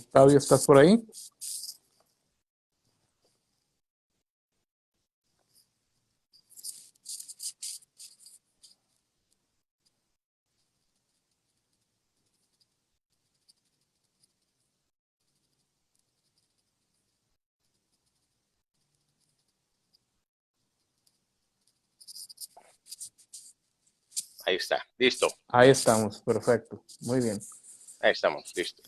Octavio, ¿estás por ahí? Ahí está, listo. Ahí estamos, perfecto. Muy bien. Ahí estamos, listo.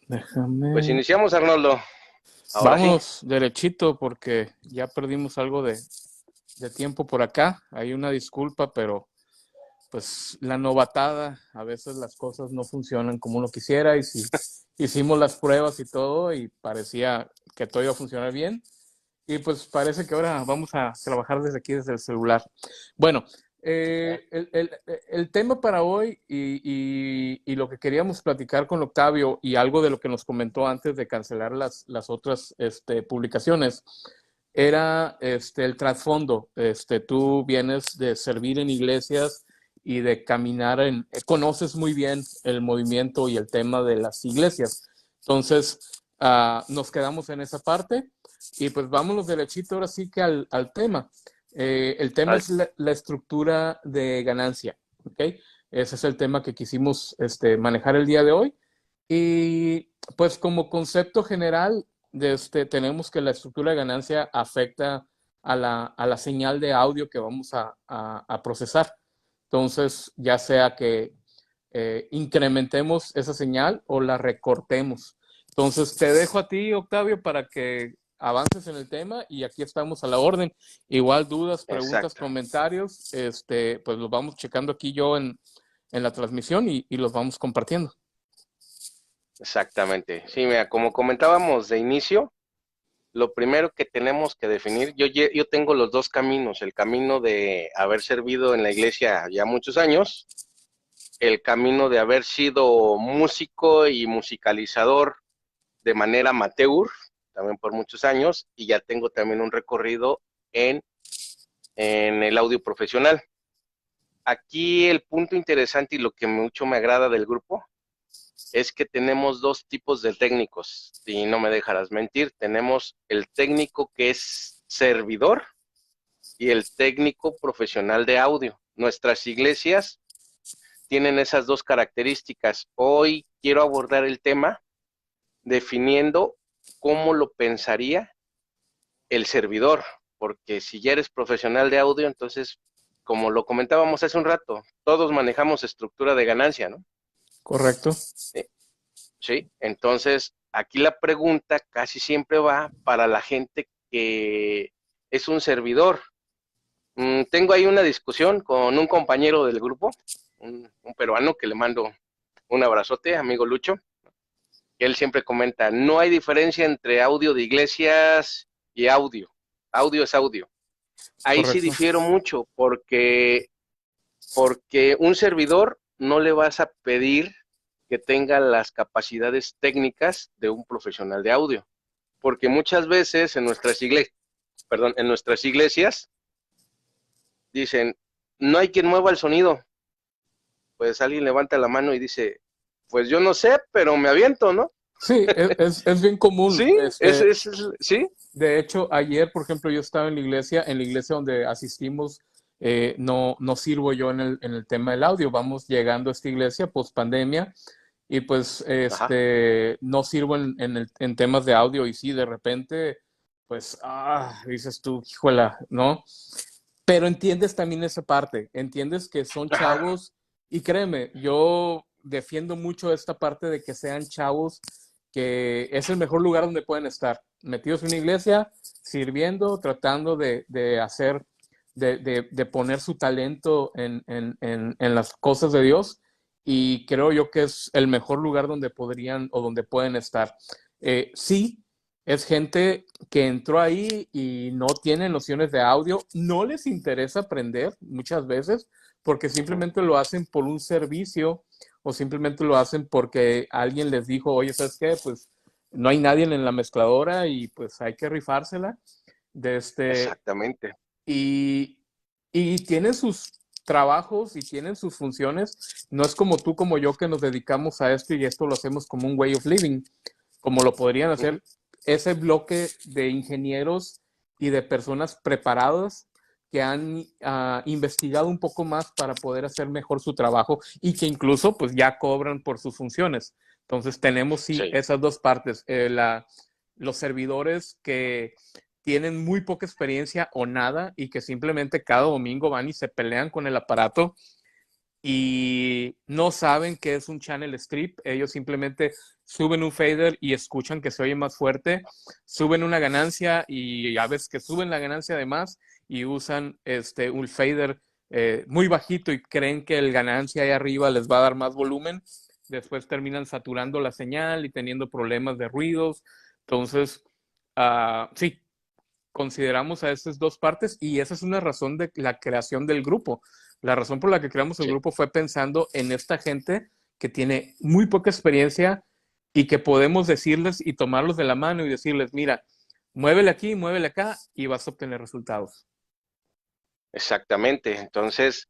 Pues Déjame. iniciamos, Arnoldo. Ahora sí. Vámonos derechito porque ya perdimos algo de tiempo por acá. Hay una disculpa, pero pues la novatada, a veces las cosas no funcionan como uno quisiera y si hicimos las pruebas y todo y parecía que todo iba a funcionar bien y pues parece que ahora vamos a trabajar desde aquí, desde el celular. Bueno, el tema para hoy y lo que queríamos platicar con Octavio y algo de lo que nos comentó antes de cancelar las otras publicaciones era el trasfondo. Tú vienes de servir en iglesias y de caminar conoces muy bien el movimiento y el tema de las iglesias. Entonces, nos quedamos en esa parte y pues vámonos derechito ahora sí que al tema. El tema Al- es la estructura de ganancia, ¿ok? Ese es el tema que quisimos manejar el día de hoy. Y pues como concepto general, tenemos que la estructura de ganancia afecta a la señal de audio que vamos a procesar. Entonces, ya sea que incrementemos esa señal o la recortemos. Entonces, te dejo a ti, Octavio, para que avances en el tema y aquí estamos a la orden. Igual dudas, preguntas, Exacto, comentarios, pues los vamos checando aquí yo en la transmisión y los vamos compartiendo. exactamente. Sí, mira, como comentábamos de inicio, lo primero que tenemos que definir, yo tengo los dos caminos, el camino de haber servido en la iglesia ya muchos años, el camino de haber sido músico y musicalizador de manera amateur, también por muchos años, y ya tengo también un recorrido en, en el audio profesional. Aquí el punto interesante y lo que mucho me agrada del grupo es que tenemos dos tipos de técnicos, y no me dejarás mentir, tenemos el técnico que es servidor y el técnico profesional de audio. Nuestras iglesias tienen esas dos características. Hoy quiero abordar el tema definiendo cómo lo pensaría el servidor, porque si ya eres profesional de audio, entonces, como lo comentábamos hace un rato, todos manejamos estructura de ganancia, ¿no? ¿Correcto? Sí, entonces aquí la pregunta casi siempre va para la gente que es un servidor. Tengo ahí una discusión con un compañero del grupo, un peruano que le mando un abrazote, amigo Lucho, que él siempre comenta, no hay diferencia entre audio de iglesias y audio. Audio es audio. Ahí sí Correcto. difiero mucho porque un servidor no le vas a pedir que tenga las capacidades técnicas de un profesional de audio, porque muchas veces en nuestras iglesias dicen, no hay quien mueva el sonido, pues alguien levanta la mano y dice, pues yo no sé, pero me aviento, ¿no? Sí, es bien común. Sí, sí, De hecho, ayer, por ejemplo, yo estaba en la iglesia donde asistimos, no sirvo yo en el tema del audio. Vamos llegando a esta iglesia post pandemia y pues ajá, no sirvo en temas de audio y sí, de repente, pues, dices tú, híjola, ¿no? Pero entiendes también esa parte, entiendes que son ajá, chavos y créeme, yo defiendo mucho esta parte de que sean chavos, que es el mejor lugar donde pueden estar, metidos en una iglesia, sirviendo, tratando de hacer, de poner su talento en las cosas de Dios y creo yo que es el mejor lugar donde podrían o donde pueden estar. Sí, es gente que entró ahí y no tiene nociones de audio, no les interesa aprender muchas veces porque uh-huh, simplemente lo hacen por un servicio o simplemente lo hacen porque alguien les dijo, oye, ¿sabes qué? Pues no hay nadie en la mezcladora y pues hay que rifársela. De este, exactamente. y, y tienen trabajos y tienen sus funciones. No es como tú, como yo, que nos dedicamos a esto y esto lo hacemos como un way of living, como lo podrían hacer ese bloque de ingenieros y de personas preparadas que han investigado un poco más para poder hacer mejor su trabajo y que incluso pues ya cobran por sus funciones. Entonces tenemos Sí, esas dos partes. Los servidores que tienen muy poca experiencia o nada y que simplemente cada domingo van y se pelean con el aparato y no saben qué es un channel strip. Ellos simplemente suben un fader y escuchan que se oye más fuerte, suben una ganancia y a veces que suben la ganancia de más y usan un fader muy bajito y creen que el ganancia ahí arriba les va a dar más volumen. Después terminan saturando la señal y teniendo problemas de ruidos. Entonces, sí, consideramos a esas dos partes y esa es una razón de la creación del grupo. La razón por la que creamos el sí. grupo fue pensando en esta gente que tiene muy poca experiencia y que podemos decirles y tomarlos de la mano y decirles, mira, muévele aquí, muévele acá y vas a obtener resultados. Exactamente. Entonces,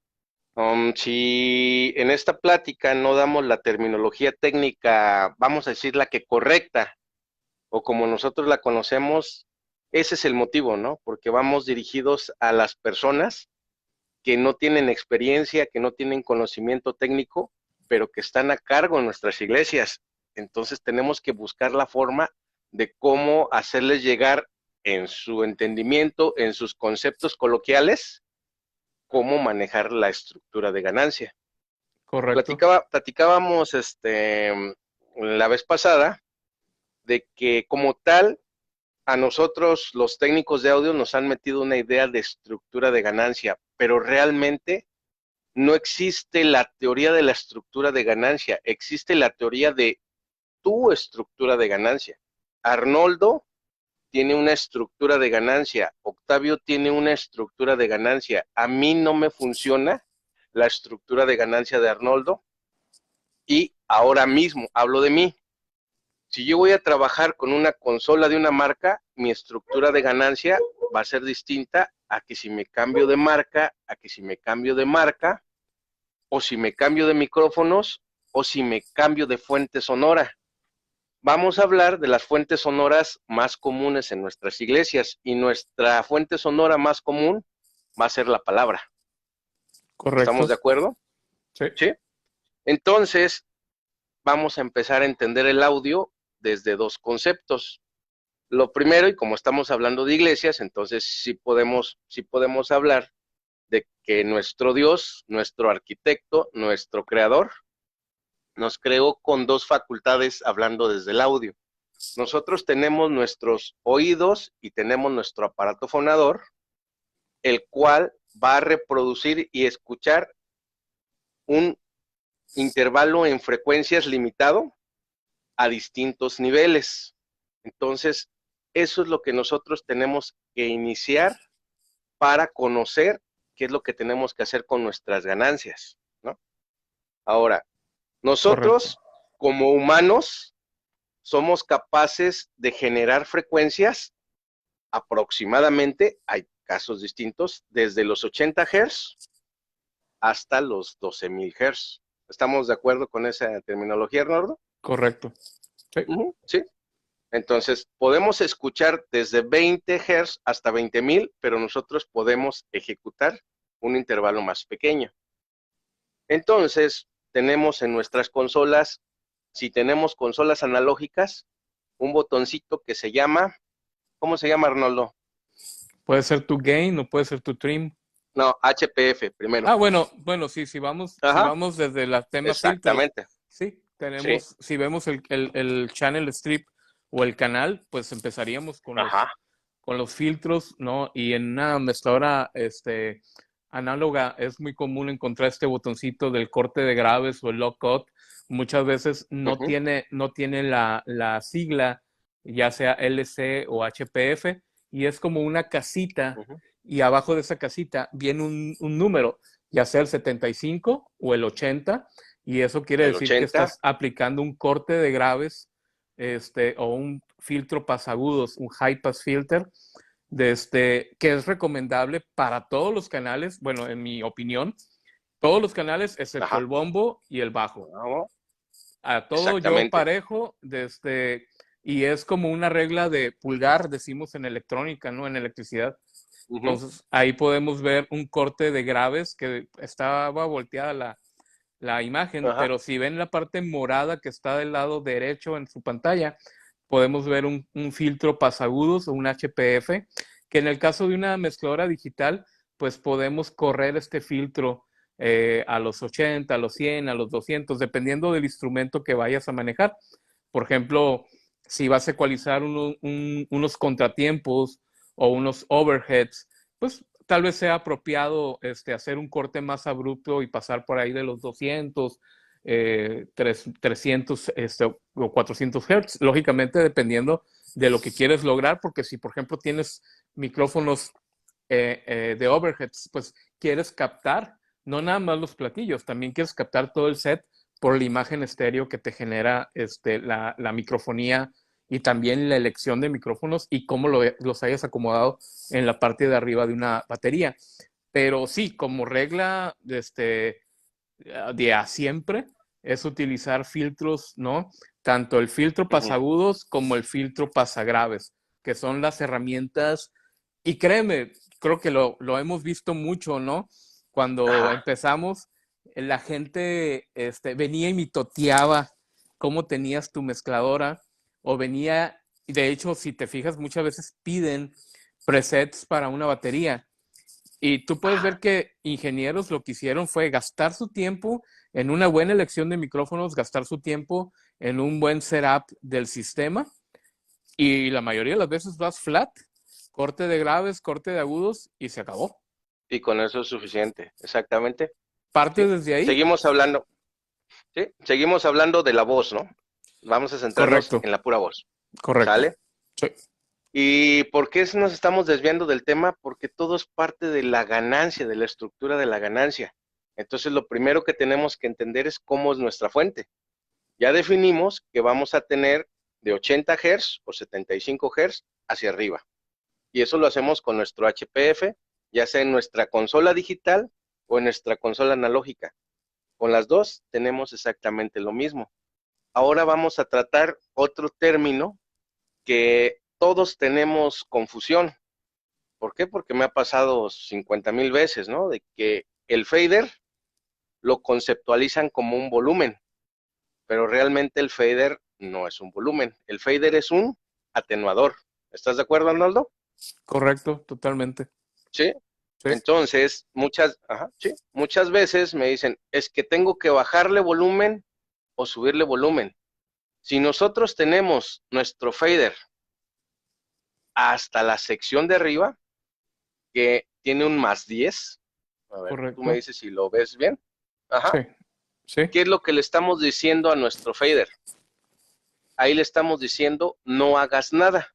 si en esta plática no damos la terminología técnica, vamos a decir la que correcta, o como nosotros la conocemos, ese es el motivo, ¿no? Porque vamos dirigidos a las personas que no tienen experiencia, que no tienen conocimiento técnico, pero que están a cargo en nuestras iglesias. Entonces tenemos que buscar la forma de cómo hacerles llegar en su entendimiento, en sus conceptos coloquiales, cómo manejar la estructura de ganancia. Correcto. Platicábamos la vez pasada de que como tal a nosotros los técnicos de audio nos han metido una idea de estructura de ganancia, pero realmente no existe la teoría de la estructura de ganancia, existe la teoría de tu estructura de ganancia. Arnoldo tiene una estructura de ganancia, Octavio tiene una estructura de ganancia. A mí no me funciona la estructura de ganancia de Arnoldo y ahora mismo hablo de mí. Si yo voy a trabajar con una consola de una marca, mi estructura de ganancia va a ser distinta a que si me cambio de marca, o si me cambio de micrófonos, o si me cambio de fuente sonora. Vamos a hablar de las fuentes sonoras más comunes en nuestras iglesias y nuestra fuente sonora más común va a ser la palabra. ¿Estamos Correcto. de acuerdo? Sí. ¿Sí? Entonces, vamos a empezar a entender el audio desde dos conceptos. Lo primero, y como estamos hablando de iglesias, entonces sí podemos hablar de que nuestro Dios, nuestro arquitecto, nuestro creador, nos creó con dos facultades hablando desde el audio. Nosotros tenemos nuestros oídos y tenemos nuestro aparato fonador, el cual va a reproducir y escuchar un intervalo en frecuencias limitado a distintos niveles. Entonces, eso es lo que nosotros tenemos que iniciar para conocer qué es lo que tenemos que hacer con nuestras ganancias, ¿no? Ahora, Correcto. nosotros como humanos somos capaces de generar frecuencias aproximadamente, hay casos distintos, desde los 80 Hz hasta los 12,000 Hz. ¿Estamos de acuerdo con esa terminología, Arnoldo? Correcto. Sí. Sí. Entonces, podemos escuchar desde 20 Hz hasta 20,000, pero nosotros podemos ejecutar un intervalo más pequeño. Entonces, tenemos en nuestras consolas, si tenemos consolas analógicas, un botoncito que se llama, ¿cómo se llama, Arnoldo? Puede ser tu gain o puede ser tu trim. No, HPF primero. Bueno, sí, si Ajá, vamos desde el tema filtros, exactamente. sí, Sí, si vemos el channel strip o el canal, pues empezaríamos ajá. con los filtros, ¿no? Y en una mezcladora análoga es muy común encontrar este botoncito del corte de graves o el lock cut. Muchas veces Uh-huh, no tiene la sigla, ya sea LC o HPF, y es como una casita uh-huh. y abajo de esa casita viene un número, ya sea el 75 o el 80, y eso quiere El decir que 80. estás aplicando un corte de graves o un filtro pasagudos, un high pass filter, que es recomendable para todos los canales, bueno, en mi opinión, Todos los canales excepto Ajá. el bombo y el bajo. No, A todo yo exactamente. parejo, y es como una regla de pulgar, decimos en electrónica, ¿no? En electricidad. Ujú. Entonces, ahí podemos ver un corte de graves que estaba volteada la imagen, Ajá. pero si ven la parte morada que está del lado derecho en su pantalla, podemos ver un filtro pasagudos o un HPF, que en el caso de una mezcladora digital, pues podemos correr este filtro a los 80, a los 100, a los 200, dependiendo del instrumento que vayas a manejar. Por ejemplo, si vas a ecualizar unos contratiempos o unos overheads, pues tal vez sea apropiado hacer un corte más abrupto y pasar por ahí de los 200, 300 o 400 Hz, lógicamente dependiendo de lo que quieres lograr, porque si por ejemplo tienes micrófonos de overheads, pues quieres captar no nada más los platillos, también quieres captar todo el set por la imagen estéreo que te genera la microfonía y también la elección de micrófonos y cómo los hayas acomodado en la parte de arriba de una batería. Pero sí, como regla de a siempre es utilizar filtros, ¿no? Tanto el filtro Ujú. pasagudos como el filtro pasagraves, que son las herramientas, y créeme, creo que lo hemos visto mucho, ¿no? Cuando Ajá. empezamos, la gente venía y mitoteaba cómo tenías tu mezcladora, o venía, y de hecho, si te fijas, muchas veces piden presets para una batería. Y tú puedes ver Ajá. que ingenieros lo que hicieron fue gastar su tiempo en una buena elección de micrófonos, gastar su tiempo en un buen setup del sistema, y la mayoría de las veces vas flat, corte de graves, corte de agudos y se acabó. Y con eso es suficiente, exactamente. Parte Sí. desde ahí. Seguimos hablando, sí, seguimos hablando de la voz, ¿no? Vamos a centrarnos Correcto, en la pura voz. correcto. ¿Sale? Sí, ¿Y por qué nos estamos desviando del tema? Porque todo es parte de la ganancia, de la estructura de la ganancia. Entonces, lo primero que tenemos que entender es cómo es nuestra fuente. Ya definimos que vamos a tener de 80 Hz o 75 Hz hacia arriba. Y eso lo hacemos con nuestro HPF, ya sea en nuestra consola digital o en nuestra consola analógica. Con las dos tenemos exactamente lo mismo. Ahora vamos a tratar otro término que todos tenemos confusión. ¿Por qué? Porque me ha pasado 50,000 veces, ¿no? De que el fader lo conceptualizan como un volumen, pero realmente el fader no es un volumen. El fader es un atenuador. ¿Estás de acuerdo, Arnoldo? correcto, totalmente. Sí. Sí. Entonces, sí, muchas veces me dicen, es que tengo que bajarle volumen o subirle volumen. Si nosotros tenemos nuestro fader hasta la sección de arriba, que tiene un +10, a ver, tú me Correcto. dices si lo ves bien. Ajá. Sí, sí. ¿Qué es lo que le estamos diciendo a nuestro fader? Ahí le estamos diciendo, no hagas nada.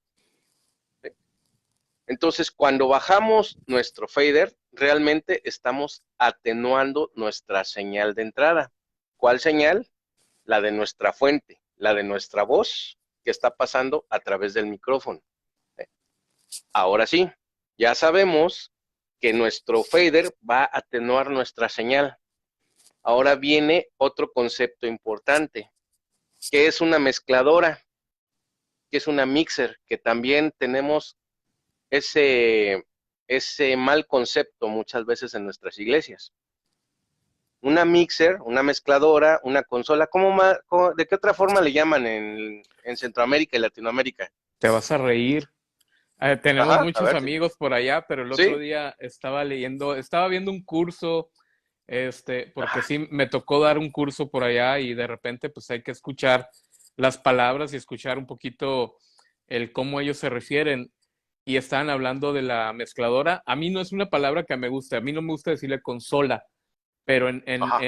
Entonces, cuando bajamos nuestro fader, realmente estamos atenuando nuestra señal de entrada. ¿Cuál señal? La de nuestra fuente, la de nuestra voz que está pasando a través del micrófono. Ahora sí, ya sabemos que nuestro fader va a atenuar nuestra señal. Ahora viene otro concepto importante, que es una mezcladora, que es una mixer, que también tenemos ese, ese mal concepto muchas veces en nuestras iglesias. Una mixer, una mezcladora, una consola, ¿de qué otra forma le llaman en Centroamérica y Latinoamérica? Te vas a reír. Tenemos Ajá, a muchos ver si. amigos por allá, pero el otro Sí, día estaba viendo un curso, porque ajá, sí me tocó dar un curso por allá y de repente pues hay que escuchar las palabras y escuchar un poquito el cómo ellos se refieren, y estaban hablando de la mezcladora. A mí no es una palabra que me guste, a mí no me gusta decirle consola, pero ajá,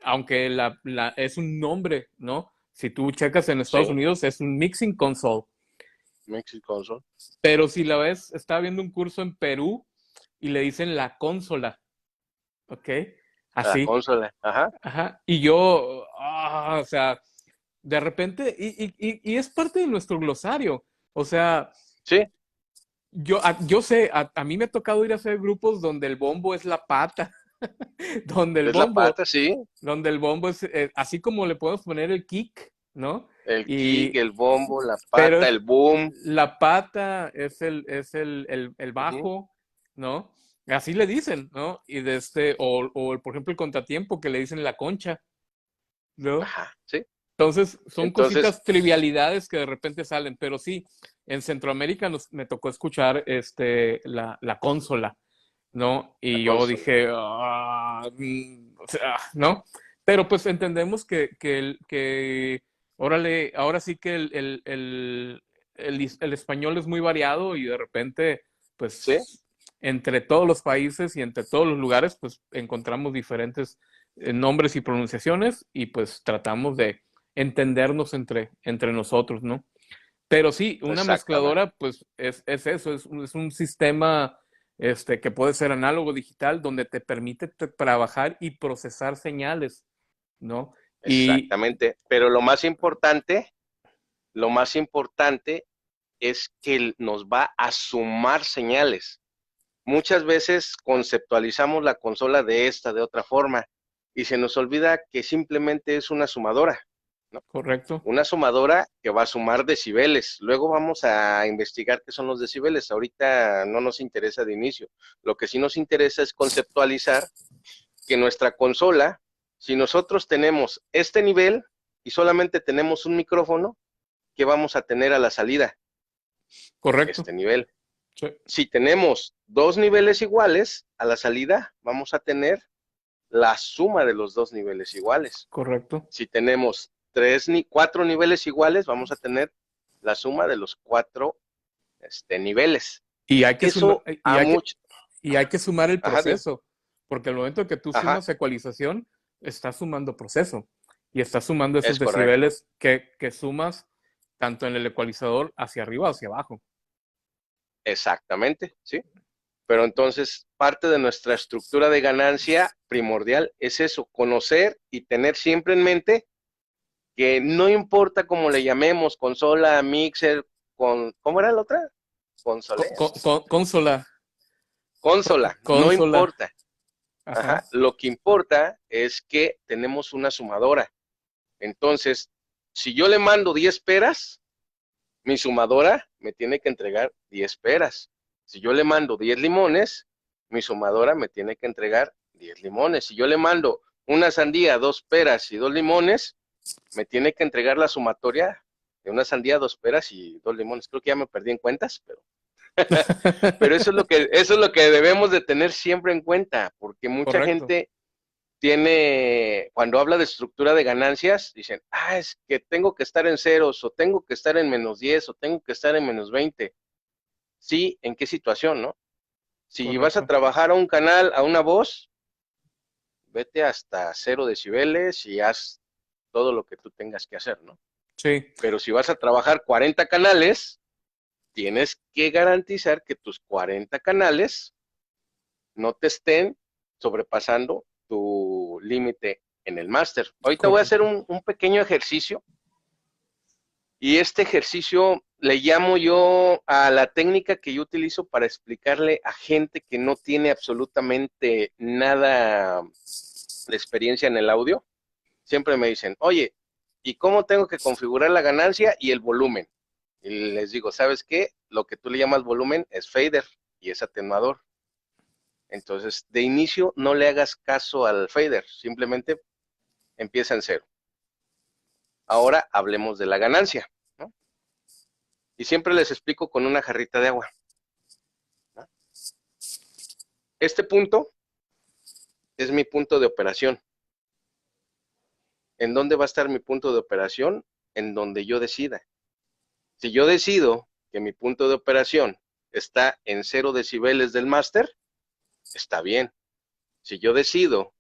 aunque es un nombre, ¿no? Si tú checas en Estados sí, Unidos es un mixing console, Mexican. pero si la ves, estaba viendo un curso en Perú y le dicen la consola, ¿ok? La Así, consola, ajá, ajá. Y yo, o sea, de repente, y es parte de nuestro glosario. O sea, sí, yo sé, a mí me ha tocado ir a hacer grupos donde el bombo es la pata, donde el Es la bombo, pata, sí. donde el bombo es, así como le podemos poner el kick, ¿no? El kick, Y, el bombo, la pero pata, el boom. la pata es el Ujú. bajo, ¿no? Así le dicen, ¿no? Y de o por ejemplo el contratiempo que le dicen la concha, ¿no? Ajá, sí. Entonces, son Entonces, cositas, trivialidades que de repente salen, pero sí, en Centroamérica me tocó escuchar la consola, ¿no? la Y yo consola. dije, o sea, ¿no? Pero pues entendemos órale, ahora sí que el español es muy variado y de repente, ¿Sí? pues, entre todos los países y entre todos los lugares, pues encontramos diferentes nombres y pronunciaciones y pues tratamos de entendernos entre nosotros, ¿no? Pero sí, una Exactamente. mezcladora, pues es eso, es un sistema que puede ser análogo digital, donde te permite trabajar y procesar señales, ¿no? Y Exactamente. Pero lo más importante es que nos va a sumar señales. Muchas veces conceptualizamos la consola de otra forma, y se nos olvida que simplemente es una sumadora, ¿no? correcto, Una sumadora que va a sumar decibeles. Luego vamos a investigar qué son los decibeles. Ahorita no nos interesa de inicio. Lo que sí nos interesa es conceptualizar que nuestra consola, si nosotros tenemos este nivel y solamente tenemos un micrófono, ¿qué vamos a tener a la salida? correcto, Este nivel. sí, Si tenemos dos niveles iguales, a la salida vamos a tener la suma de los dos niveles iguales. correcto. Si tenemos cuatro niveles iguales, vamos a tener la suma de los cuatro niveles. Y hay que sumar, Eso a mucho. y hay que sumar el Ajá, dime. proceso, porque al momento que tú Ajá, sumas ecualización, estás sumando proceso y estás sumando esos es correcto. decibeles que sumas tanto en el ecualizador hacia arriba o hacia abajo. Exactamente, ¿sí? Pero entonces, parte de nuestra estructura de ganancia primordial es eso, conocer y tener siempre en mente que no importa cómo le llamemos, consola, mixer, ¿cómo era la otra? Consolea. Consola, Consola, no consola, importa. ajá, Ajá, lo que importa es que tenemos una sumadora. Entonces, si yo le mando 10 peras, mi sumadora me tiene que entregar 10 peras. Si yo le mando 10 limones, mi sumadora me tiene que entregar 10 limones. Si yo le mando una sandía, 2 peras y 2 limones, me tiene que entregar la sumatoria de una sandía, 2 peras y 2 limones. Creo que ya me perdí en cuentas, pero eso es lo que debemos de tener siempre en cuenta, porque mucha correcto, gente cuando habla de estructura de ganancias, dicen, es que tengo que estar en ceros, o tengo que estar en -10, o tengo que estar en -20. Sí, ¿en qué situación, no? Si vas a correcto. trabajar a un canal, a una voz, vete hasta 0 decibeles y haz todo lo que tú tengas que hacer, ¿no? Sí, Pero si vas a trabajar 40 canales, tienes que garantizar que tus 40 canales no te estén sobrepasando tu límite en el máster. Ahorita voy a hacer correcto. un pequeño ejercicio, y este ejercicio le llamo yo a la técnica que yo utilizo para explicarle a gente que no tiene absolutamente nada de experiencia en el audio. Siempre me dicen, oye, ¿y cómo tengo que configurar la ganancia y el volumen? Y les digo, ¿sabes qué? Lo que tú le llamas volumen es fader y es atenuador. Entonces, de inicio, no le hagas caso al fader, simplemente empieza en cero. Ahora hablemos de la ganancia, ¿no? Y siempre les explico con una jarrita de agua, ¿no? Este punto es mi punto de operación. ¿En dónde va a estar mi punto de operación? En donde yo decida. Si yo decido que mi punto de operación está en 0 decibeles del máster, está bien. Si yo decido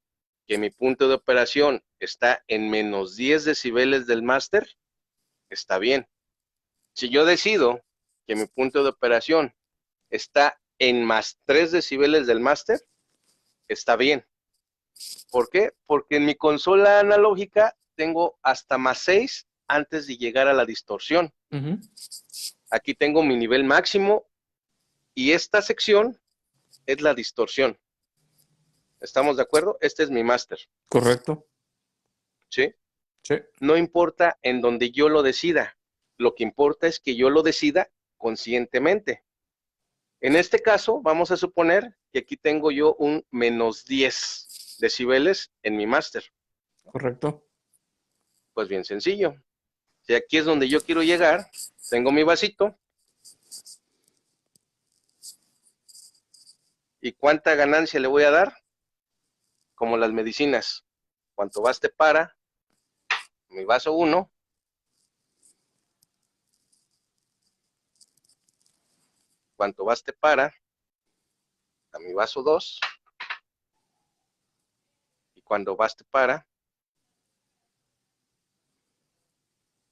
que mi punto de operación está en -10 decibeles del máster, está bien. Si yo decido que mi punto de operación está en +3 decibeles del máster, está bien. ¿Por qué? Porque en mi consola analógica tengo hasta +6 antes de llegar a la distorsión. Ujú. Aquí tengo mi nivel máximo y esta sección es la distorsión. ¿Estamos de acuerdo? Este es mi máster, Correcto. ¿sí? Sí. No importa en donde yo lo decida. Lo que importa es que yo lo decida conscientemente. En este caso, vamos a suponer que aquí tengo yo un menos 10 decibeles en mi máster. Correcto. Pues bien sencillo. Si aquí es donde yo quiero llegar, tengo mi vasito. ¿Y cuánta ganancia le voy a dar? Como las medicinas. ¿Cuánto baste para mi vaso 1? ¿Cuánto baste para a mi vaso 2? ¿Y cuánto baste para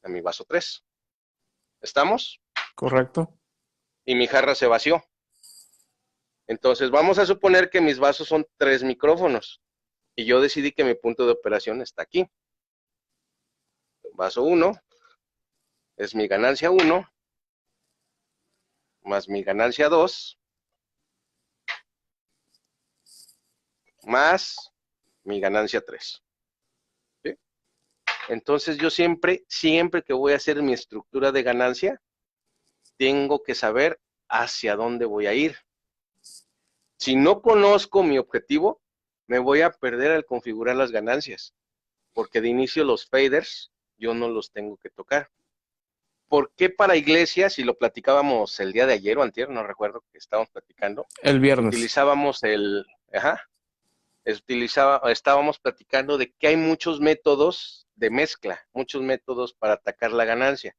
a mi vaso 3? ¿Estamos? Correcto. Y mi jarra se vació. Entonces vamos a suponer que mis vasos son 3 micrófonos y yo decidí que mi punto de operación está aquí. Vaso 1 es mi ganancia 1 más mi ganancia 2 más mi ganancia 3. ¿Sí? Entonces yo siempre que voy a hacer mi estructura de ganancia, tengo que saber hacia dónde voy a ir. Si no conozco mi objetivo, me voy a perder al configurar las ganancias, porque de inicio los faders yo no los tengo que tocar. ¿Por qué para iglesias, si lo platicábamos el día de ayer o antier, no recuerdo que estábamos platicando, El viernes. utilizábamos estábamos platicando de que hay muchos métodos de mezcla, muchos métodos para atacar la ganancia.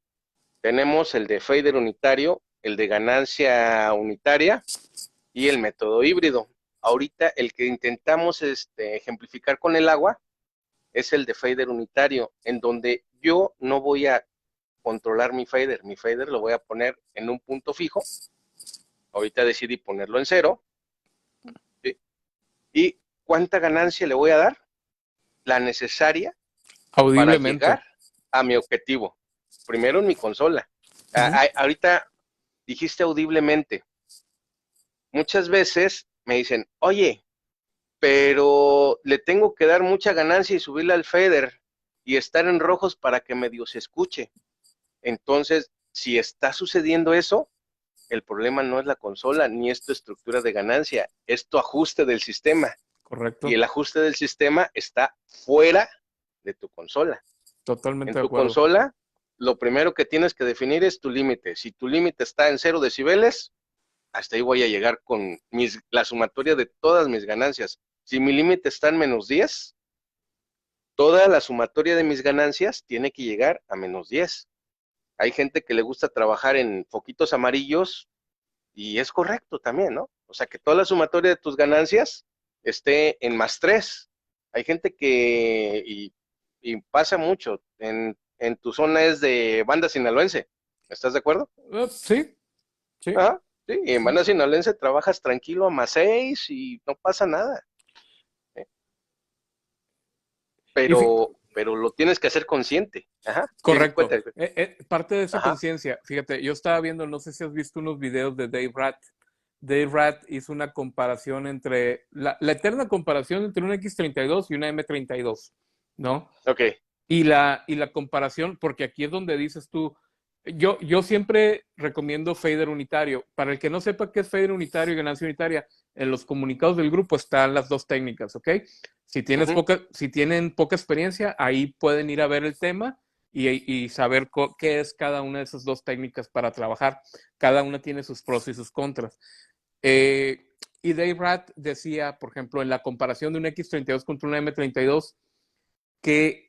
Tenemos el de fader unitario, el de ganancia unitaria y el método híbrido. Ahorita el que intentamos ejemplificar con el agua es el de fader unitario, en donde yo no voy a controlar mi fader lo voy a poner en un punto fijo. Ahorita decidí ponerlo en 0. ¿Sí? ¿Y cuánta ganancia le voy a dar? La necesaria para Audiblemente. llegar a mi objetivo. Primero en mi consola. Ahorita dijiste audiblemente. Muchas veces me dicen, oye, pero le tengo que dar mucha ganancia y subirle al fader y estar en rojos para que medio se escuche. Entonces, si está sucediendo eso, el problema no es la consola ni es tu estructura de ganancia, es tu ajuste del sistema. Correcto. Y el ajuste del sistema está fuera de tu consola. Totalmente En de tu acuerdo. consola, lo primero que tienes que definir es tu límite. Si tu límite está en 0 decibeles, hasta ahí voy a llegar con la sumatoria de todas mis ganancias. Si mi límite está en menos 10, toda la sumatoria de mis ganancias tiene que llegar a menos 10. Hay gente que le gusta trabajar en foquitos amarillos y es correcto también, ¿no? O sea, que toda la sumatoria de tus ganancias esté en más 3. Hay gente que, y pasa mucho, en tu zona es de banda sinaloense. ¿Estás de acuerdo? Sí, sí, Ajá, sí, y en sí. banda sinaloense trabajas tranquilo a más 6 y no pasa nada. ¿Eh? Y Pero lo tienes que hacer consciente. Ajá, sí, correcto. cuéntame. Parte de esa Ajá, conciencia, fíjate, yo estaba viendo, no sé si has visto unos videos de Dave Ratt. Dave Ratt hizo una comparación entre, la eterna comparación entre una X32 y una M32, ¿no? ok. Y la comparación, porque aquí es donde dices tú, yo siempre recomiendo fader unitario. Para el que no sepa qué es fader unitario y ganancia unitaria, en los comunicados del grupo están las dos técnicas, ¿ok? Uh-huh. Si tienen poca experiencia, ahí pueden ir a ver el tema y saber qué es cada una de esas dos técnicas para trabajar. Cada una tiene sus pros y sus contras. Y Dave Ratt decía, por ejemplo, en la comparación de un X32 contra una M32, que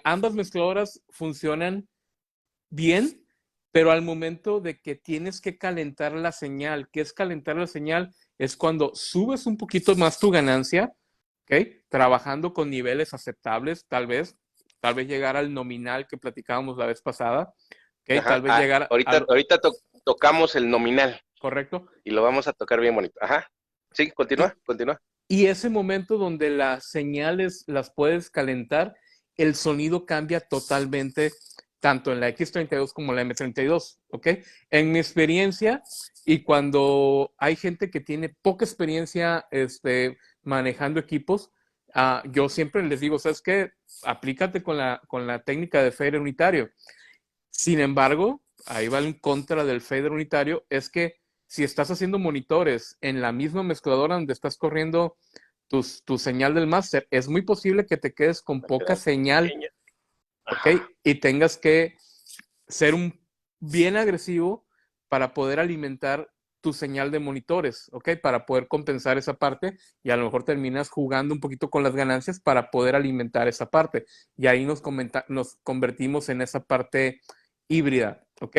ambas mezcladoras funcionan bien, pero al momento de que tienes que calentar la señal, ¿qué es calentar la señal? Es cuando subes un poquito más tu ganancia, ¿ok? Trabajando con niveles aceptables, tal vez llegar al nominal que platicábamos la vez pasada, ¿ok? Tal Ajá. vez llegar al, Ahorita tocamos el nominal ¿correcto? y lo vamos a tocar bien bonito. Ajá. Sí, Y, continúa. y ese momento donde las señales las puedes calentar, el sonido cambia totalmente, tanto en la X32 como en la M32, ¿ok? En mi experiencia, y cuando hay gente que tiene poca experiencia manejando equipos, yo siempre les digo, ¿sabes qué? Aplícate con la técnica de fader unitario. Sin embargo, ahí va en contra del fader unitario, es que si estás haciendo monitores en la misma mezcladora donde estás corriendo tu señal del máster, es muy posible que te quedes con Me poca queda señal, pequeña. ¿ok? Ajá. Y tengas que ser bien agresivo para poder alimentar tu señal de monitores, ¿ok? Para poder compensar esa parte y a lo mejor terminas jugando un poquito con las ganancias para poder alimentar esa parte. Y ahí nos convertimos en esa parte híbrida, ¿ok?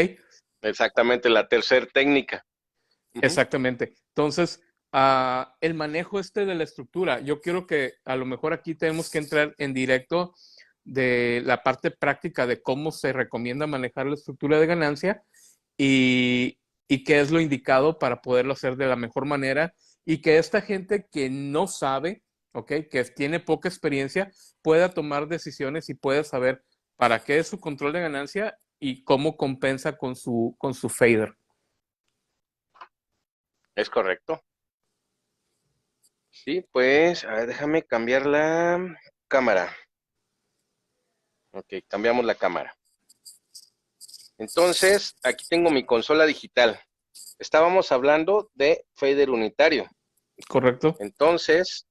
Exactamente, la tercera técnica. Ujú. Exactamente. Entonces, el manejo de la estructura, yo quiero que a lo mejor aquí tenemos que entrar en directo de la parte práctica de cómo se recomienda manejar la estructura de ganancia y qué es lo indicado para poderlo hacer de la mejor manera y que esta gente que no sabe, ¿ok? Que tiene poca experiencia, pueda tomar decisiones y pueda saber para qué es su control de ganancia y cómo compensa con su fader. Es correcto. Sí, pues, a ver, déjame cambiar la cámara. Ok, cambiamos la cámara. Entonces, aquí tengo mi consola digital. Estábamos hablando de fader unitario. ¿Correcto? Entonces,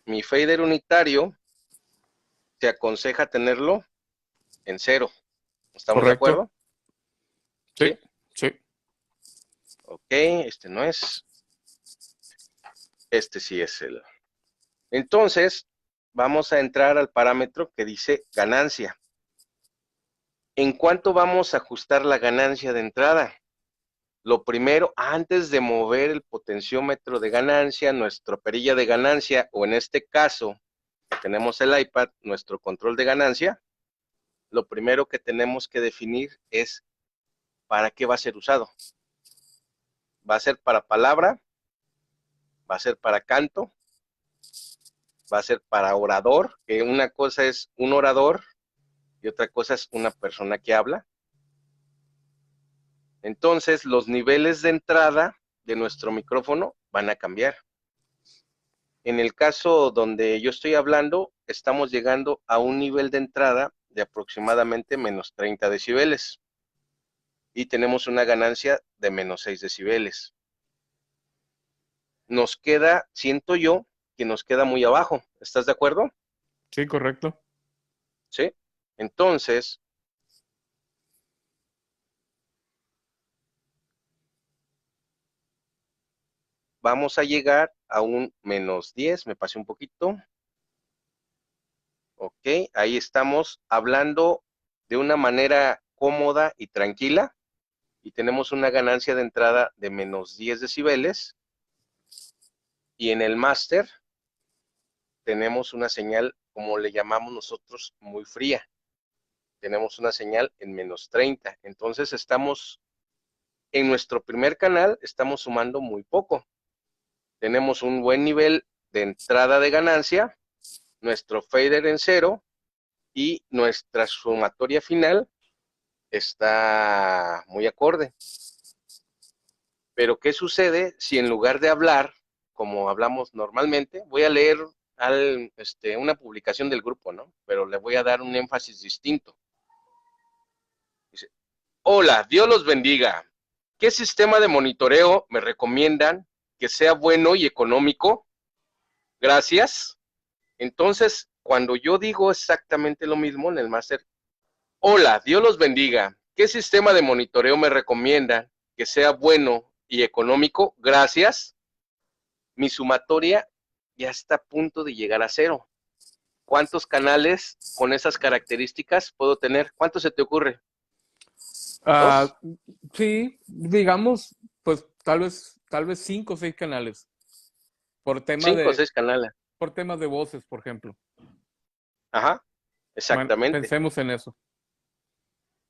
mi fader unitario se aconseja tenerlo en cero. ¿Estamos de Correcto. acuerdo? Sí, ¿Sí? sí. Ok, este no es. Este sí es el. Entonces, vamos a entrar al parámetro que dice ganancia. ¿En cuánto vamos a ajustar la ganancia de entrada? Lo primero, antes de mover el potenciómetro de ganancia, nuestra perilla de ganancia, o en este caso, tenemos el iPad, nuestro control de ganancia, lo primero que tenemos que definir es para qué va a ser usado. ¿Va a ser para palabra? ¿Va a ser para canto? ¿Va a ser para orador? Que una cosa es un orador y otra cosa es una persona que habla. Entonces, los niveles de entrada de nuestro micrófono van a cambiar. En el caso donde yo estoy hablando, estamos llegando a un nivel de entrada de aproximadamente menos 30 decibeles y tenemos una ganancia de menos 6 decibeles. Nos queda, siento yo, que nos queda muy abajo. ¿Estás de acuerdo? Sí, correcto. Sí. Entonces, vamos a llegar a un menos 10, me pasé un poquito. Ok, ahí estamos hablando de una manera cómoda y tranquila y tenemos una ganancia de entrada de menos 10 decibeles y en el máster tenemos una señal, como le llamamos nosotros, muy fría. Tenemos una señal en menos 30. Entonces estamos, en nuestro primer canal, estamos sumando muy poco. Tenemos un buen nivel de entrada de ganancia, nuestro fader en cero y nuestra sumatoria final está muy acorde. Pero ¿qué sucede si en lugar de hablar, como hablamos normalmente, voy a leer una publicación del grupo, ¿no? Pero le voy a dar un énfasis distinto. Dice, hola, Dios los bendiga. ¿Qué sistema de monitoreo me recomiendan que sea bueno y económico? Gracias. Entonces, cuando yo digo exactamente lo mismo en el máster, hola, Dios los bendiga. ¿Qué sistema de monitoreo me recomiendan que sea bueno y económico? Gracias. Mi sumatoria ya está a punto de llegar a cero. ¿Cuántos canales con esas características puedo tener? ¿Cuánto se te ocurre? Ah, ¿Dos? sí, digamos, pues tal vez 5 o 6 canales por tema ¿Cinco o seis canales? por temas de voces, por ejemplo. Ajá, exactamente. Pensemos en eso.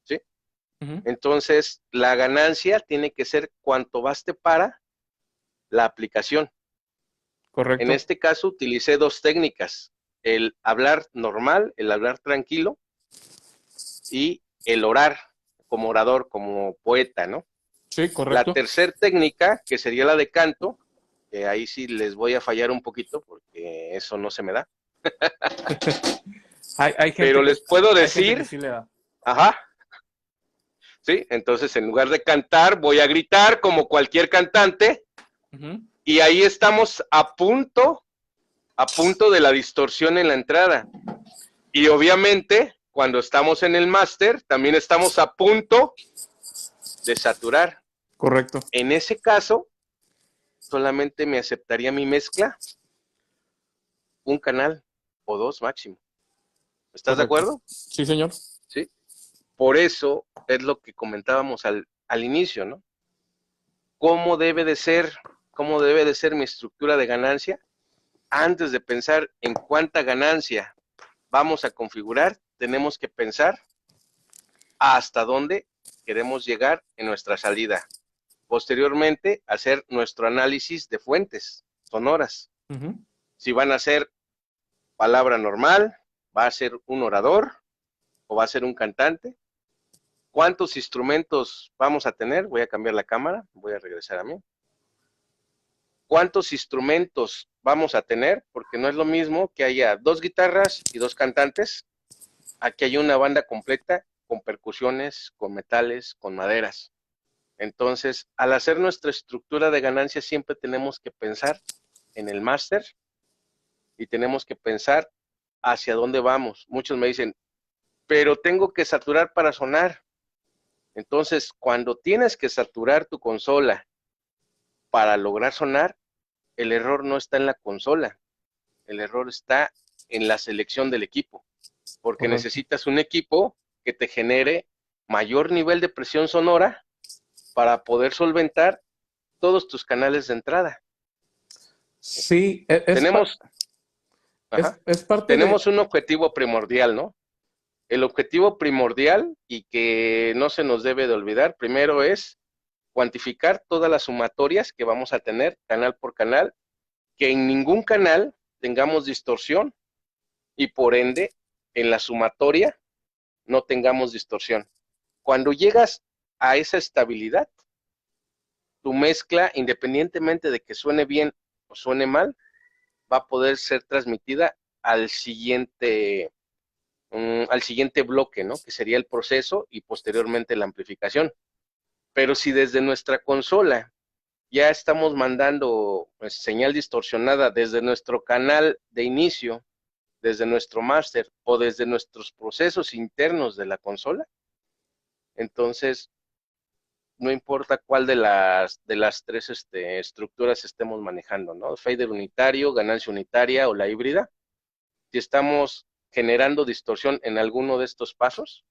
¿Sí? Ujú. Entonces, la ganancia tiene que ser cuanto baste para la aplicación. En Correcto. este caso, utilicé dos técnicas. El hablar normal, el hablar tranquilo y el orar como orador, como poeta, ¿no? Sí, La correcto. tercera técnica, que sería la de canto, ahí sí les voy a fallar un poquito porque eso no se me da. Hay Pero gente que, les puedo hay gente que decir, sí le da. ajá, ¿sí? Entonces, en lugar de cantar, voy a gritar como cualquier cantante, Ujú. y ahí estamos a punto de la distorsión en la entrada. Y obviamente, cuando estamos en el máster, también estamos a punto de saturar. Correcto. En ese caso, solamente me aceptaría mi mezcla un canal o dos máximo. ¿Estás de Correcto. acuerdo? Sí, señor. Sí. Por eso es lo que comentábamos al inicio, ¿no? ¿Cómo debe de ser, cómo debe de ser mi estructura de ganancia? Antes de pensar en cuánta ganancia vamos a configurar, tenemos que pensar hasta dónde queremos llegar en nuestra salida. Posteriormente, hacer nuestro análisis de fuentes sonoras. Ujú. Si van a ser palabra normal, va a ser un orador o va a ser un cantante. ¿Cuántos instrumentos vamos a tener? Voy a cambiar la cámara, voy a regresar a mí. ¿Cuántos instrumentos vamos a tener? Porque no es lo mismo que haya dos guitarras y dos cantantes, a que haya una banda completa con percusiones, con metales, con maderas. Entonces, al hacer nuestra estructura de ganancias, siempre tenemos que pensar en el máster y tenemos que pensar hacia dónde vamos. Muchos me dicen, pero tengo que saturar para sonar. Entonces, cuando tienes que saturar tu consola para lograr sonar, el error no está en la consola, el error está en la selección del equipo, porque Correcto. necesitas un equipo que te genere mayor nivel de presión sonora para poder solventar todos tus canales de entrada. Sí, Tenemos, ajá, es parte de... tenemos un objetivo primordial, ¿no? El objetivo primordial y que no se nos debe de olvidar, primero es cuantificar todas las sumatorias que vamos a tener canal por canal, que en ningún canal tengamos distorsión y por ende en la sumatoria no tengamos distorsión. Cuando llegas a esa estabilidad, tu mezcla, independientemente de que suene bien o suene mal, va a poder ser transmitida al siguiente bloque, ¿no? Que sería el proceso y posteriormente la amplificación. Pero si desde nuestra consola ya estamos mandando pues, señal distorsionada desde nuestro canal de inicio, desde nuestro máster o desde nuestros procesos internos de la consola, entonces no importa cuál de las tres estructuras estemos manejando, ¿no? Fader unitario, ganancia unitaria o la híbrida. Si estamos generando distorsión en alguno de estos pasos,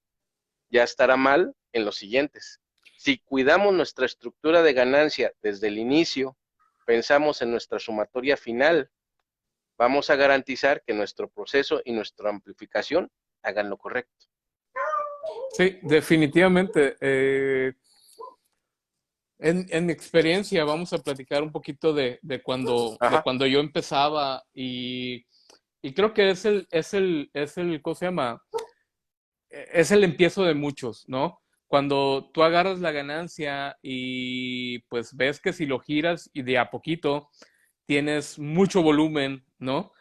ya estará mal en los siguientes. Si cuidamos nuestra estructura de ganancia desde el inicio, pensamos en nuestra sumatoria final, vamos a garantizar que nuestro proceso y nuestra amplificación hagan lo correcto. Sí, definitivamente. En mi experiencia, vamos a platicar un poquito de Ajá. cuando yo empezaba y creo que ¿cómo se llama? Es el empiezo de muchos, ¿no? Cuando tú agarras la ganancia y pues ves que si lo giras y de a poquito tienes mucho volumen, ¿no?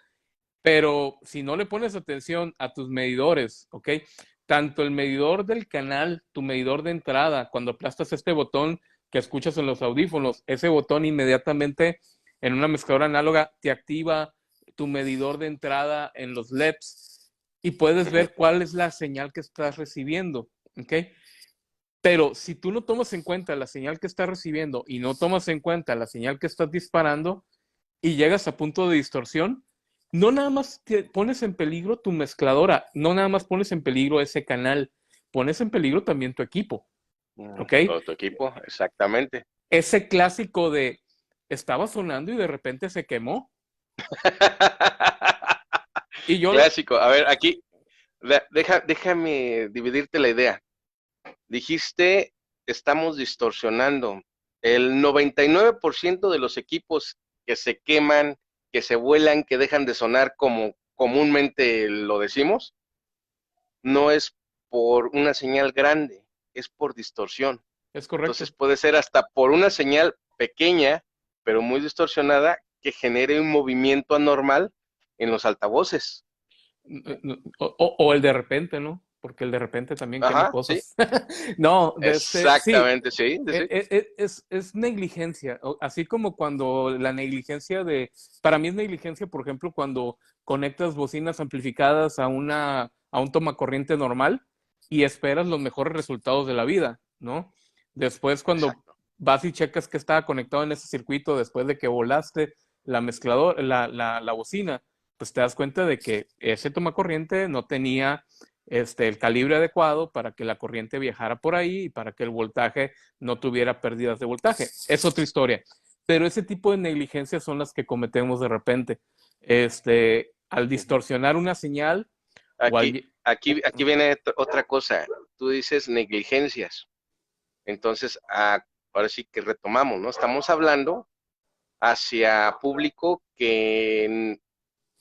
Pero si no le pones atención a tus medidores, ¿ok? Tanto el medidor del canal, tu medidor de entrada, cuando aplastas este botón que escuchas en los audífonos, ese botón inmediatamente en una mezcladora análoga te activa tu medidor de entrada en los LEDs y puedes Uh-huh. ver cuál es la señal que estás recibiendo, ¿ok? Pero si tú no tomas en cuenta la señal que estás recibiendo y no tomas en cuenta la señal que estás disparando, y llegas a punto de distorsión, no nada más te pones en peligro tu mezcladora, no nada más pones en peligro ese canal, pones en peligro también tu equipo, ¿ok? Todo tu equipo, exactamente. Ese clásico de estaba sonando y de repente se quemó. Y yo lo... Clásico. A ver, aquí, déjame dividirte la idea. Dijiste, estamos distorsionando. El 99% de los equipos que se queman, que se vuelan, que dejan de sonar como comúnmente lo decimos, no es por una señal grande, es por distorsión. Es Entonces correcto. puede ser hasta por una señal pequeña, pero muy distorsionada, que genere un movimiento anormal en los altavoces. O el de repente, ¿no? Porque el de repente también quema Ajá, sí, cosas. No, sí, exactamente, sí, sí, sí. es negligencia. Así como cuando la negligencia para mí es negligencia, por ejemplo, cuando conectas bocinas amplificadas a un tomacorriente normal y esperas los mejores resultados de la vida, ¿no? Después, cuando Exacto. vas y checas que estaba conectado en ese circuito después de que volaste la bocina, pues te das cuenta de que ese tomacorriente no tenía el calibre adecuado para que la corriente viajara por ahí y para que el voltaje no tuviera pérdidas de voltaje. Es otra historia. Pero ese tipo de negligencias son las que cometemos de repente. Al distorsionar una señal o Aquí, al... aquí viene otra cosa. Tú dices negligencias. Entonces, ahora sí que retomamos, ¿no? Estamos hablando hacia público que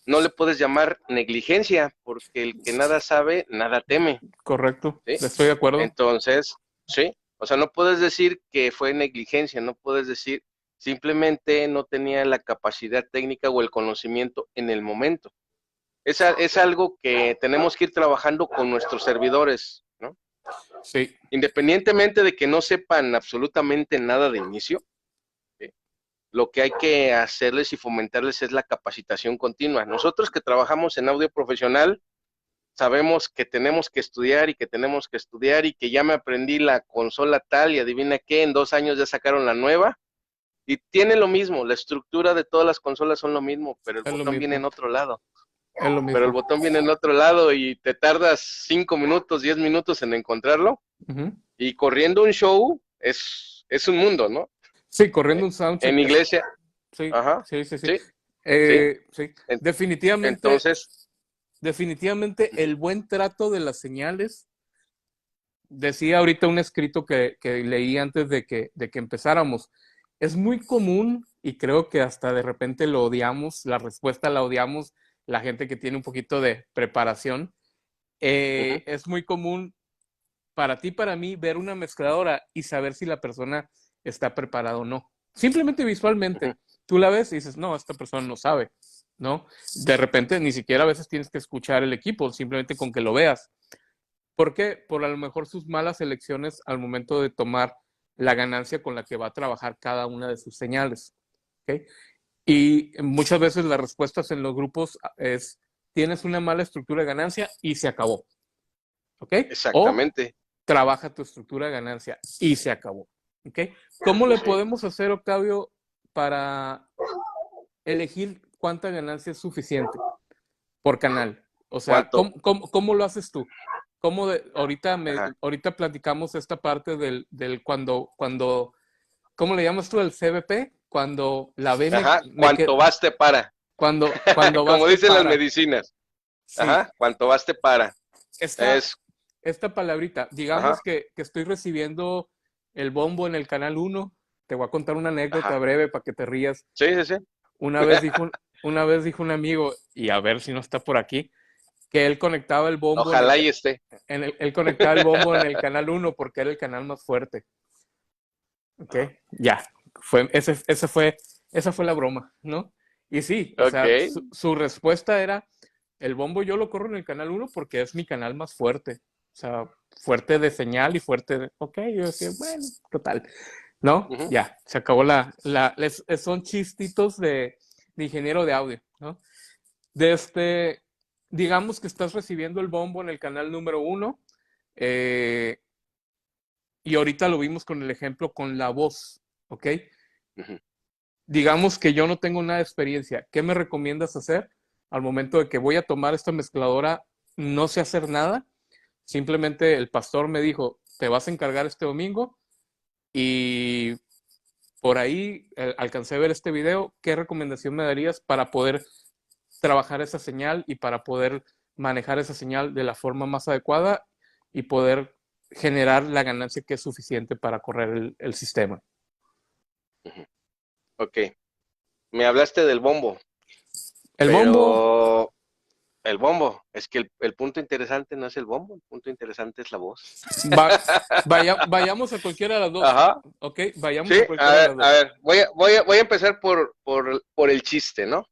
no le puedes llamar negligencia, porque el que nada sabe, nada teme, Correcto, ¿sí? estoy de acuerdo. Entonces, sí, o sea, no puedes decir que fue negligencia, no puedes decir simplemente no tenía la capacidad técnica o el conocimiento en el momento. Es algo que tenemos que ir trabajando con nuestros servidores, ¿no? Sí, Independientemente de que no sepan absolutamente nada de inicio, ¿sí? Lo que hay que hacerles y fomentarles es la capacitación continua. Nosotros que trabajamos en audio profesional, sabemos que tenemos que estudiar y que tenemos que estudiar y que ya me aprendí la consola tal y adivina qué, en 2 años ya sacaron la nueva. Y tiene lo mismo, la estructura de todas las consolas son lo mismo, pero el es lo botón viene mismo. en otro lado. Es lo Pero el mismo. botón viene en otro lado y te tardas 5 minutos, 10 minutos en encontrarlo. Uh-huh. Y corriendo un show es un mundo, ¿no? Sí, corriendo un soundcheck. En iglesia, Sí, ajá, sí, sí, sí. sí, sí. Sí. Definitivamente, Entonces, definitivamente el buen trato de las señales. Decía ahorita un escrito que leí antes de que empezáramos. Es muy común, y creo que hasta de repente lo odiamos, la respuesta la odiamos, la gente que tiene un poquito de preparación. uh-huh, Es muy común para ti, para mí, ver una mezcladora y saber si la persona está preparada o no. Simplemente uh-huh, visualmente. Tú la ves y dices, no, esta persona no sabe, ¿no? De repente ni siquiera a veces tienes que escuchar el equipo, simplemente con que lo veas. ¿Por qué? Por a lo mejor sus malas elecciones al momento de tomar la ganancia con la que va a trabajar cada una de sus señales. ¿Okay? Y muchas veces las respuestas en los grupos es, tienes una mala estructura de ganancia y se acabó. ¿Ok? O exactamente. trabaja tu estructura de ganancia y se acabó. ¿Ok? ¿Cómo le Sí. podemos hacer, Octavio, para elegir cuánta ganancia es suficiente por canal? O sea, ¿Cuánto? ¿cómo lo haces tú? Ajá, Ahorita platicamos esta parte del ¿cómo le llamas tú? El CBP, cuando la B ajá, me cuánto queda, baste para, cuando como baste dicen las para. medicinas. Sí, Ajá, cuánto baste para. esta, Es, esta palabrita, digamos ajá, que estoy recibiendo el bombo en el canal uno. Te voy a contar una anécdota ajá. breve para que te rías. Sí, sí, sí. Una vez dijo un, una vez dijo un amigo, y a ver si no está por aquí, que él conectaba el bombo Ojalá y esté. él conectaba el bombo en el canal uno porque era el canal más fuerte. ¿Ok? Ya. Esa fue la broma, ¿no? Y sí, o Ok, sea, su respuesta era, el bombo yo lo corro en el canal uno porque es mi canal más fuerte. O sea, fuerte de señal y fuerte de... Ok, yo decía, bueno, total. ¿No? ujú, Ya, se acabó son chistitos de ingeniero de audio, ¿no? De digamos que estás recibiendo el bombo en el canal número uno, eh, y ahorita lo vimos con el ejemplo con la voz, ¿ok? ujú. Digamos que yo no tengo nada de experiencia. ¿Qué me recomiendas hacer al momento de que voy a tomar esta mezcladora? No sé hacer nada. Simplemente el pastor me dijo, te vas a encargar este domingo y por ahí alcancé a ver este video. ¿Qué recomendación me darías para poder trabajar esa señal y para poder manejar esa señal de la forma más adecuada y poder generar la ganancia que es suficiente para correr el sistema? Ok, me hablaste del bombo, El bombo, pero El bombo. Es que el punto interesante no es el bombo, el punto interesante es la voz. Vayamos a cualquiera de las dos, Ajá. ¿ok? Vayamos Sí, a cualquiera de las a dos. ver, voy a empezar por el chiste, ¿no?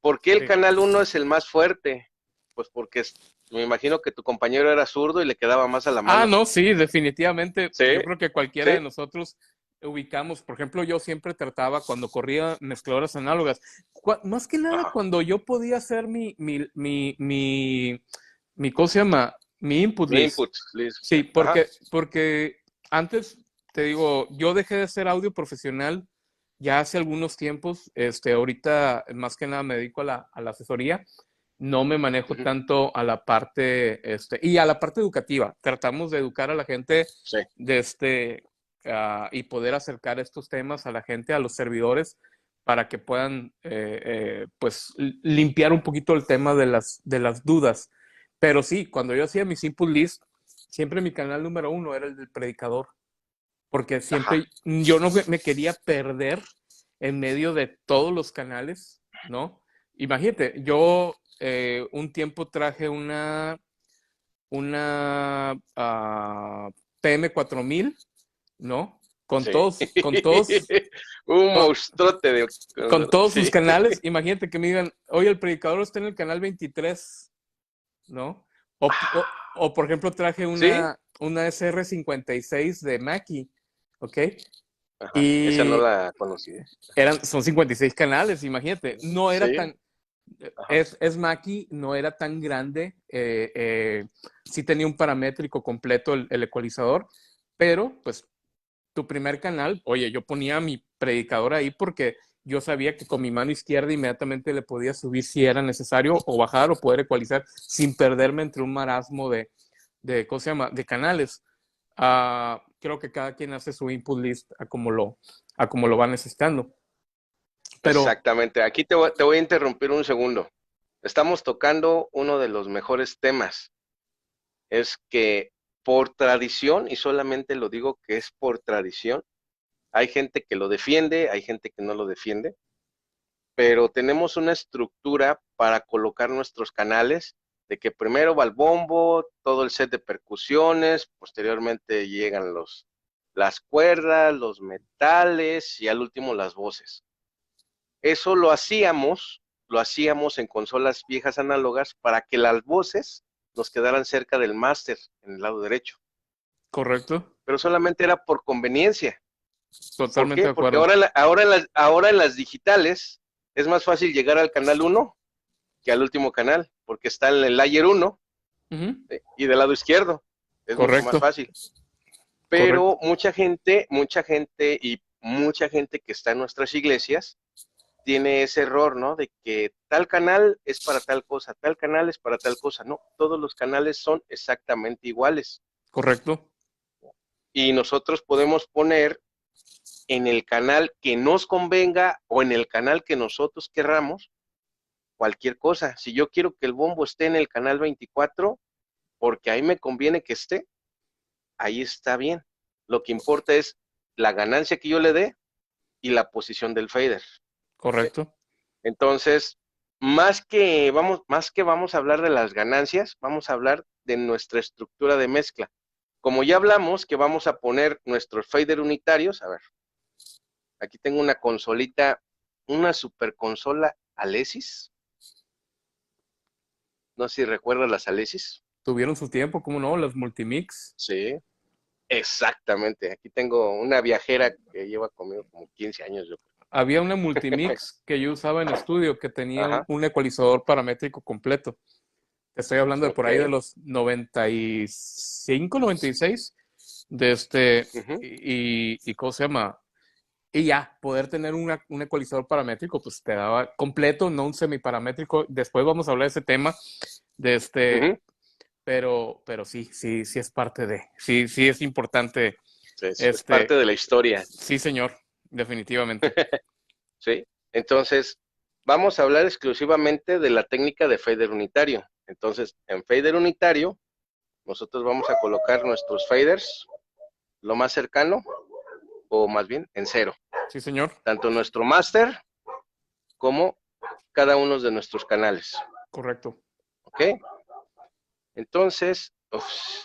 ¿Por qué el Sí. canal uno es el más fuerte? Pues porque me imagino que tu compañero era zurdo y le quedaba más a la Ah, mano. no, sí, definitivamente. Sí, Yo creo que cualquiera de sí. nosotros ubicamos. Por ejemplo, yo siempre trataba cuando corría mezcladoras análogas, más que nada Ajá. cuando yo podía hacer ¿cómo se llama? Mi input Mi list. input, listo. Sí, Ajá. porque antes, te digo, yo dejé de ser audio profesional ya hace algunos tiempos. Ahorita más que nada me dedico a la asesoría. No me manejo Ujú. tanto a la parte, y a la parte educativa. Tratamos de educar a la gente Sí, de y poder acercar estos temas a la gente, a los servidores, para que puedan, pues, limpiar un poquito el tema de las dudas. Pero sí, cuando yo hacía mis input list, siempre mi canal número uno era el del predicador, porque ajá. siempre yo no me quería perder en medio de todos los canales, ¿no? Imagínate, yo un tiempo traje una PM4000, ¿no? Sí. Un Con, monstruote de... con todos sus Sí. canales. Imagínate que me digan, oye, el predicador está en el canal 23, ¿no? O por ejemplo, traje ¿Sí? una SR56 de Mackie, ¿ok? Ajá. Esa no Y la conocí. son 56 canales, imagínate. No era Sí. tan, Ajá. es Mackie, no era tan grande. Sí tenía un paramétrico completo el ecualizador, pero pues tu primer canal, oye, yo ponía mi predicador ahí porque yo sabía que con mi mano izquierda inmediatamente le podía subir si era necesario o bajar o poder ecualizar sin perderme entre un marasmo ¿cómo se llama? De canales. Creo que cada quien hace su input list a como lo va necesitando. Pero, Exactamente. Aquí te voy a interrumpir un segundo. Estamos tocando uno de los mejores temas. Es que por tradición, y solamente lo digo que es por tradición, hay gente que lo defiende, hay gente que no lo defiende, pero tenemos una estructura para colocar nuestros canales, de que primero va el bombo, todo el set de percusiones, posteriormente llegan las cuerdas, los metales y al último las voces. Eso lo hacíamos en consolas viejas análogas para que las voces nos quedaran cerca del máster en el lado derecho, correcto, pero solamente era por conveniencia. ¿Por totalmente qué? de Porque acuerdo. ahora en las digitales es más fácil llegar al canal uno que al último canal, porque está en el layer uno Ujú. y del lado izquierdo. Es mucho más Correcto, fácil. correcto, Pero mucha gente que está en nuestras iglesias tiene ese error, ¿no? De que tal canal es para tal cosa, tal canal es para tal cosa. No, todos los canales son exactamente iguales. correcto, Y nosotros podemos poner en el canal que nos convenga o en el canal que nosotros querramos cualquier cosa. Si yo quiero que el bombo esté en el canal 24, porque ahí me conviene que esté, ahí está bien. Lo que importa es la ganancia que yo le dé y la posición del fader. ¿Sí? correcto. Entonces, más que vamos a hablar de las ganancias, vamos a hablar de nuestra estructura de mezcla. Como ya hablamos que vamos a poner nuestros fader unitarios, a ver, aquí tengo una consolita, una super consola Alesis. No sé si recuerdas las Alesis. Tuvieron su tiempo, ¿cómo no? Las multimix. Sí, exactamente. Aquí tengo una viajera que lleva conmigo como 15 años. Yo. Había una multimix que yo usaba en estudio que tenía Ajá, un ecualizador paramétrico completo. Te estoy hablando de por ahí de ok. los 95, 96, Uh-huh. y ¿cómo se llama? Y ya, poder tener un ecualizador paramétrico, pues te daba completo, no un semiparamétrico. Después vamos a hablar de ese tema, de Uh-huh. pero sí, sí, sí es parte sí, sí es importante, Sí, es parte de la historia. sí, señor, definitivamente. ¿Sí? Entonces, vamos a hablar exclusivamente de la técnica de fader unitario. Entonces, en fader unitario, nosotros vamos a colocar nuestros faders lo más cercano, o más bien en cero. Sí, señor, Tanto nuestro master como cada uno de nuestros canales. correcto. ¿Ok? Entonces,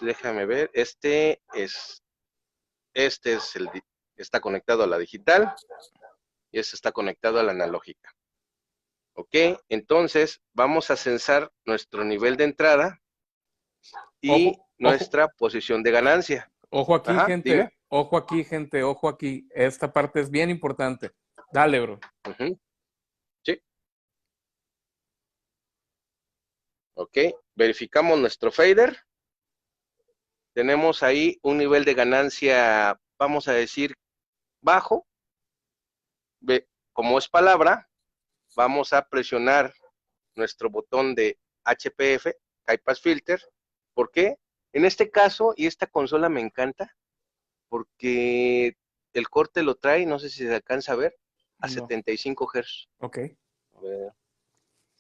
déjame ver, está conectado a la digital y este está conectado a la analógica. ¿Ok? Entonces, vamos a censar nuestro nivel de entrada y Ojo, ojo, nuestra posición de ganancia. ojo aquí, Ajá, dime. gente. Ojo aquí, gente. Ojo aquí. Esta parte es bien importante. Dale, bro. Ujú, sí, ok. Verificamos nuestro fader. Tenemos ahí un nivel de ganancia, vamos a decir, bajo. Como es palabra, vamos a presionar nuestro botón de HPF, High Pass Filter. ¿Por qué? En este caso, y esta consola me encanta, porque el corte lo trae, no sé si se alcanza a ver, a No. 75 Hz. Ok. A ver,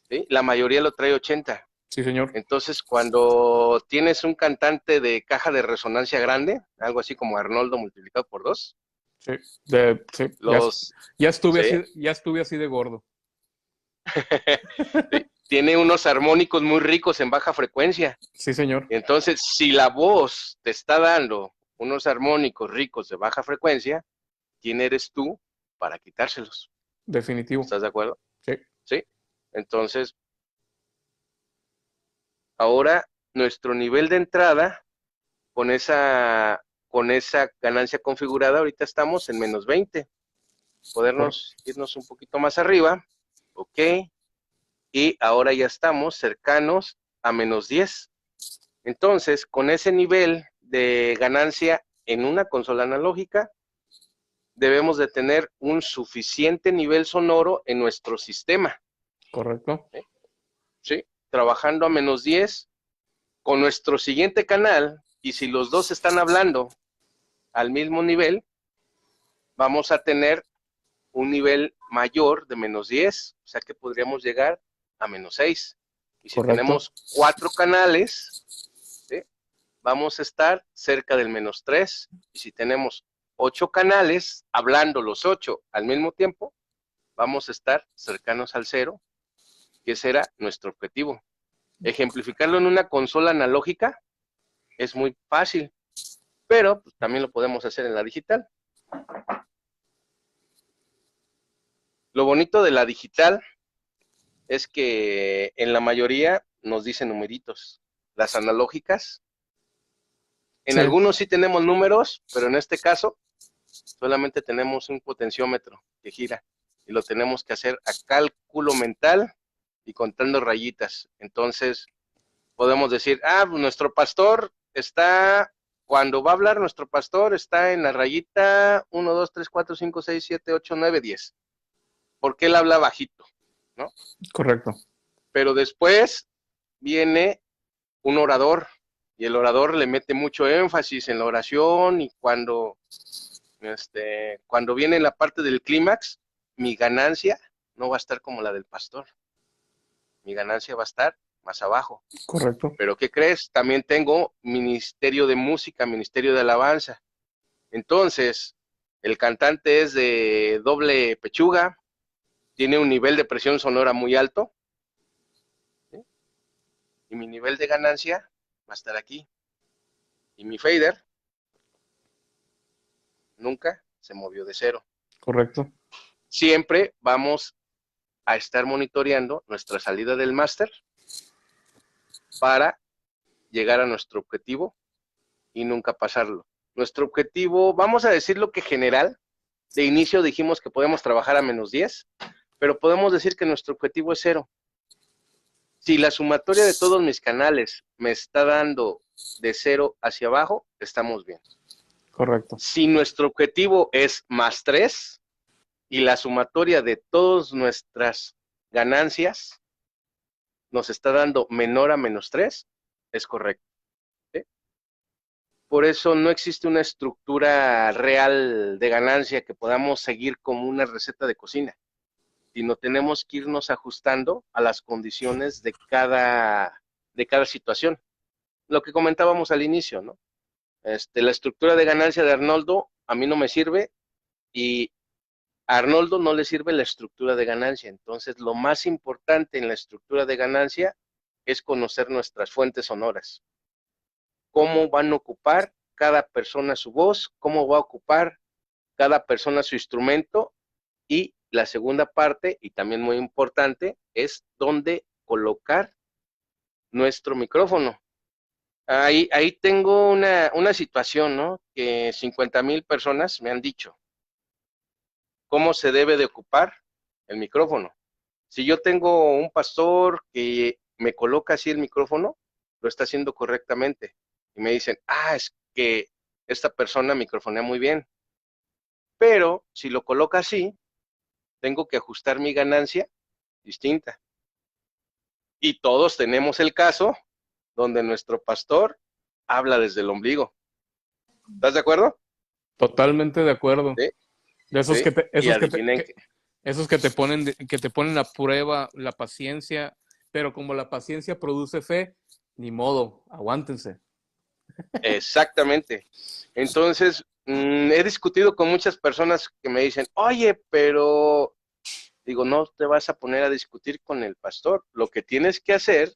¿sí? La mayoría lo trae 80. Sí, señor. Entonces, cuando tienes un cantante de caja de resonancia grande, algo así como Arnoldo multiplicado por 2, Sí. Sí. los, ¿sí? Ya estuve así de gordo. ¿Sí? Tiene unos armónicos muy ricos en baja frecuencia. Sí, señor. Entonces, si la voz te está dando unos armónicos ricos de baja frecuencia, ¿quién eres tú para quitárselos? Definitivo. ¿Estás de acuerdo? Sí. Sí. Entonces, ahora nuestro nivel de entrada con esa ganancia configurada, ahorita estamos en menos 20. Podernos irnos un poquito más arriba. Ok. Y ahora ya estamos cercanos a menos 10. Entonces, con ese nivel de ganancia en una consola analógica, debemos de tener un suficiente nivel sonoro en nuestro sistema. Correcto. ¿Sí? Trabajando a menos 10 con nuestro siguiente canal, y si los dos están hablando al mismo nivel, vamos a tener un nivel mayor de menos 10, o sea que podríamos llegar a menos 6. Y si Correcto. tenemos 4 canales, ¿sí? Vamos a estar cerca del menos 3. Y si tenemos 8 canales, hablando los 8 al mismo tiempo, vamos a estar cercanos al 0, que ese era nuestro objetivo. Ejemplificarlo en una consola analógica es muy fácil, pero pues, también lo podemos hacer en la digital. Lo bonito de la digital es que en la mayoría nos dicen numeritos. Las analógicas, en Sí. algunos sí tenemos números, pero en este caso solamente tenemos un potenciómetro que gira y lo tenemos que hacer a cálculo mental y contando rayitas. Entonces podemos decir, nuestro pastor está, cuando va a hablar nuestro pastor está en la rayita 1, 2, 3, 4, 5, 6, 7, 8, 9, 10. Porque él habla bajito, ¿no? Correcto. Pero después viene un orador y el orador le mete mucho énfasis en la oración y cuando viene la parte del clímax, mi ganancia no va a estar como la del pastor. Mi ganancia va a estar más abajo. Correcto. Pero ¿qué crees? También tengo ministerio de música, ministerio de alabanza. Entonces, el cantante es de doble pechuga, tiene un nivel de presión sonora muy alto, ¿sí? Y mi nivel de ganancia va a estar aquí. Y mi fader nunca se movió de 0. Correcto. Siempre vamos a estar monitoreando nuestra salida del máster para llegar a nuestro objetivo y nunca pasarlo. Nuestro objetivo, vamos a decir lo que general, de inicio dijimos que podemos trabajar a menos 10, pero podemos decir que nuestro objetivo es 0. Si la sumatoria de todos mis canales me está dando de 0 hacia abajo, estamos bien. Correcto. Si nuestro objetivo es más 3 y la sumatoria de todas nuestras ganancias nos está dando menor a menos 3, es correcto. ¿Sí? Por eso no existe una estructura real de ganancia que podamos seguir como una receta de cocina, sino tenemos que irnos ajustando a las condiciones de cada situación. Lo que comentábamos al inicio, ¿no? La estructura de ganancia de Arnoldo a mí no me sirve y a Arnoldo no le sirve la estructura de ganancia. Entonces, lo más importante en la estructura de ganancia es conocer nuestras fuentes sonoras. Cómo van a ocupar cada persona su voz, cómo va a ocupar cada persona su instrumento. Y la segunda parte, y también muy importante, es dónde colocar nuestro micrófono. Ahí tengo una situación, ¿no? Que 50,000 personas me han dicho cómo se debe de ocupar el micrófono. Si yo tengo un pastor que me coloca así el micrófono, lo está haciendo correctamente. Y me dicen, es que esta persona microfonea muy bien. Pero si lo coloca así, tengo que ajustar mi ganancia distinta. Y todos tenemos el caso donde nuestro pastor habla desde el ombligo. ¿Estás de acuerdo? Totalmente de acuerdo. Sí, De esos sí. que te, Y esos que te, adivinen que- esos que te ponen a prueba la paciencia, pero como la paciencia produce fe, ni modo, aguántense. exactamente. Entonces, he discutido con muchas personas que me dicen, oye, pero digo, no te vas a poner a discutir con el pastor. Lo que tienes que hacer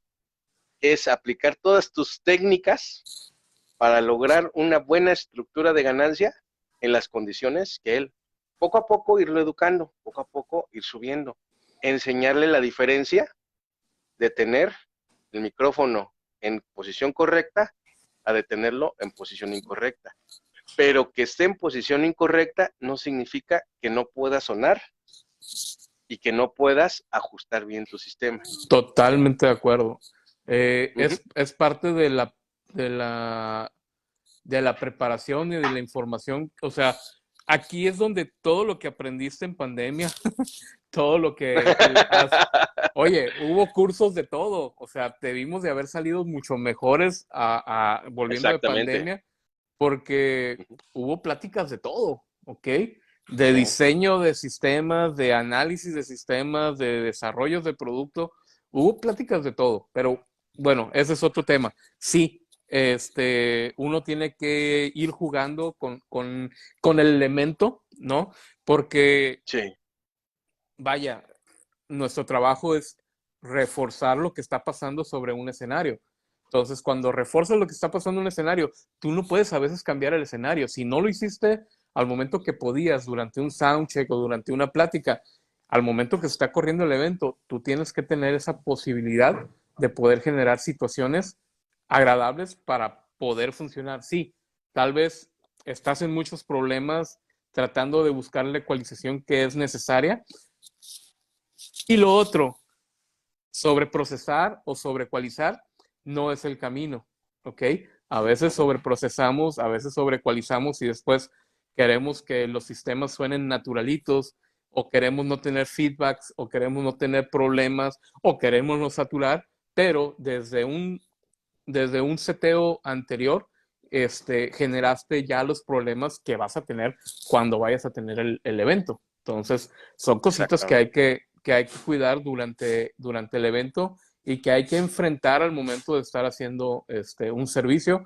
es aplicar todas tus técnicas para lograr una buena estructura de ganancia en las condiciones que él. Poco a poco irlo educando, poco a poco ir subiendo. Enseñarle la diferencia de tener el micrófono en posición correcta a de tenerlo en posición incorrecta. Pero que esté en posición incorrecta no significa que no pueda sonar y que no puedas ajustar bien tu sistema. Totalmente de acuerdo. Uh-huh. Es parte de la, de la preparación y de la información. O sea, aquí es donde todo lo que aprendiste en pandemia, todo lo que has... Oye, hubo cursos de todo. O sea, debimos de haber salido mucho mejores volviendo de Exactamente. pandemia porque Uh-huh. hubo pláticas de todo, ¿ok? De Sí. diseño de sistemas, de análisis de sistemas, de desarrollos de producto, hubo pláticas de todo, pero bueno, ese es otro tema. Sí, uno tiene que ir jugando con el elemento, ¿no? Porque, Sí. vaya, nuestro trabajo es reforzar lo que está pasando sobre un escenario. Entonces, cuando refuerzas lo que está pasando en un escenario, tú no puedes a veces cambiar el escenario. Si no lo hiciste al momento que podías, durante un soundcheck o durante una plática, al momento que se está corriendo el evento, tú tienes que tener esa posibilidad de poder generar situaciones agradables para poder funcionar. Sí, tal vez estás en muchos problemas tratando de buscar la ecualización que es necesaria. Y lo otro, sobreprocesar o sobreecualizar no es el camino, ¿ok? A veces sobreprocesamos, a veces sobreecualizamos y después queremos que los sistemas suenen naturalitos o queremos no tener feedbacks o queremos no tener problemas o queremos no saturar, pero desde un seteo anterior generaste ya los problemas que vas a tener cuando vayas a tener el evento. Entonces, son cositas Exactamente. que hay que cuidar durante el evento y que hay que enfrentar al momento de estar haciendo un servicio,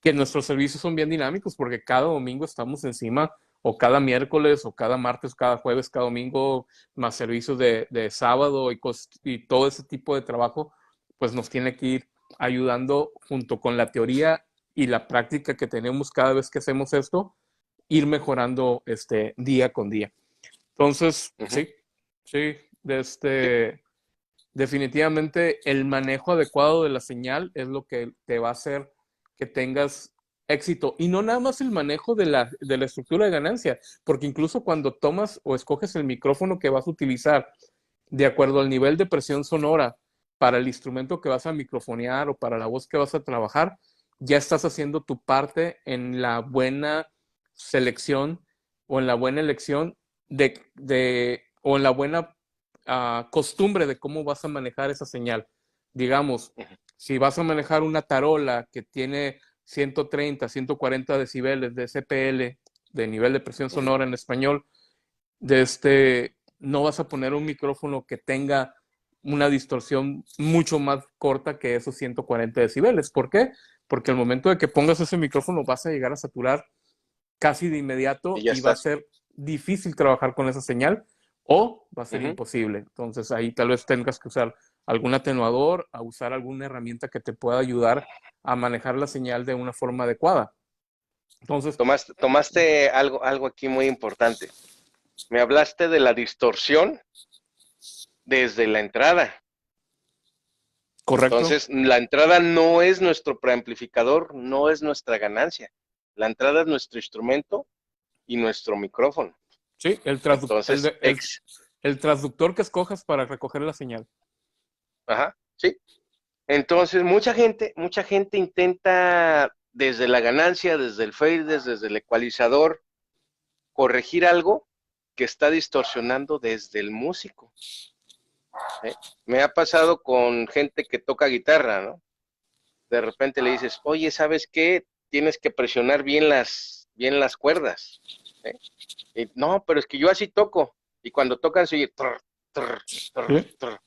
que nuestros servicios son bien dinámicos porque cada domingo estamos encima, o cada miércoles, o cada martes, cada jueves, cada domingo, más servicios de sábado y todo ese tipo de trabajo, pues nos tiene que ir ayudando junto con la teoría y la práctica que tenemos cada vez que hacemos esto, ir mejorando día con día. Entonces, Uh-huh. sí, sí, Sí. definitivamente el manejo adecuado de la señal es lo que te va a hacer que tengas éxito. Y no nada más el manejo de la estructura de ganancia, porque incluso cuando tomas o escoges el micrófono que vas a utilizar de acuerdo al nivel de presión sonora para el instrumento que vas a microfonear o para la voz que vas a trabajar, ya estás haciendo tu parte en la buena selección o en la buena elección o en la buena costumbre de cómo vas a manejar esa señal. Digamos, Uh-huh. si vas a manejar una tarola que tiene 130, 140 decibeles de CPL, de nivel de presión Uh-huh. sonora en español, no vas a poner un micrófono que tenga una distorsión mucho más corta que esos 140 decibeles. ¿Por qué? Porque al momento de que pongas ese micrófono vas a llegar a saturar casi de Y inmediato ya y va a estás. ser difícil trabajar con esa señal o va a ser Ujú. imposible. Entonces ahí tal vez tengas que usar algún atenuador, a usar alguna herramienta que te pueda ayudar a manejar la señal de una forma adecuada. Entonces, Tomaste algo aquí muy importante. Me hablaste de la distorsión desde la entrada. correcto. Entonces, la entrada no es nuestro preamplificador, no es nuestra ganancia. La entrada es nuestro instrumento y nuestro micrófono. Sí, Entonces, el transductor que escojas para recoger la señal. ajá, sí. Entonces, mucha gente intenta desde la ganancia, desde el fader, desde el ecualizador, corregir algo que está distorsionando desde el músico. ¿Eh? Me ha pasado con gente que toca guitarra, ¿no? De repente le dices, oye, ¿sabes qué? Tienes que presionar bien las cuerdas. ¿Eh? Y, no, pero es que yo así toco. Y cuando tocan se oye trr, trr, trr, ¿Sí? trr.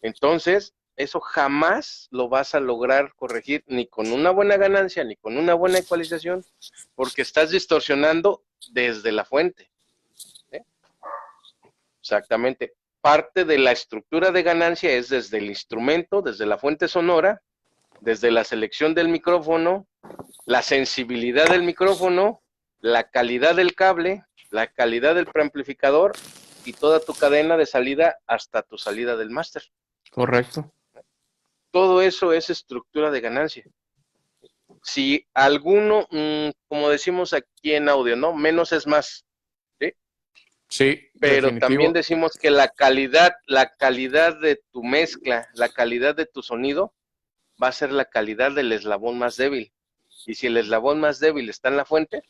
Entonces, eso jamás lo vas a lograr corregir ni con una buena ganancia, ni con una buena ecualización, porque estás distorsionando desde la fuente. ¿Eh? Exactamente. Parte de la estructura de ganancia es desde el instrumento, desde la fuente sonora, desde la selección del micrófono, la sensibilidad del micrófono, la calidad del cable, la calidad del preamplificador y toda tu cadena de salida hasta tu salida del máster. Correcto. Todo eso es estructura de ganancia. Si alguno, como decimos aquí en audio, ¿no? Menos es más, ¿sí? Sí, Pero también definitivo. decimos que la calidad de tu mezcla, la calidad de tu sonido, va a ser la calidad del eslabón más débil. Y si el eslabón más débil está en la fuente,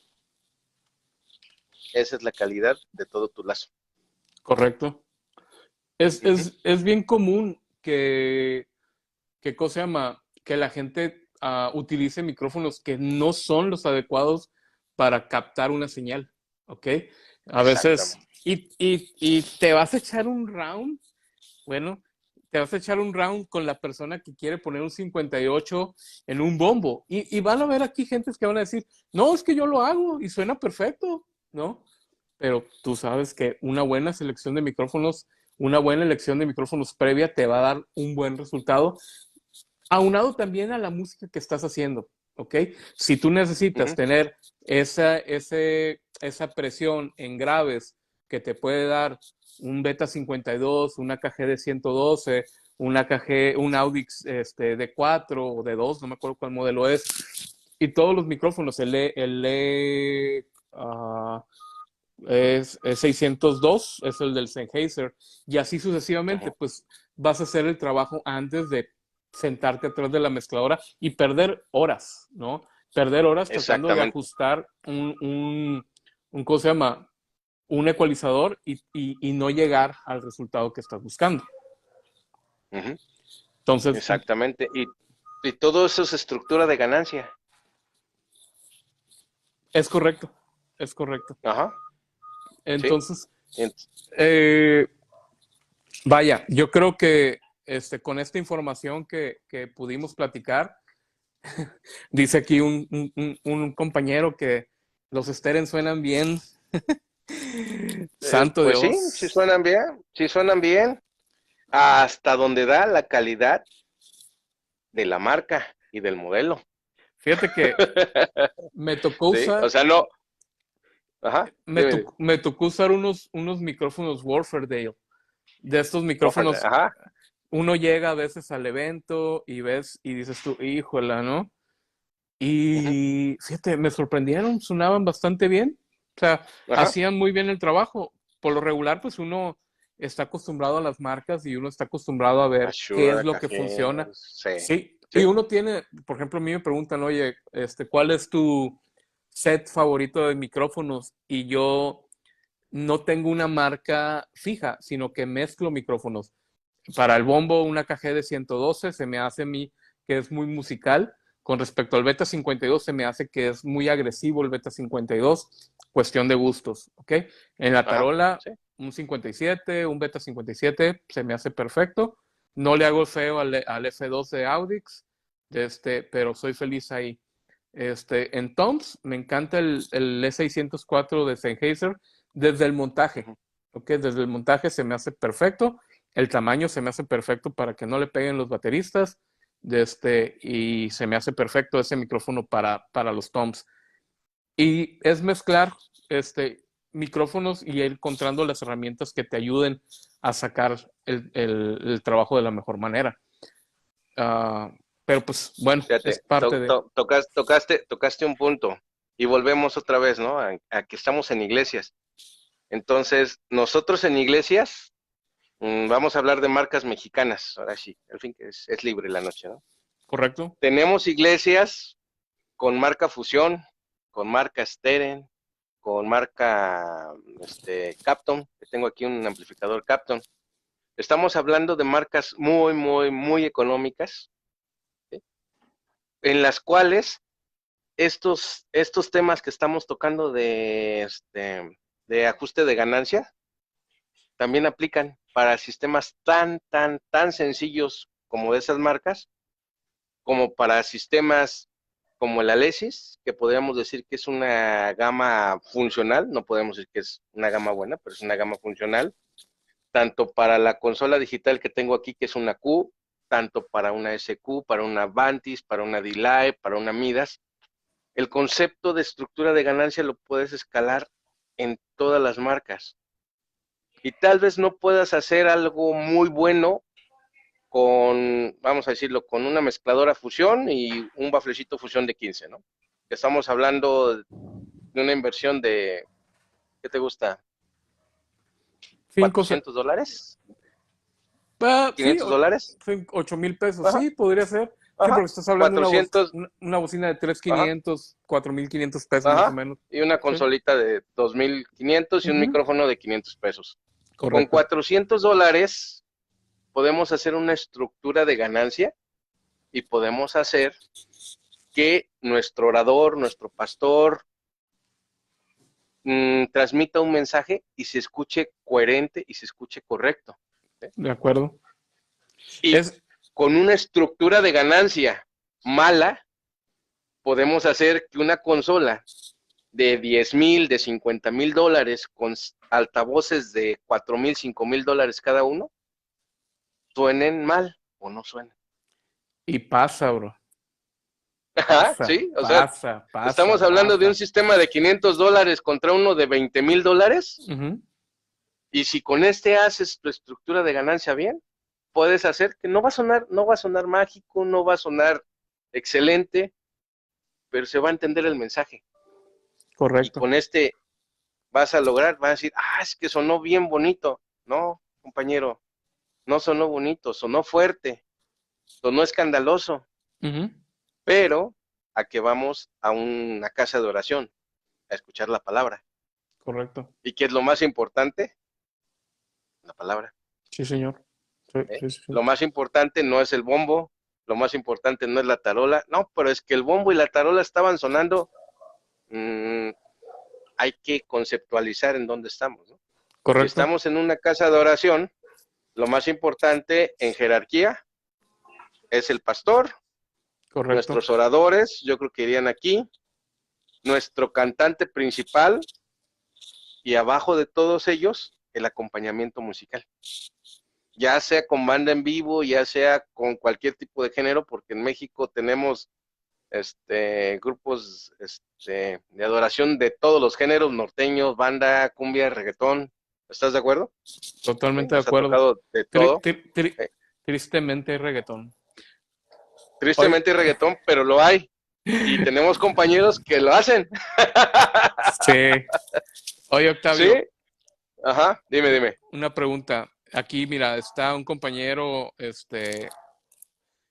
esa es la calidad de todo tu lazo. Correcto. Uh -huh. Es bien común que cosa se llama, que la gente utilice micrófonos que no son los adecuados para captar una señal, ¿ok? A veces, Exactamente. y te vas a echar un round, bueno, te vas a echar un round con la persona que quiere poner un 58 en un bombo. Y van a ver aquí gentes que van a decir, no, es que yo lo hago y suena perfecto, ¿no? Pero tú sabes que una buena selección de micrófonos, una buena elección de micrófonos previa te va a dar un buen resultado, aunado también a la música que estás haciendo, ¿ok? Si tú Uh necesitas -huh. tener esa presión en graves que te puede dar un Beta 52, una KG de 112, una KG, un Audix de 4 o de 2, no me acuerdo cuál modelo es, y todos los micrófonos, es 602, es el del Sennheiser, y así Uh sucesivamente, -huh. pues vas a hacer el trabajo antes de sentarte atrás de la mezcladora y perder horas, ¿no? Perder horas tratando de Exactamente. ajustar ¿cómo se llama? Un ecualizador y no llegar al resultado que estás buscando. Uh -huh. Entonces, Exactamente. Y todo eso es estructura de ganancia. es correcto, es correcto. Ajá. Sí. Entonces, En, eh, vaya, yo creo que con esta información que pudimos platicar, dice aquí un compañero que los Steren suenan bien. Santo pues sí, sí Dios. suenan bien. Sí suenan bien. Hasta donde da la calidad de la marca y del modelo. Fíjate que me tocó Sí. O usar, sea, no. Ajá. Dime. me tocó usar unos micrófonos Warfordale. De estos Offer, micrófonos, ajá. uno llega a veces al evento y ves y dices tú, híjola, ¿no? Uh -huh. Y fíjate, me sorprendieron, sonaban bastante bien. O sea, Ajá. hacían muy bien el trabajo. Por lo regular, pues uno está acostumbrado a las marcas y uno está acostumbrado a ver qué es Ashura, lo que funciona. Cajenos. Sí. Sí, y Sí. uno tiene, por ejemplo, a mí me preguntan, oye, ¿cuál es tu set favorito de micrófonos? Y yo no tengo una marca fija, sino que mezclo micrófonos. Para el bombo, una KG de 112 se me hace a mí que es muy musical. Con respecto al Beta 52, se me hace que es muy agresivo el Beta 52, cuestión de gustos, ¿ok? En la Ajá. tarola, Sí. un 57, un Beta 57, se me hace perfecto. No le hago feo al F2 de Audix, pero soy feliz ahí. En Toms, me encanta el E604 de Sennheiser desde el montaje. ¿ok? Desde el montaje se me hace perfecto, el tamaño se me hace perfecto para que no le peguen los bateristas, y se me hace perfecto ese micrófono para los toms. Y es mezclar micrófonos y ir encontrando las herramientas que te ayuden a sacar el trabajo de la mejor manera. Uh, pero pues bueno, es Fíjate, parte de... tocaste un punto y volvemos otra vez, ¿no? A que estamos en iglesias. Entonces, nosotros en iglesias, vamos a hablar de marcas mexicanas, ahora sí, al fin que es libre la noche, ¿no? ¿Correcto? Tenemos iglesias con marca Fusión, con marca Steren, con marca Capton, que tengo aquí un amplificador Capton. Estamos hablando de marcas muy, muy, muy económicas, ¿sí? En las cuales estos temas que estamos tocando de ajuste de ganancia también aplican para sistemas tan, tan, tan sencillos como de esas marcas, como para sistemas como el Alesis, que podríamos decir que es una gama funcional, no podemos decir que es una gama buena, pero es una gama funcional, tanto para la consola digital que tengo aquí, que es una Q, tanto para una SQ, para una Vantis, para una Delay, para una Midas. El concepto de estructura de ganancia lo puedes escalar en todas las marcas. Y tal vez no puedas hacer algo muy bueno con, vamos a decirlo, con una mezcladora fusión y un baflecito fusión de 15, ¿no? Estamos hablando de una inversión de, ¿qué te gusta? Cinco, ¿$400? sí, ¿$500? 8,000 pesos, Ajá, sí, podría ser. Sí, ajá, porque estás hablando de 400, una bocina de ajá, 3,500, 4,500 pesos más o ajá, menos. y una Sí. consolita de 2,500 y un Ujú. micrófono de $500. Con Correcto. $400 podemos hacer una estructura de ganancia y podemos hacer que nuestro orador, nuestro pastor, transmita un mensaje y se escuche coherente y se escuche correcto, ¿sí? De acuerdo. Y Es, con una estructura de ganancia mala, podemos hacer que una consola de 10,000, de $50,000 con altavoces de 4,000, $5,000 cada uno, suenen mal o no suenen. y pasa, bro. Ajá, Pasa, sí, o sea, pasa, pasa, estamos hablando de un pasa. sistema de $500 contra uno de $20,000. Ujú. Y si con este haces tu estructura de ganancia bien, puedes hacer que no va a sonar mágico, no va a sonar excelente, pero se va a entender el mensaje. Y Correcto. con vas a lograr, vas a decir, es que sonó bien bonito. No, compañero, no sonó bonito, sonó fuerte, sonó escandaloso, Ujú. pero a que vamos a una casa de oración, a escuchar la palabra. Correcto. ¿Y qué es lo más importante? La palabra. Sí, señor. Sí, ¿Eh? sí, sí, sí. Lo más importante no es el bombo, lo más importante no es la tarola, no, pero es que el bombo y la tarola estaban sonando, mmm, hay que conceptualizar en dónde estamos, ¿no? Si Correcto. estamos en una casa de oración, lo más importante en jerarquía es el pastor, Correcto. nuestros oradores, yo creo que irían aquí, nuestro cantante principal y abajo de todos ellos, el acompañamiento musical. Ya sea con banda en vivo, ya sea con cualquier tipo de género, porque en México tenemos grupos de adoración de todos los géneros, norteños, banda, cumbia, reggaetón. ¿Estás de acuerdo? ¿Sí? Totalmente de Nos ha acuerdo. tocado de Tri- todo. tri- tri- ¿Sí? tristemente hay reggaetón. Oye, Tristemente hay reggaetón, pero lo hay. Y tenemos compañeros que lo hacen. sí. Oye, ¿Sí? Octavio, Ajá, dime. una pregunta. Aquí, mira, está un compañero,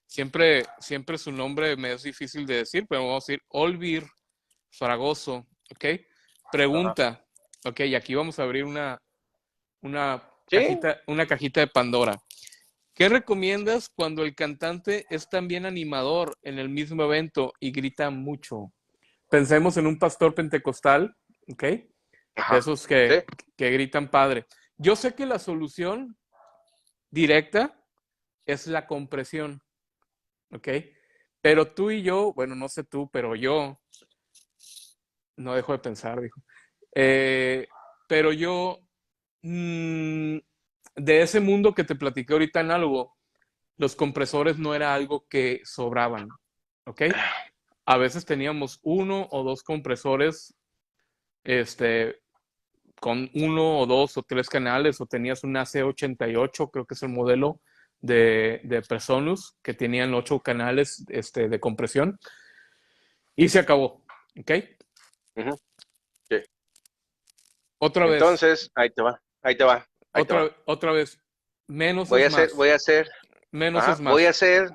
siempre su nombre me es difícil de decir, pero vamos a decir Olvir Fragoso, ¿ok? Ajá. Pregunta, ok, y aquí vamos a abrir una Sí, una cajita de Pandora. ¿Qué recomiendas cuando el cantante es también animador en el mismo evento y grita mucho? Pensemos en un pastor pentecostal, ¿ok? De ajá. esos Sí, que gritan padre. Yo sé que la solución directa es la compresión, ¿ok? Pero tú y yo, bueno, no sé tú, pero yo, no dejo de pensar, dijo. Eh, pero yo mm, de ese mundo que te platiqué ahorita análogo, los compresores no era algo que sobraban, ¿ok? A veces teníamos uno o dos compresores, este, con uno o dos o tres canales, o tenías un AC88, creo que es el modelo de Presonus, que tenían 8 canales de compresión, y se acabó, ¿ok? Ujú, sí. Otra vez, Entonces, ahí te va, ahí te va, ahí te va. otra vez, menos Voy es a hacer, más, voy a hacer, menos es ajá, voy a más. hacer,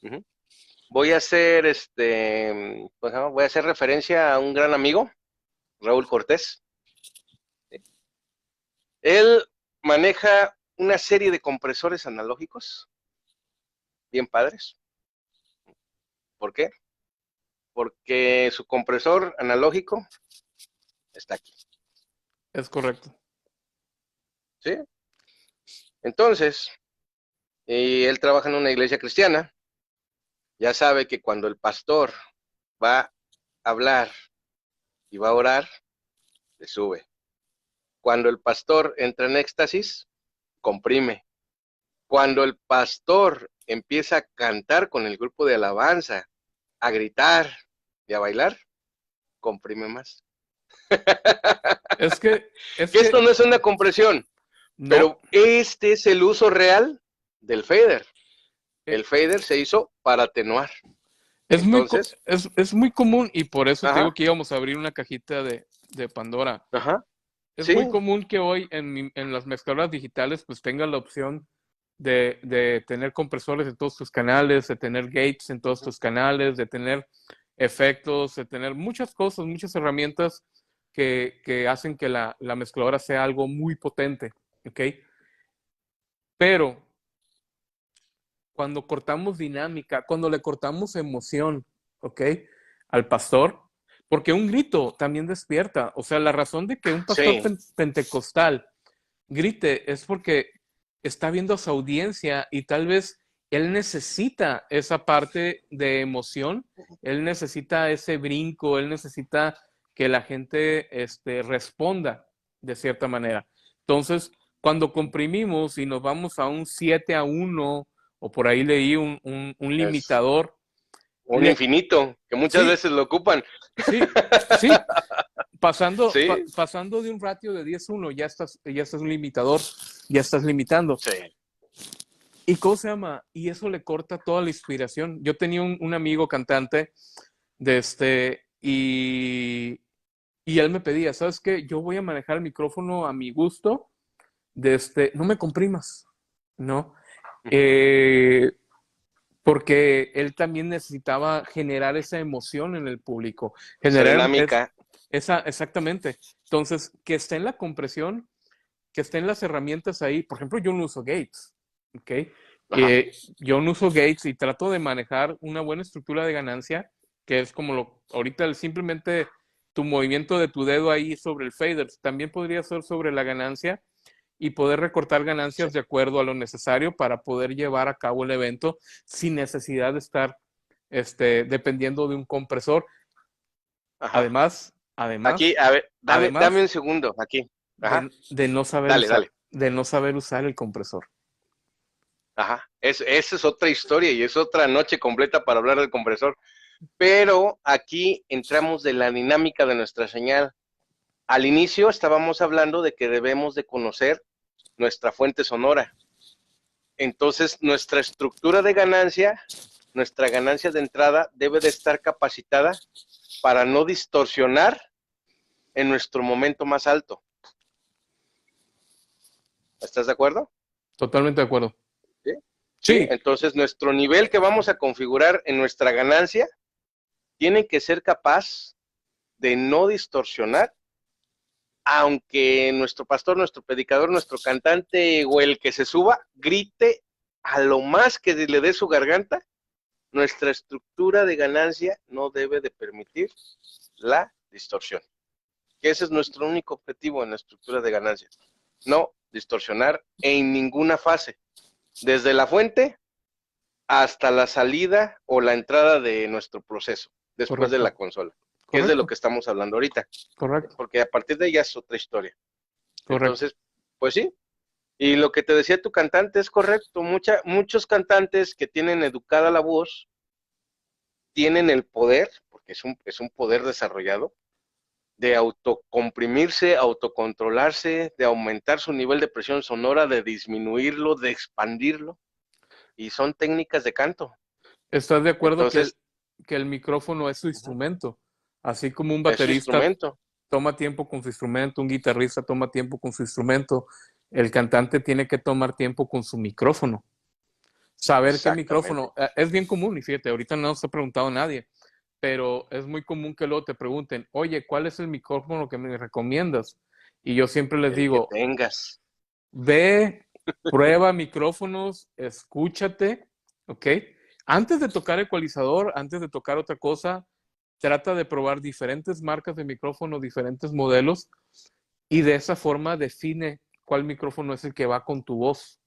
ujú, voy a hacer, pues, voy a hacer referencia a un gran amigo, Raúl Cortés. Él maneja una serie de compresores analógicos, bien padres. ¿Por qué? Porque su compresor analógico está aquí, Es correcto. ¿sí? Entonces, y él trabaja en una iglesia cristiana, ya sabe que cuando el pastor va a hablar y va a orar, le sube. Cuando el pastor entra en éxtasis, comprime. Cuando el pastor empieza a cantar con el grupo de alabanza, a gritar y a bailar, comprime más. Es que, es Que esto que, no es una compresión, no, pero este es el uso real del fader. eh, El fader se hizo para atenuar. es muy, Entonces, es muy común, y por eso te digo ajá, que íbamos a abrir una cajita de Pandora. ajá, Es sí, muy común que hoy en las mezcladoras digitales pues tengas la opción de tener compresores en todos tus canales, de tener gates en todos tus canales, de tener efectos, de tener muchas cosas, muchas herramientas que hacen que la mezcladora sea algo muy potente, ¿ok? Pero cuando cortamos dinámica, cuando le cortamos emoción, ¿ok? Al pastor, porque un grito también despierta. O sea, la razón de que un pastor sí, pentecostal grite es porque está viendo a su audiencia y tal vez él necesita esa parte de emoción, él necesita ese brinco, él necesita que la gente responda de cierta manera. Entonces, cuando comprimimos y nos vamos a un 7-1 o por ahí leí un es limitador, un infinito, que muchas sí, veces lo ocupan. sí, sí, Sí, pasando de un ratio de 10-1, ya estás un limitador, ya estás limitando. sí, ¿Y cómo se llama? Y eso le corta toda la inspiración. Yo tenía un amigo cantante y él me pedía, ¿sabes qué? Yo voy a manejar el micrófono a mi gusto, no me comprimas, ¿no? ujú, Eh, porque él también necesitaba generar esa emoción en el público, esa generar dinámica, exactamente. Entonces, que esté en la compresión, que estén las herramientas ahí. Por ejemplo, yo no uso Gates, ¿ok? ajá, Yo no uso Gates y trato de manejar una buena estructura de ganancia, que es como ahorita simplemente tu movimiento de tu dedo ahí sobre el fader. También podría ser sobre la ganancia y poder recortar sí, ganancias de acuerdo a lo necesario para poder llevar a cabo el evento sin necesidad de estar dependiendo de un compresor. ajá. Además, Aquí, además, a ver, dame además un segundo, aquí, ajá, de no saber dale, usar, dale, de no saber usar el compresor. ajá. Esa es otra historia y es otra noche completa para hablar del compresor. Pero aquí entramos de la dinámica de nuestra señal. Al inicio estábamos hablando de que debemos de conocer nuestra fuente sonora. Entonces, nuestra ganancia de entrada debe de estar capacitada para no distorsionar en nuestro momento más alto. ¿Estás de acuerdo? Totalmente de acuerdo. Sí. Sí, Sí, entonces nuestro nivel que vamos a configurar en nuestra ganancia tiene que ser capaz de no distorsionar, aunque nuestro pastor, nuestro predicador, nuestro cantante o el que se suba grite a lo más que le dé su garganta. Nuestra estructura de ganancia no debe de permitir la distorsión, que ese es nuestro único objetivo en la estructura de ganancia. No distorsionar en ninguna fase, desde la fuente hasta la salida o la entrada de nuestro proceso, después de la correcto, consola, que es de lo correcto, que estamos hablando ahorita, correcto. porque a partir de ella es otra historia. Correcto. Entonces, pues sí. Y lo que te decía tu cantante es correcto. Muchos cantantes que tienen educada la voz tienen el poder, porque es un poder desarrollado, de autocomprimirse, autocontrolarse, de aumentar su nivel de presión sonora, de disminuirlo, de expandirlo. Y son técnicas de canto. ¿Estás de acuerdo Entonces, que el micrófono es su instrumento? Así como un es su baterista instrumento. toma tiempo con su instrumento, un guitarrista toma tiempo con su instrumento, el cantante tiene que tomar tiempo con su micrófono. Saber qué Exactamente. micrófono, es bien común, y fíjate, ahorita no se ha preguntado a nadie, pero es muy común que luego te pregunten, oye, ¿cuál es el micrófono que me recomiendas? Y yo siempre les El que digo, tengas. ve, prueba micrófonos, escúchate, ¿ok? Antes de tocar ecualizador, antes de tocar otra cosa, trata de probar diferentes marcas de micrófono, diferentes modelos, y de esa forma define cuál micrófono es el que va con tu voz,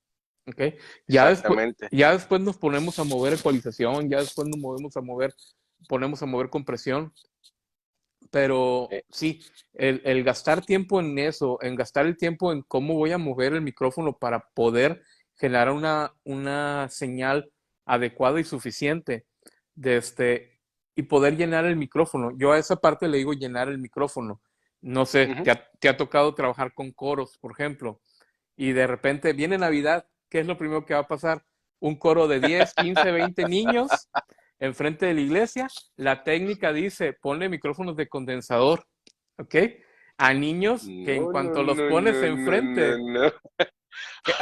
¿ok? Exactamente. Ya después nos ponemos a mover ecualización, ya después ponemos a mover compresión, pero Eh, sí, el gastar tiempo en eso, en gastar el tiempo en cómo voy a mover el micrófono para poder generar una señal adecuada y suficiente de y poder llenar el micrófono. Yo a esa parte le digo llenar el micrófono. No sé, ujú. te ha tocado trabajar con coros, por ejemplo, y de repente viene Navidad, ¿qué es lo primero que va a pasar? Un coro de 10, 15, 20 niños enfrente de la iglesia. La técnica dice, ponle micrófonos de condensador, ¿ok? A niños que en No, no, cuanto los no, pones no, no, no, enfrente, no. que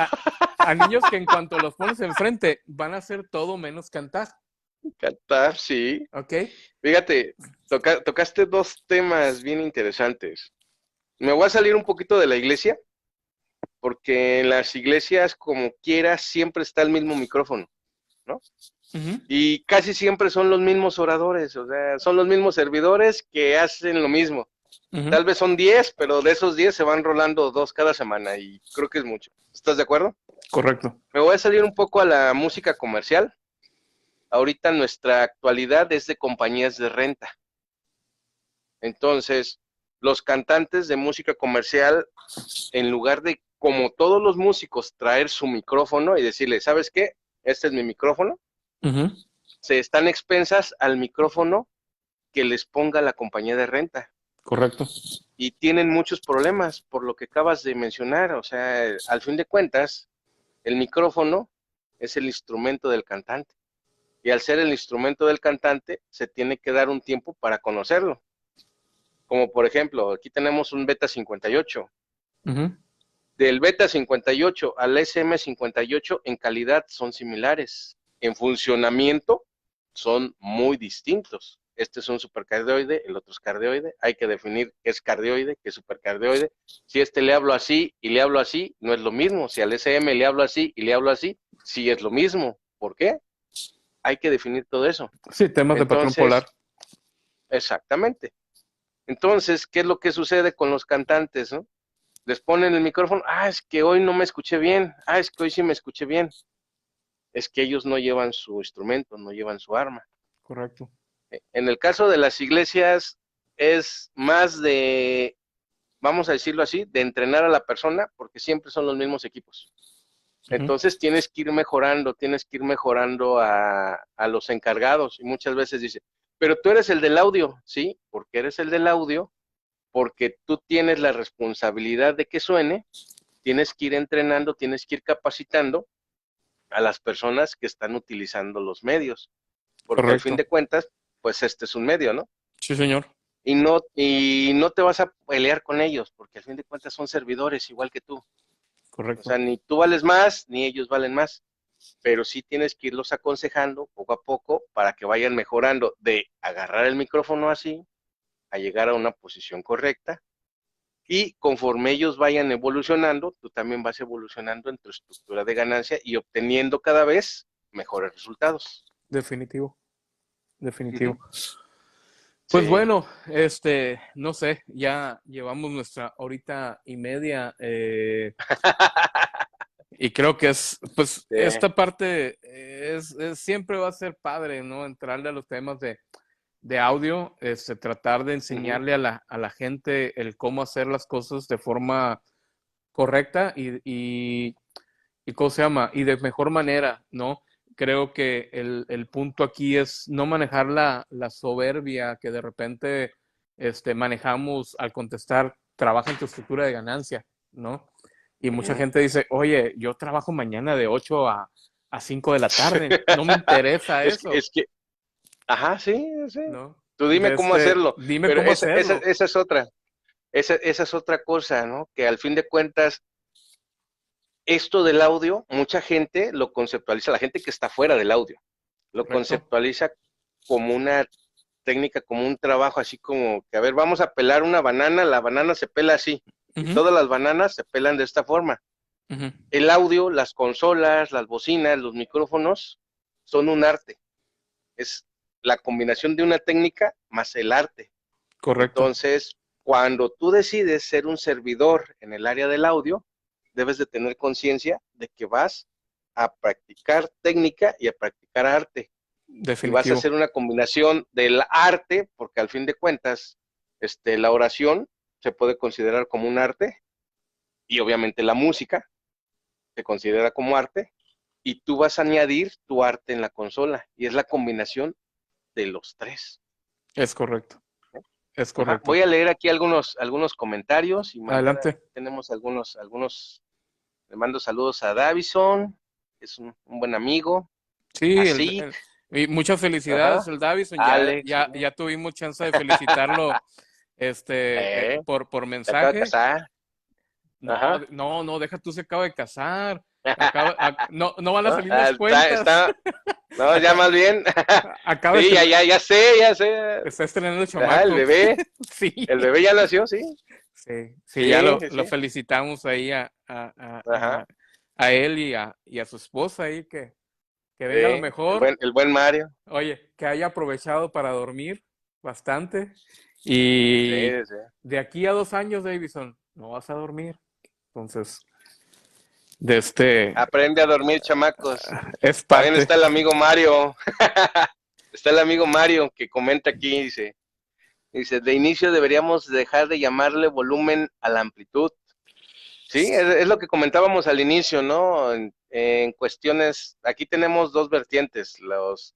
a niños que en cuanto los pones enfrente van a hacer todo menos cantar, Cantar, sí. ¿ok? Fíjate, tocaste dos temas bien interesantes. Me voy a salir un poquito de la iglesia, porque en las iglesias, como quiera, siempre está el mismo micrófono, ¿no? Uh -huh, Y casi siempre son los mismos oradores, o sea, son los mismos servidores que hacen lo mismo. uh -huh. Tal vez son 10, pero de esos 10 se van rolando dos cada semana y creo que es mucho. ¿Estás de acuerdo? Correcto. Me voy a salir un poco a la música comercial. Ahorita nuestra actualidad es de compañías de renta. Entonces, los cantantes de música comercial, en lugar de, como todos los músicos, traer su micrófono y decirle, ¿sabes qué? Este es mi micrófono, Uh -huh. se están expensas al micrófono que les ponga la compañía de renta. Correcto. Y tienen muchos problemas por lo que acabas de mencionar. O sea, al fin de cuentas, el micrófono es el instrumento del cantante. Y al ser el instrumento del cantante, se tiene que dar un tiempo para conocerlo. Como por ejemplo, aquí tenemos un Beta 58. Uh -huh. Del Beta 58 al SM58 en calidad son similares. En funcionamiento son muy distintos. Este es un supercardioide, el otro es cardioide. Hay que definir qué es cardioide, qué es supercardioide. Si este le hablo así y le hablo así, no es lo mismo. Si al SM le hablo así y le hablo así, sí es lo mismo. ¿Por qué? Hay que definir todo eso. Sí, temas de patrón polar. Entonces, exactamente. Entonces, ¿qué es lo que sucede con los cantantes, no? Les ponen el micrófono, es que hoy no me escuché bien, es que hoy sí me escuché bien. Es que ellos no llevan su instrumento, no llevan su arma. Correcto. En el caso de las iglesias es más de, vamos a decirlo así, de entrenar a la persona porque siempre son los mismos equipos. Uh -huh. Entonces tienes que ir mejorando a los encargados y muchas veces dice, pero tú eres el del audio, ¿sí? Porque eres el del audio, porque tú tienes la responsabilidad de que suene, tienes que ir entrenando, tienes que ir capacitando a las personas que están utilizando los medios, porque al fin Correcto. de cuentas, pues este es un medio, ¿no? Sí, señor. Y no te vas a pelear con ellos, porque al fin de cuentas son servidores igual que tú. O Correcto. sea, ni tú vales más, ni ellos valen más, pero sí tienes que irlos aconsejando poco a poco para que vayan mejorando de agarrar el micrófono así, a llegar a una posición correcta. Y conforme ellos vayan evolucionando, tú también vas evolucionando en tu estructura de ganancia y obteniendo cada vez mejores resultados. Definitivo. Uh -huh. Definitivo. Pues Sí. bueno, no sé, ya llevamos nuestra horita y media y creo que pues Sí. esta parte siempre va a ser padre, ¿no? Entrarle a los temas de audio, tratar de Uh -huh. enseñarle a la gente el cómo hacer las cosas de forma correcta y ¿cómo se llama? Y de mejor manera, ¿no? Creo que el punto aquí es no manejar la soberbia que de repente manejamos al contestar, trabaja en tu estructura de ganancia, ¿no? Y mucha Ujú. gente dice, oye, yo trabajo mañana de 8 a 5 de la tarde, no me interesa eso, Es que, ajá, sí, sí. ¿no? Tú dime cómo hacerlo, Dime pero cómo hacerlo. esa es otra. Esa es otra cosa, ¿no? Que al fin de cuentas, esto del audio, mucha gente lo conceptualiza, la gente que está fuera del audio, lo Correcto. conceptualiza como una técnica, como un trabajo, así como que, a ver, vamos a pelar una banana, la banana se pela así, y Ujú, todas las bananas se pelan de esta forma. ujú. El audio, las consolas, las bocinas, los micrófonos, son un arte. Es la combinación de una técnica más el arte. Correcto. Entonces, cuando tú decides ser un servidor en el área del audio, debes de tener conciencia de que vas a practicar técnica y a practicar arte. Y vas a Definitivo. hacer una combinación del arte, porque al fin de cuentas, la oración se puede considerar como un arte, y obviamente la música se considera como arte, y tú vas a añadir tu arte en la consola, y es la combinación de los tres. Es correcto. Es Ajá. correcto. Voy a leer aquí algunos comentarios y mandar, Adelante. tenemos le mando saludos a Davison, que es un buen amigo, a Sí, Sid, y muchas felicidades, ajá, el Davison. Alex, Ya tuvimos chance de felicitarlo eh, por se acaba de mensaje. casar, No, ajá. no, deja tú, se acaba de casar. No, no van a ¿No? salir las cuentas. No, ya Acá, más bien, acaba de sí, estrenar, ya sé, ya sé, está estrenando el ajá, chamaco. Sí, el bebé ya nació, sí, sí, ya sí, sí, lo sí, felicitamos ahí ajá, a él y a su esposa ahí, que venga lo sí, mejor. el buen Mario, Oye, que haya aprovechado para dormir bastante. sí, Y sí. de aquí a 2 años, Davison, no vas a dormir. Entonces, Aprende a dormir, chamacos. es También parte. está el amigo Mario. Está el amigo Mario que comenta aquí, dice, de inicio deberíamos dejar de llamarle volumen a la amplitud. Sí, es lo que comentábamos al inicio, ¿no? En cuestiones, aquí tenemos dos vertientes, los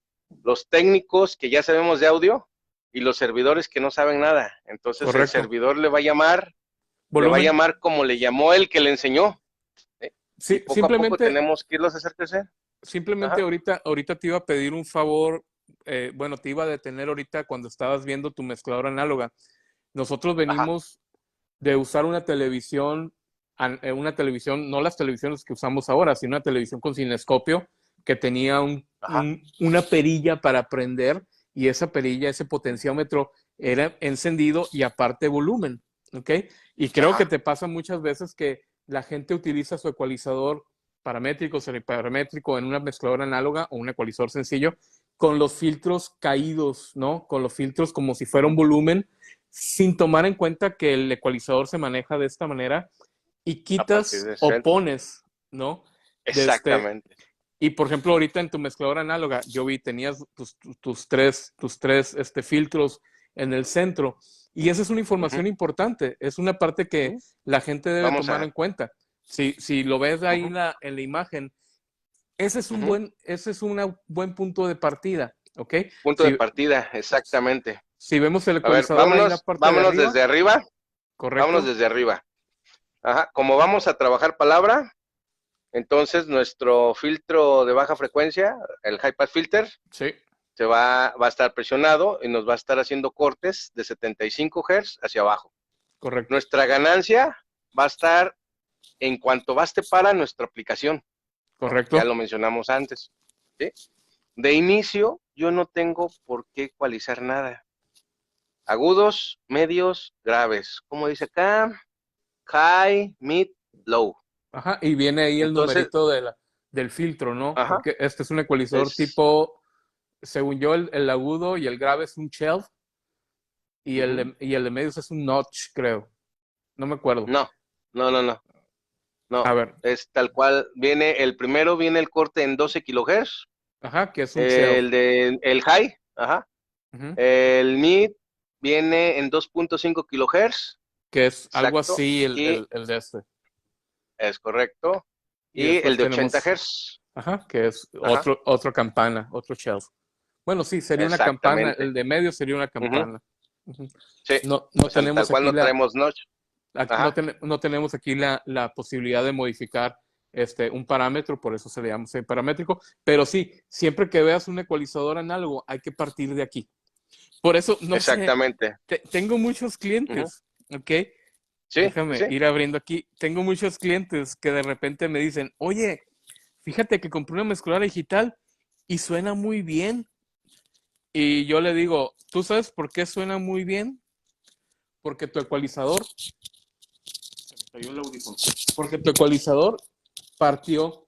técnicos que ya sabemos de audio y los servidores que no saben nada. Entonces el Correcto. servidor le va a Volumen. llamar como le llamó el que le enseñó. ¿Sí? Y Sí, poco a poco simplemente, tenemos que irlos a hacer crecer. simplemente Ajá, ahorita te iba a pedir un favor. Bueno, te iba a detener ahorita cuando estabas viendo tu mezcladora análoga. Nosotros ajá, venimos de usar una televisión, no las televisiones que usamos ahora, sino una televisión con cinescopio que tenía ajá. una perilla para prender y esa perilla, ese potenciómetro era encendido y aparte volumen, ¿ok? Y creo que Ajá, te pasa muchas veces que la gente utiliza su ecualizador paramétrico, semiparamétrico en una mezcladora análoga o un ecualizador sencillo con los filtros caídos, ¿no? Con los filtros como si fuera un volumen sin tomar en cuenta que el ecualizador se maneja de esta manera y a partir quitas del o centro. pones, ¿no? De este, Exactamente. y por ejemplo, ahorita en tu mezcladora análoga, yo vi, tenías tus tres filtros en el centro. Y esa es una Ujú, información importante, es una parte que ujú. la gente debe Vamos tomar a... en cuenta. Si lo ves ahí ujú, en la imagen, ujú. ese es un buen punto de partida, ¿ok? Punto de Si, partida, exactamente. si vemos el A ver, ecualizador ahí en la parte de vámonos arriba, desde arriba. Vámonos ¿correcto? desde arriba. Ajá, como vamos a trabajar palabra, entonces nuestro filtro de baja frecuencia, el high pass filter, Sí, va a estar presionado y nos va a estar haciendo cortes de 75 Hz hacia abajo. correcto, Nuestra ganancia va a estar en cuanto baste para nuestra aplicación, ¿no? Ya correcto. lo mencionamos antes. ¿Sí? De inicio, yo no tengo por qué ecualizar nada. Agudos, medios, graves. Como dice acá, high, mid, low. Ajá, y viene ahí el Entonces, numerito del filtro, ¿no? ajá, Porque este es un ecualizador es... tipo, según yo, el agudo y el grave es un shelf y Uh-huh. y el de medios es un notch, creo. No me acuerdo. No, no, no, no, A no. ver, Es tal cual. El primero viene el corte en 12 kilohertz, ajá, que es un shelf. el high, ajá. Ujú. El mid viene en 2.5 kilohertz, Que es algo exacto. así Y el de este. es correcto. Y Y el después de 80 tenemos, Hz. ajá, que es Ajá, otra campana, otro shelf. Bueno, sí, sería una campana, exactamente. el de medio sería una Ujú, campana. Ujú. sí, No o sea, tal tenemos cual aquí no traemos notch. Ajá, no tenemos aquí la posibilidad de modificar un parámetro, por eso se le llama paramétrico, pero sí, siempre que veas un ecualizador análogo, hay que partir de aquí. Por eso, no sé, exactamente. tengo muchos Ujú, clientes, ¿ok? sí, sí, Déjame sí. ir abriendo aquí. Tengo muchos clientes que de repente me dicen, oye, fíjate que compré una mezcladora digital y suena muy bien. Y yo le digo, ¿tú sabes por qué suena muy bien? Porque tu ecualizador, se me cayó el audífono, porque tu ecualizador partió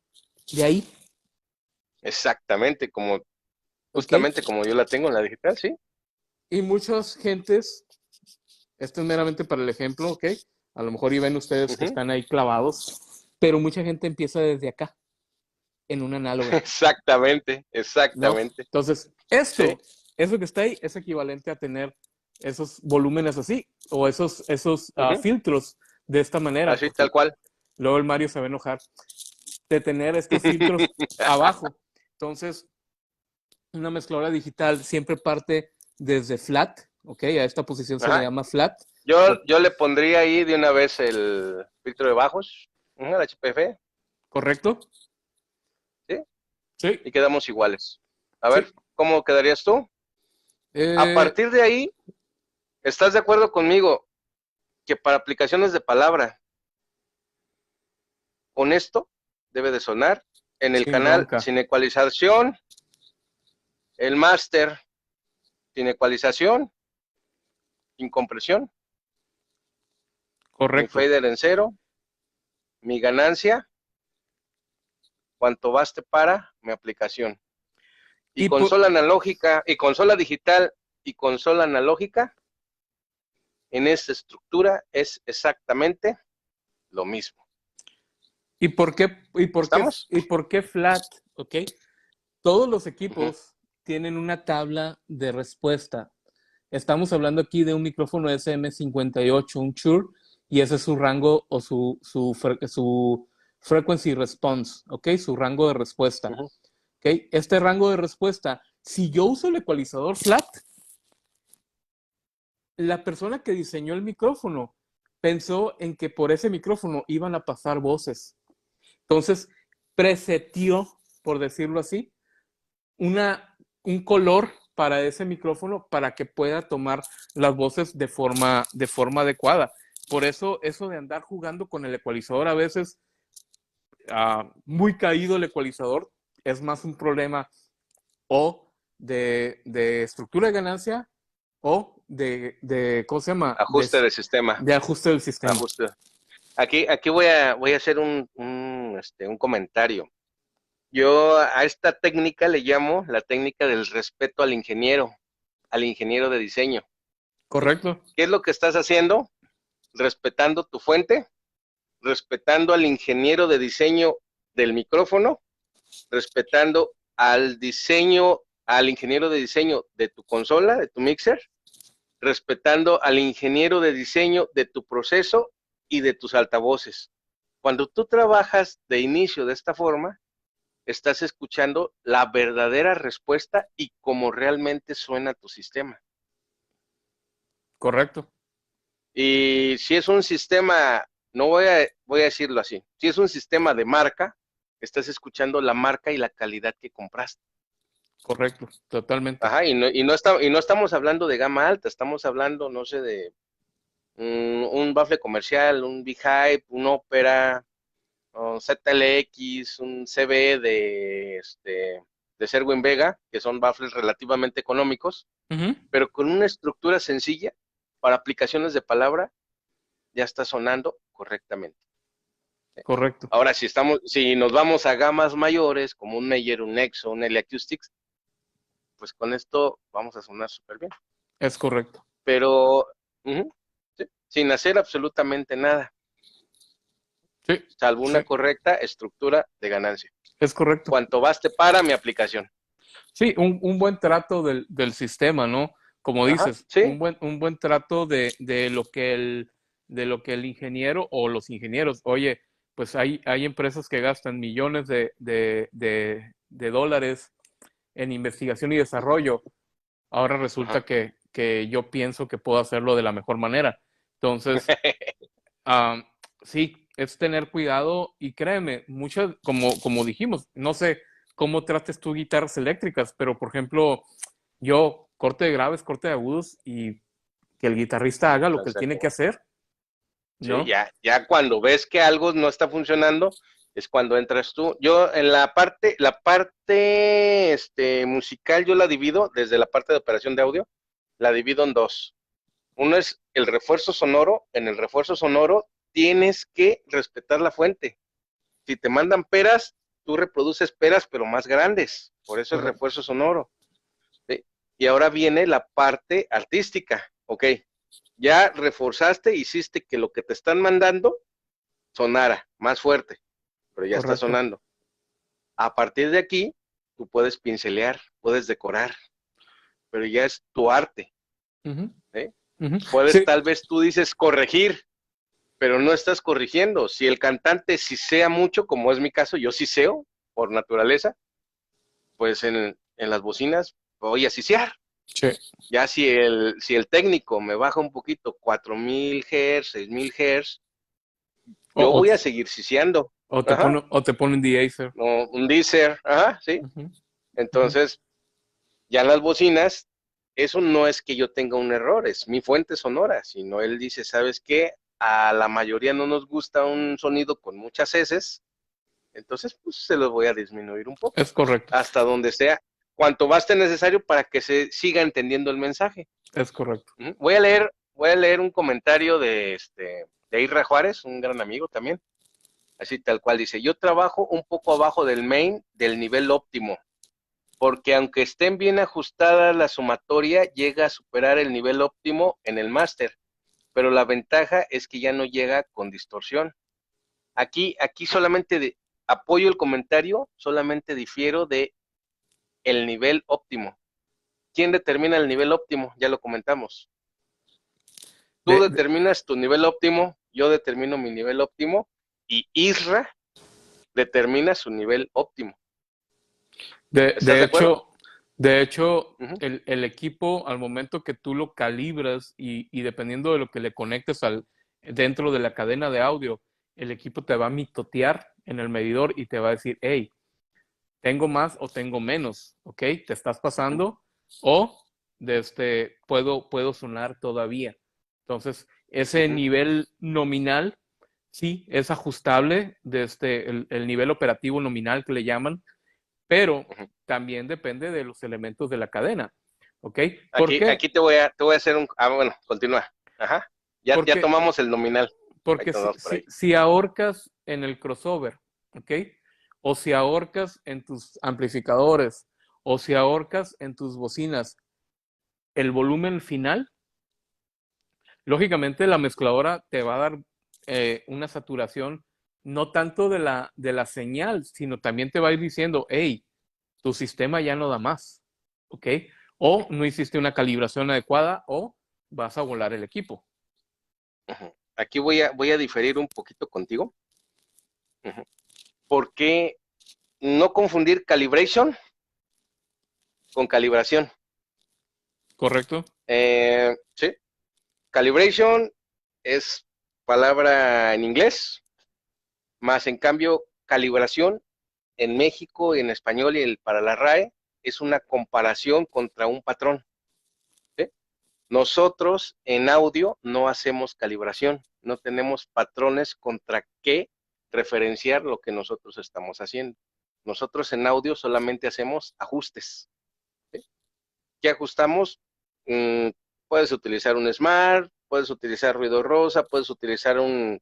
de ahí, Exactamente, como, ¿ok? justamente como yo la tengo en la digital, sí. Y muchas gentes, esto es meramente para el ejemplo, ¿ok? A lo mejor y ven ustedes que Ujú, están ahí clavados, pero mucha gente empieza desde acá, en una análoga, exactamente, ¿no? exactamente. Entonces, Sí, eso que está ahí es equivalente a tener esos volúmenes así, o esos ujú, filtros de esta manera, así porque tal cual. luego el Mario se va a enojar de tener estos filtros abajo. Entonces, una mezcladora digital siempre parte desde flat, ¿ok? A esta posición se le Ajá. llama flat, Yo le pondría ahí de una vez el filtro de bajos, el HPF, ¿correcto? ¿sí? Sí, Y quedamos iguales. A sí. ver, ¿cómo quedarías tú? A Eh, partir de ahí, ¿estás de acuerdo conmigo que para aplicaciones de palabra, con esto debe de sonar en el sin canal bronca, sin ecualización, el máster sin ecualización, sin compresión, mi correcto. fader en cero, mi ganancia, cuanto baste para mi aplicación. Y Y por, consola analógica, y consola digital y consola analógica, en esta estructura es exactamente lo mismo. ¿Estamos? y por qué flat? ¿Ok? Todos los Ujú, equipos tienen una tabla de respuesta. Estamos hablando aquí de un micrófono SM58, un Shure, y ese es su rango o su frequency response, ¿ok? Su rango de respuesta. ujú. ¿Ok? Este rango de respuesta, si yo uso el ecualizador flat, la persona que diseñó el micrófono pensó en que por ese micrófono iban a pasar voces. Entonces, presetió, por decirlo así, un color para ese micrófono para que pueda tomar las voces de forma adecuada. Por eso de andar jugando con el ecualizador a veces muy caído el ecualizador es más un problema o de estructura de ganancia o ¿cómo se llama? Ajuste de sistema. De ajuste del sistema. Ajuste. Aquí voy a hacer un comentario. Yo a esta técnica le llamo la técnica del respeto al ingeniero de diseño. Correcto, ¿Qué es lo que estás haciendo? Respetando tu fuente, respetando al ingeniero de diseño del micrófono, respetando al ingeniero de diseño de tu consola, de tu mixer, respetando al ingeniero de diseño de tu proceso y de tus altavoces. Cuando tú trabajas de inicio de esta forma, estás escuchando la verdadera respuesta y cómo realmente suena tu sistema. correcto, Y si es un sistema, no voy a decirlo así, si es un sistema de marca, estás escuchando la marca y la calidad que compraste. correcto, totalmente. Ajá, y no estamos hablando de gama alta, estamos hablando, no sé, de un bafle comercial, un Beehive, un Opera, un ZLX, un CB de Serwin Vega, que son baffles relativamente económicos, Uh -huh. pero con una estructura sencilla para aplicaciones de palabra ya está sonando correctamente. Correcto, Ahora, si nos vamos a gamas mayores, como un Meyer, un Nexo, un L Acoustics, pues con esto vamos a sonar súper bien. es correcto. Pero sí, sin hacer absolutamente nada, Sí, salvo sí, una correcta estructura de ganancia. es correcto. Cuanto baste para mi aplicación. Sí, un buen trato del sistema, ¿no? Como Ajá, dices, sí, un buen trato de lo que de lo que el ingeniero o los ingenieros, oye, pues hay empresas que gastan millones de dólares en investigación y desarrollo. Ahora resulta Ajá. que yo pienso que puedo hacerlo de la mejor manera. Entonces, um, sí, es tener cuidado y créeme, muchas, como dijimos, no sé cómo trates tú guitarras eléctricas, pero por ejemplo, yo corte de graves, corte de agudos y que el guitarrista haga lo que él tiene que hacer, Sí, ¿no? ya cuando ves que algo no está funcionando, es cuando entras tú. Yo en la parte musical, yo la divido desde la parte de operación de audio, la divido en dos. Uno es el refuerzo sonoro. En el refuerzo sonoro tienes que respetar la fuente. Si te mandan peras, tú reproduces peras, pero más grandes. Por eso el Correcto. refuerzo sonoro. ¿Sí? Y ahora viene la parte artística. Ok, ya reforzaste, hiciste que lo que te están mandando sonara más fuerte, pero ya está Correcto. sonando. A partir de aquí, tú puedes pincelear, puedes decorar, pero ya es tu arte. Ujú, ¿Eh? ujú. Puedes, Sí, tal vez tú dices corregir, pero no estás corrigiendo. Si el cantante sisea mucho, como es mi caso, yo siseo por naturaleza, pues en las bocinas voy a sisear. sí. Ya si el técnico me baja un poquito, 4000 Hz, 6000 Hz, O, yo o, voy a seguir siseando. Ajá, o te pone un de-acer. no, un Deezer, ajá, sí. Ujú, ujú. Entonces, ya en las bocinas, eso no es que yo tenga un error, es mi fuente sonora, sino él dice, ¿sabes qué? A la mayoría no nos gusta un sonido con muchas heces, entonces pues se los voy a disminuir un poco, Es correcto, hasta donde sea, cuanto baste necesario para que se siga entendiendo el mensaje. es correcto. Voy a leer un comentario de Irra Juárez, un gran amigo también, así tal cual dice, yo trabajo un poco abajo del main del nivel óptimo, porque aunque estén bien ajustadas la sumatoria, llega a superar el nivel óptimo en el máster, pero la ventaja es que ya no llega con distorsión. Aquí solamente apoyo el comentario, solamente difiero de el nivel óptimo. ¿Quién determina el nivel óptimo? Ya lo comentamos. Tú De, de, determinas tu nivel óptimo, yo determino mi nivel óptimo y Isra determina su nivel óptimo. de, ¿Estás de de acuerdo? hecho, de hecho, Uh-huh. el equipo, al momento que tú lo calibras y dependiendo de lo que le conectes dentro de la cadena de audio, el equipo te va a mitotear en el medidor y te va a decir, hey, tengo más o tengo menos, ¿ok? Te estás Uh-huh. pasando o puedo sonar todavía. Entonces, ese Uh-huh. nivel nominal, sí, es ajustable desde el nivel operativo nominal que le llaman, pero Uh-huh. también depende de los elementos de la cadena, ¿ok? ¿Por Aquí qué? te voy a hacer bueno, continúa. Ajá. Ya Porque, tomamos el nominal. Ahí porque tomamos por ahí. si ahorcas en el crossover, ¿ok? O si ahorcas en tus amplificadores, o si ahorcas en tus bocinas, el volumen final, lógicamente la mezcladora te va a dar una saturación no tanto de la señal, sino también te va a ir diciendo, hey, tu sistema ya no da más, ¿ok? O no hiciste una calibración adecuada o vas a volar el equipo. Uh-huh. Aquí voy a diferir un poquito contigo. Uh-huh. ¿Por qué no confundir calibration con calibración? ¿Correcto? Sí. Calibration es palabra en inglés, más en cambio calibración en México, en español y para la RAE es una comparación contra un patrón. ¿Sí? Nosotros en audio no hacemos calibración, no tenemos patrones contra qué referenciar lo que nosotros estamos haciendo. Nosotros en audio solamente hacemos ajustes. ¿Sí? ¿Qué ajustamos? Mm, puedes utilizar un Smart, puedes utilizar ruido rosa, puedes utilizar un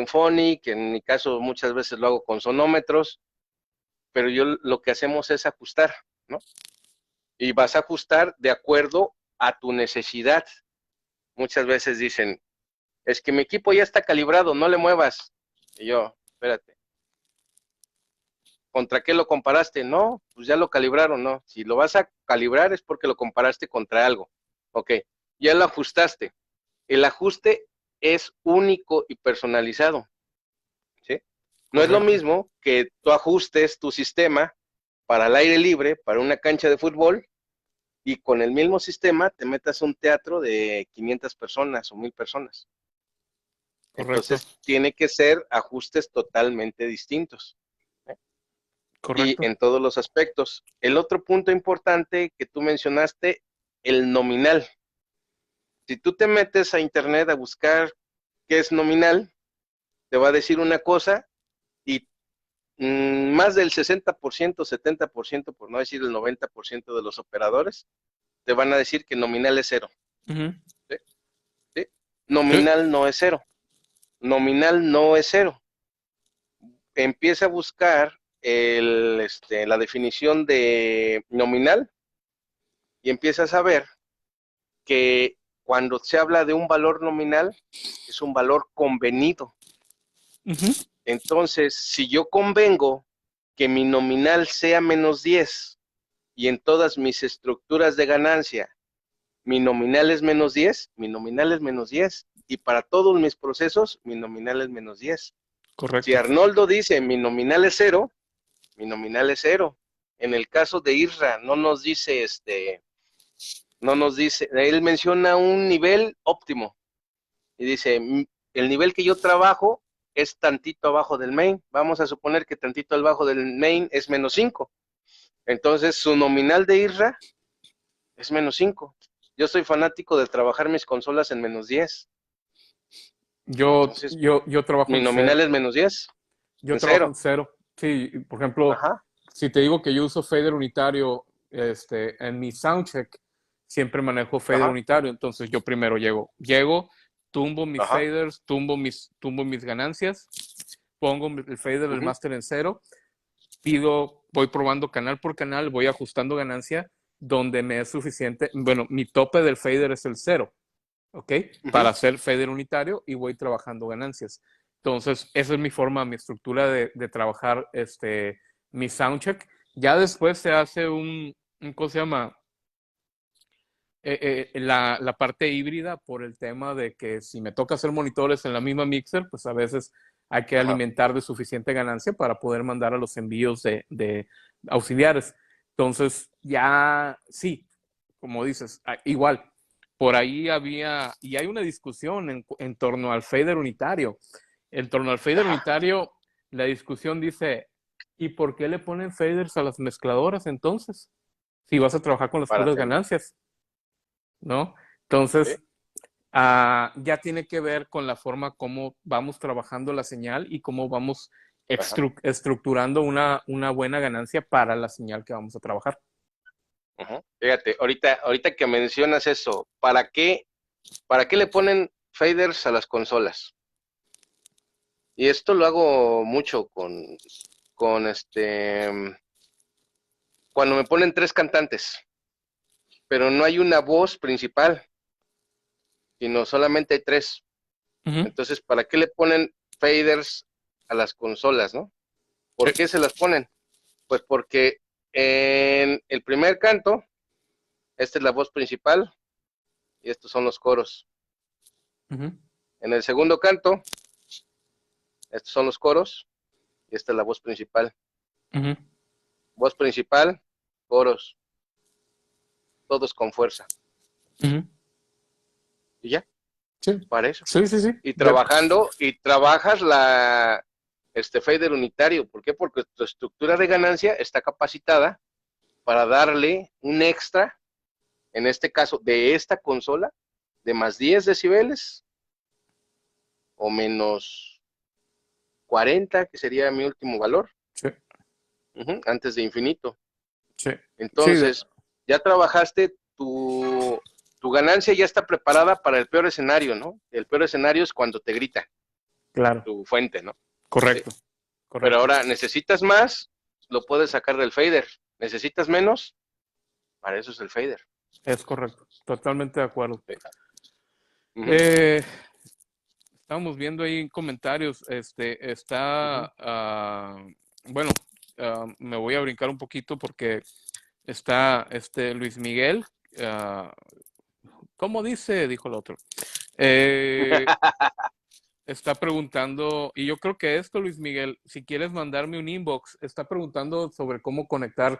Phonic, en mi caso muchas veces lo hago con sonómetros, pero yo lo que hacemos es ajustar, ¿no? Y vas a ajustar de acuerdo a tu necesidad. Muchas veces dicen, es que mi equipo ya está calibrado, no le muevas. Y yo, espérate, ¿contra qué lo comparaste? No, pues ya lo calibraron, no. Si lo vas a calibrar es porque lo comparaste contra algo. Ok, ya lo ajustaste. El ajuste es único y personalizado. No es lo Correcto. mismo que tú ajustes tu sistema para el aire libre, para una cancha de fútbol, y con el mismo sistema te metas a un teatro de 500 personas o 1000 personas. Correcto. Entonces, tiene que ser ajustes totalmente distintos, ¿eh? Y Correcto. en todos los aspectos. El otro punto importante que tú mencionaste, el nominal. Si tú te metes a internet a buscar qué es nominal, te va a decir una cosa y más del 60%, 70%, por no decir el 90% de los operadores, te van a decir que nominal es cero. Ujú. ¿Sí? ¿Sí? Sí. Nominal no es cero. Nominal no es cero. Empieza a buscar la definición de nominal y empiezas a ver que cuando se habla de un valor nominal, es un valor convenido. Ujú. Entonces, si yo convengo que mi nominal sea -10 y en todas mis estructuras de ganancia mi nominal es -10, mi nominal es -10. Y para todos mis procesos, mi nominal es -10. Si Correcto. Arnoldo dice mi nominal es cero, mi nominal es cero. En el caso de Isra, no nos dice, él menciona un nivel óptimo y dice, el nivel que yo trabajo es tantito abajo del main. Vamos a suponer que tantito abajo del main es -5. Entonces, su nominal de Isra es -5. Yo soy fanático de trabajar mis consolas en -10. Entonces, Yo trabajo mi en cero. nominal es -10, Yo en trabajo en cero. cero. Sí, por ejemplo, Ajá, si te digo que yo uso fader unitario, en mi soundcheck, siempre manejo fader ajá, unitario. Entonces yo primero llego, tumbo mis ajá, faders, tumbo mis ganancias, pongo el fader del uh-huh, máster en cero, voy probando canal por canal, voy ajustando ganancia donde me es suficiente. Bueno, mi tope del fader es el cero. ¿Ok? uh-huh. Para hacer fader unitario y voy trabajando ganancias. Entonces, esa es mi forma, mi estructura de trabajar mi soundcheck. Ya después se hace ¿cómo se llama? La parte híbrida por el tema de que si me toca hacer monitores en la misma mixer, pues a veces hay que Ajá, alimentar de suficiente ganancia para poder mandar a los envíos de auxiliares. Entonces, ya sí, como dices, igual, por ahí y hay una discusión en torno al fader unitario. En torno al fader ajá, unitario, la discusión dice, ¿y por qué le ponen faders a las mezcladoras entonces? Si vas a trabajar con las para puras hacer, ganancias, ¿no? ¿sí? Entonces, ya tiene que ver con la forma como vamos trabajando la señal y cómo vamos Ajá, estructurando una buena ganancia para la señal que vamos a trabajar. ajá. Fíjate, ahorita que mencionas eso, ¿para qué le ponen faders a las consolas? Y esto lo hago mucho con cuando me ponen tres cantantes, pero no hay una voz principal, sino solamente hay tres. Uh -huh. Entonces, ¿para qué le ponen faders a las consolas, no? Sí. ¿Por qué se las ponen? Pues porque en el primer canto, esta es la voz principal y estos son los coros. Uh -huh. En el segundo canto, estos son los coros y esta es la voz principal. Uh -huh. Voz principal, coros, todos con fuerza. Uh -huh. Y ya, Sí. para eso. Sí, sí, sí. Y trabajas fader unitario. ¿Por qué? Porque tu estructura de ganancia está capacitada para darle un extra, en este caso, de esta consola, de +10 decibeles o -40, que sería mi último valor, Sí. antes de infinito. Sí. Sí. Entonces, ya trabajaste tu ganancia, ya está preparada para el peor escenario, ¿no? El peor escenario es cuando te grita Claro. tu fuente, ¿no? ¿Sí? Correcto. Pero Correcto. ahora, ¿necesitas más? Lo puedes sacar del fader. ¿Necesitas menos? Para eso es el fader. Es correcto. Totalmente de acuerdo. Sí. Uh-huh. Eh, Estamos viendo ahí en comentarios, Uh-huh. bueno, me voy a brincar un poquito porque está Luis Miguel, uh, ¿cómo dice? Dijo el otro. Eh, está preguntando, y yo creo que esto, Luis Miguel, si quieres mandarme un inbox, está preguntando sobre cómo conectar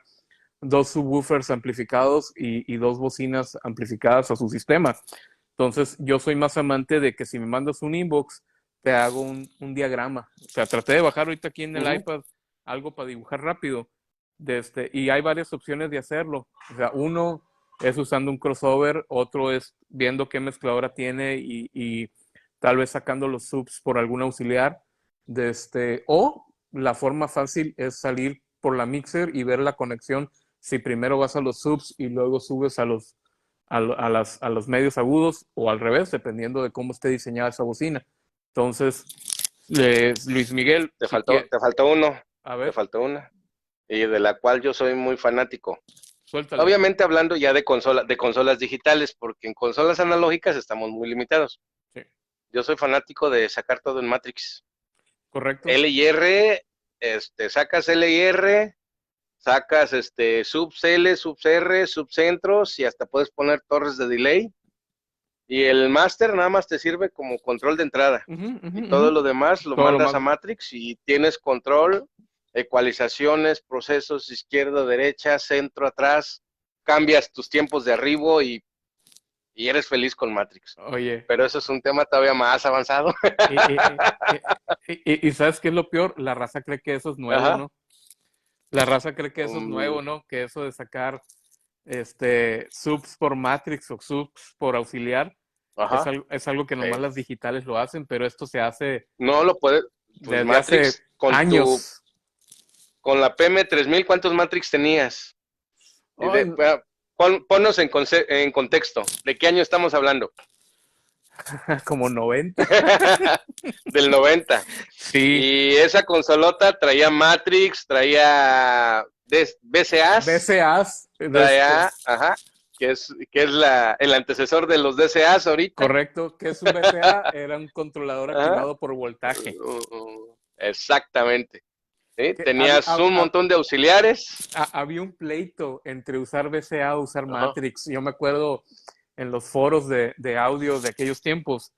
dos subwoofers amplificados y dos bocinas amplificadas a su sistema. Entonces, yo soy más amante de que si me mandas un inbox, te hago un diagrama. O sea, traté de bajar ahorita aquí en el iPad algo para dibujar rápido. Y hay varias opciones de hacerlo. O sea, uno es usando un crossover, otro es viendo qué mezcladora tiene y tal vez sacando los subs por algún auxiliar. O la forma fácil es salir por la mixer y ver la conexión si primero vas a los subs y luego subes a los medios agudos o al revés, dependiendo de cómo esté diseñada esa bocina. Entonces, Luis Miguel, Te si faltó, quiere, te faltó uno, a te ver, faltó una, y de la cual yo soy muy fanático. suéltale. Obviamente hablando ya de consolas digitales, porque en consolas analógicas estamos muy limitados. Sí, Yo soy fanático de sacar todo en Matrix. correcto. L y R, sacas L y R, sacas subs L, subs R, subcentros y hasta puedes poner torres de delay. Y el master nada más te sirve como control de entrada. Y todo lo demás lo Todo lo mandas más. a Matrix y tienes control, ecualizaciones, procesos izquierda, derecha, centro, atrás. Cambias tus tiempos de arribo y eres feliz con Matrix. Oye, Pero eso es un tema todavía más avanzado. y ¿sabes qué es lo peor? La raza cree que eso es nuevo, Ajá. ¿no? La raza cree que eso es Mm, nuevo, ¿no? Que eso de sacar subs por Matrix o subs por auxiliar ajá. es algo que nomás Sí. las digitales lo hacen, pero esto se hace No lo puedes, pues desde hace Matrix años. con la PM3000, ¿cuántos Matrix tenías? Y Ay, ponnos en contexto, ¿de qué año estamos hablando? como 90. Del 90. Sí, Y esa consolota traía Matrix, traía VCAs, BCAs, traía, ajá, que es el antecesor de los DCAs ahorita. correcto, que es un BCA, era un controlador Ajá. activado por voltaje. Exactamente. ¿Sí? Que Tenías un montón de auxiliares. había un pleito entre usar BCA o usar Ajá. Matrix. Yo me acuerdo en los foros de audio de aquellos tiempos,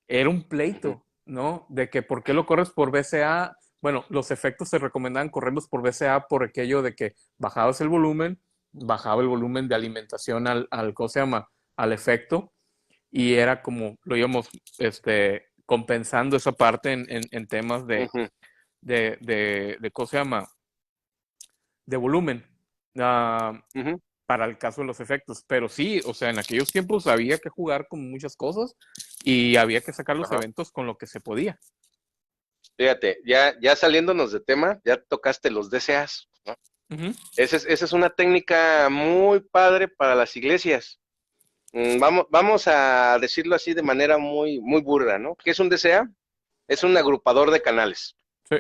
era un Uh-huh. pleito, ¿no? De que por qué lo corres por BCA. Bueno, los efectos se recomendaban correrlos por BCA por aquello de que bajaba el volumen de alimentación ¿cómo se llama? Al efecto, y era como lo íbamos compensando esa parte en temas Uh-huh. ¿cómo se llama? De volumen. Uh, Uh-huh. para el caso de los efectos. Pero sí, o sea, en aquellos tiempos había que jugar con muchas cosas y había que sacar los Ajá. eventos con lo que se podía. Fíjate, ya saliéndonos de tema, ya tocaste los DCAs, ¿no? Uh-huh. Esa es una técnica muy padre para las iglesias. Vamos a decirlo así de manera muy, muy burda, ¿no? ¿Qué es un DCA? Es un agrupador de canales, Sí.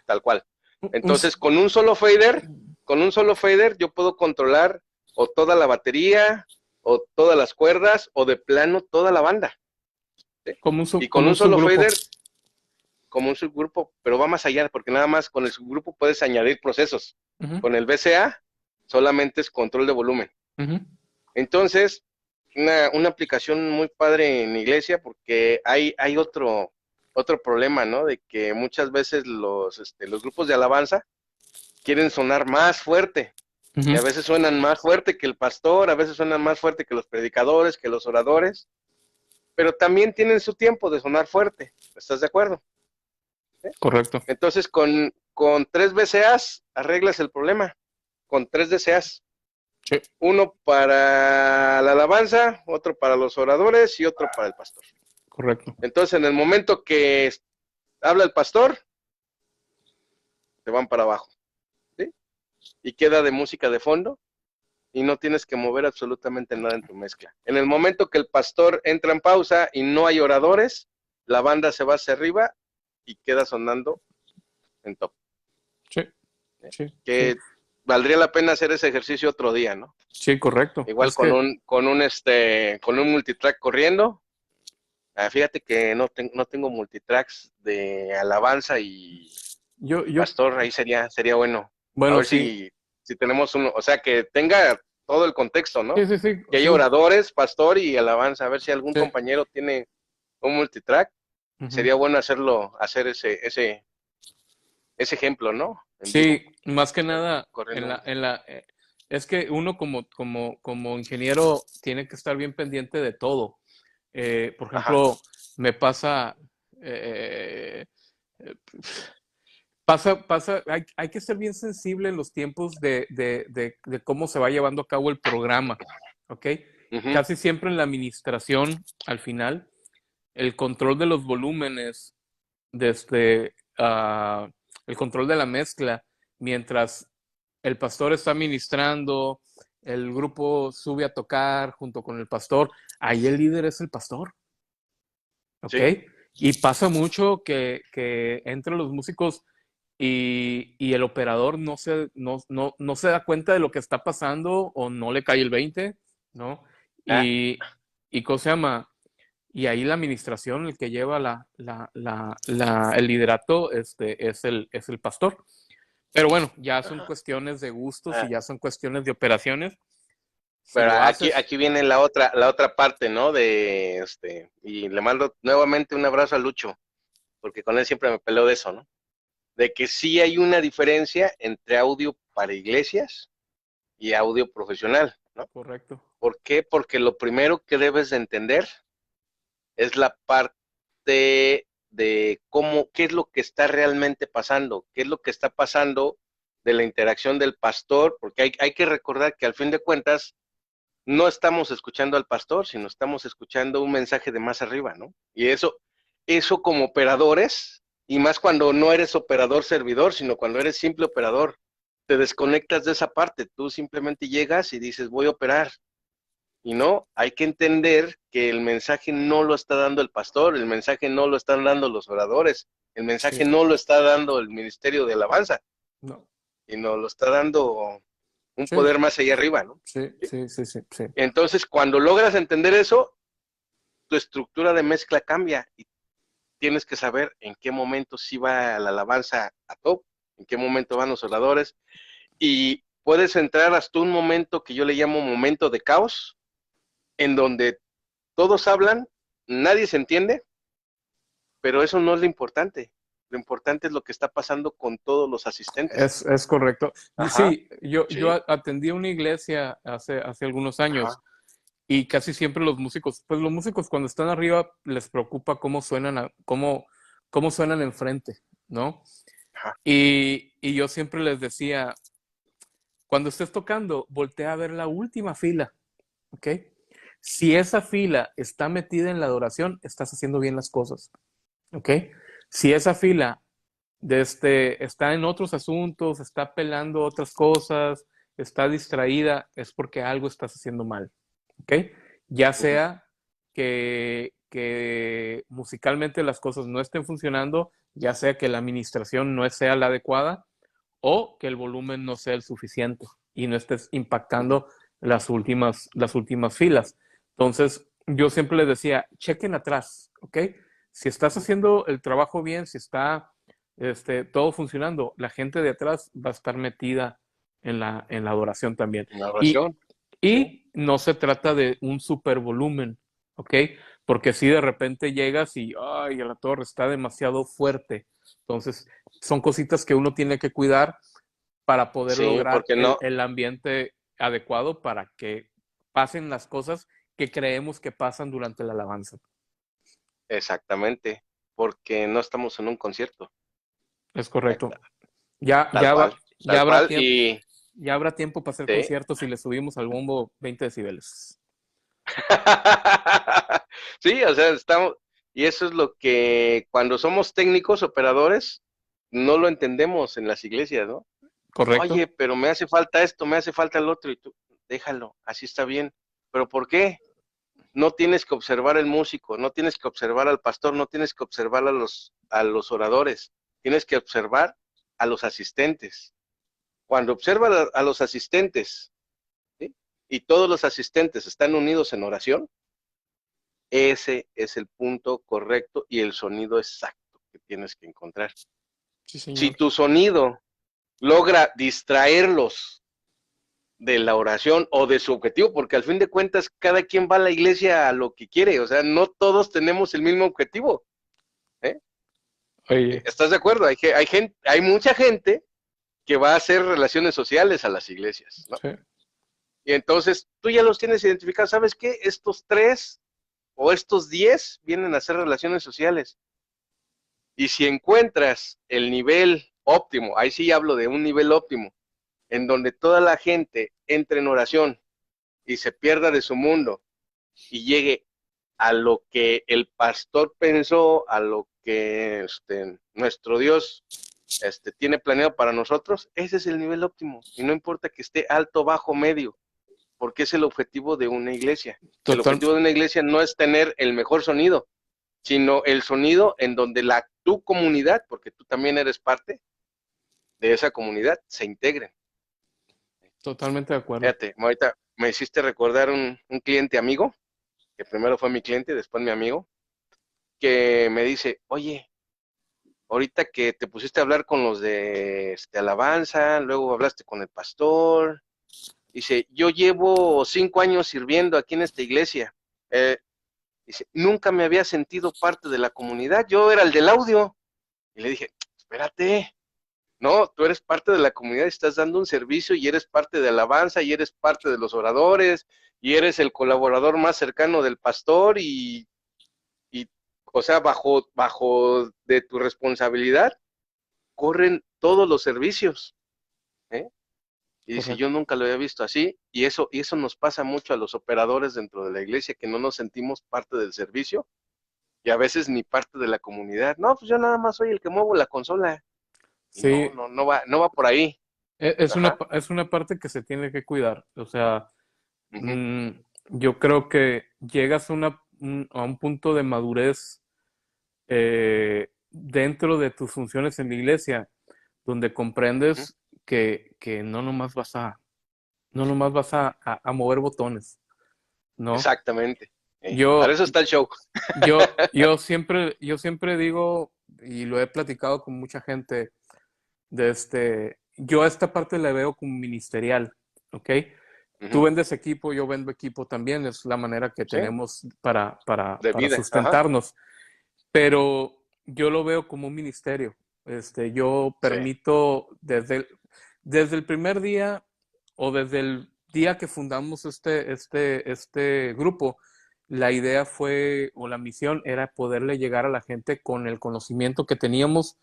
tal cual. Un, Entonces, con un solo fader, yo puedo controlar o toda la batería, o todas las cuerdas, o de plano toda la banda. ¿Sí? Y con como un un solo subgrupo. fader, como un subgrupo, pero va más allá, porque nada más con el subgrupo puedes añadir procesos. Uh-huh. Con el BCA solamente es control de volumen. Uh-huh. Entonces, una aplicación muy padre en iglesia, porque hay otro problema, ¿no? De que muchas veces los grupos de alabanza quieren sonar más fuerte. Uh-huh. Y a veces suenan más fuerte que el pastor, a veces suenan más fuerte que los predicadores, que los oradores, pero también tienen su tiempo de sonar fuerte. ¿Estás de acuerdo? ¿Sí? Correcto. Entonces, con 3 BCAs arreglas el problema. Con 3 DCAs. Sí. Uno para la alabanza, otro para los oradores y otro para el pastor. Correcto. Entonces, en el momento que habla el pastor, se van para abajo. ¿Sí? Y queda de música de fondo y no tienes que mover absolutamente nada en tu mezcla. En el momento que el pastor entra en pausa y no hay oradores, la banda se va hacia arriba y queda sonando en top. Sí. Sí. Que Sí. valdría la pena hacer ese ejercicio otro día, ¿no? Sí, correcto. Igual con un multitrack corriendo. Fíjate que no tengo multitracks de alabanza y Yo, pastor, ahí sería bueno. A bueno, ver sí. si tenemos uno, o sea, que tenga todo el contexto, ¿no? Sí, sí, sí. Que haya Sí, oradores, pastor y alabanza, a ver si algún sí. compañero tiene un multitrack. Ujú. sería bueno hacer ese ejemplo, ¿no? En vivo. Sí, más que Estar nada, corriendo. es que uno como ingeniero tiene que estar bien pendiente de todo. Por Ajá. ejemplo, me eh, eh, hay que ser bien sensible en los tiempos de cómo se va llevando a cabo el programa, ¿ok? Ujú. Casi siempre en la administración, al final, el control de los volúmenes, desde el control de la mezcla, mientras el pastor está ministrando, el grupo sube a tocar junto con el pastor, ahí el líder es el pastor, ¿ok? Sí. Y pasa mucho que entre los músicos y el operador no se da cuenta de lo que está pasando o no le cae el 20, ¿no? Ah, Y ¿cómo se llama? Y ahí la administración, el que lleva el liderato, es el pastor. Pero bueno, ya son ajá. cuestiones de gustos y Ah, ya son cuestiones de operaciones. Si pero lo haces, aquí viene la otra parte, ¿no? Y le mando nuevamente un abrazo a Lucho, porque con él siempre me peleo de eso, ¿no? De que sí hay una diferencia entre audio para iglesias y audio profesional, ¿no? correcto. ¿Por qué? Porque lo primero que debes de entender es la parte de qué es lo que está realmente pasando, qué es lo que está pasando de la interacción del pastor, porque hay que recordar que al fin de cuentas no estamos escuchando al pastor, sino estamos escuchando un mensaje de más arriba, ¿no? Y eso como operadores, y más cuando no eres operador servidor, sino cuando eres simple operador, te desconectas de esa parte, tú simplemente llegas y dices, voy a operar, y no, hay que entender que el mensaje no lo está dando el pastor, el mensaje no lo están dando los oradores, el Sí, mensaje no lo está dando el ministerio de alabanza, no, sino lo está dando un sí, poder más allá arriba, ¿no? sí, sí, sí, sí, sí. Entonces, cuando logras entender eso, tu estructura de mezcla cambia y tienes que saber en qué momento sí va la alabanza a top, en qué momento van los oradores, y puedes entrar hasta un momento que yo le llamo momento de caos, en donde todos hablan, nadie se entiende, pero eso no es lo importante. Lo importante es lo que está pasando con todos los asistentes. Es correcto. Ajá, Sí, yo sí, atendí una iglesia hace algunos años ajá, y casi siempre los músicos cuando están arriba les preocupa cómo suenan, cómo suenan enfrente, ¿no? ajá. Y yo siempre les decía, cuando estés tocando, voltea a ver la última fila, ¿ok? Si esa fila está metida en la adoración, estás haciendo bien las cosas, ¿ok? Si esa fila está en otros asuntos, está pelando otras cosas, está distraída, es porque algo estás haciendo mal, ¿ok? Ya Uh-huh. sea que musicalmente las cosas no estén funcionando, ya sea que la administración no sea la adecuada o que el volumen no sea el suficiente y no estés Uh-huh. impactando las últimas filas. Entonces, yo siempre les decía, chequen atrás, ¿ok? Si estás Uh-huh. haciendo el trabajo bien, si está todo funcionando, la gente de atrás va a estar metida en la adoración también. Una Y, oración, sí. y no se trata de un super volumen, ¿ok? Porque si de repente llegas y, ay, la torre está demasiado fuerte. Entonces, son cositas que uno tiene que cuidar para poder Sí, lograr porque no, el ambiente adecuado para que pasen las cosas que creemos que pasan durante la alabanza. exactamente, porque no estamos en un concierto, Es correcto. Ya, tal ya, cual, ya tal habrá cual, tiempo. y Ya habrá tiempo para hacer sí. conciertos si le subimos al bombo 20 decibeles. Sí, o sea, y eso es lo que cuando somos técnicos, operadores, no lo entendemos en las iglesias, ¿no? ¿Correcto? Oye, pero me hace falta esto, me hace falta el otro, y tú, déjalo, así está bien. ¿Pero por qué? No tienes que observar el músico, no tienes que observar al pastor, no tienes que observar a los oradores, tienes que observar a los asistentes. Cuando observa a los asistentes, ¿sí? Y todos los asistentes están unidos en oración, ese es el punto correcto y el sonido exacto que tienes que encontrar. Sí, Si señor. tu sonido logra distraerlos de la oración o de su objetivo, porque al fin de cuentas cada quien va a la iglesia a lo que quiere, o sea, no todos tenemos el mismo objetivo. Oye, ¿Estás de acuerdo? Hay mucha gente que va a hacer relaciones sociales a las iglesias, ¿no? sí, Y entonces tú ya los tienes identificados. ¿Sabes qué? Estos 3 o estos 10 vienen a hacer relaciones sociales. Y si encuentras el nivel óptimo, ahí sí hablo de un nivel óptimo, en donde toda la gente entre en oración y se pierda de su mundo y llegue a lo que el pastor pensó, a lo que nuestro Dios tiene planeado para nosotros, ese es el nivel óptimo. Y no importa que esté alto, bajo, medio, porque es el objetivo de una iglesia. El total, objetivo de una iglesia no es tener el mejor sonido, sino el sonido en donde tu comunidad, porque tú también eres parte de esa comunidad, se integren. totalmente de acuerdo. Fíjate, ahorita me hiciste recordar un cliente amigo, que primero fue mi cliente, después mi amigo, que me dice, oye, ahorita que te pusiste a hablar con los de alabanza, luego hablaste con el pastor, dice, yo llevo 5 años sirviendo aquí en esta iglesia. Dice, nunca me había sentido parte de la comunidad, yo era el del audio. Y le dije, espérate, no, tú eres parte de la comunidad, estás dando un servicio y eres parte de alabanza y eres parte de los oradores y eres el colaborador más cercano del pastor y o sea, bajo de tu responsabilidad corren todos los servicios, ¿eh? Y dice, yo Correcto. nunca lo había visto así, y eso nos pasa mucho a los operadores dentro de la iglesia, que no nos sentimos parte del servicio, y a veces ni parte de la comunidad. No, pues yo nada más soy el que muevo la consola. Y Sí, no va por ahí. Ajá. es una parte que se tiene que cuidar. O sea, Uh-huh, mm, yo creo que llegas a un punto de madurez dentro de tus funciones en la iglesia, donde uh-huh. comprendes que no nomás vas a mover botones, ¿no? Exactamente. Para Yo, eso está el show. yo siempre digo, y lo he platicado con mucha gente, yo a esta parte la veo como ministerial, ¿ok? Tú Uh-huh. vendes equipo, yo vendo equipo también, es la manera que Sí, tenemos de para vida. Ajá. sustentarnos, pero yo lo veo como un ministerio. Yo Sí, permito desde el primer día o desde el día que fundamos este grupo, la idea fue, o la misión era poderle llegar a la gente con el conocimiento que teníamos,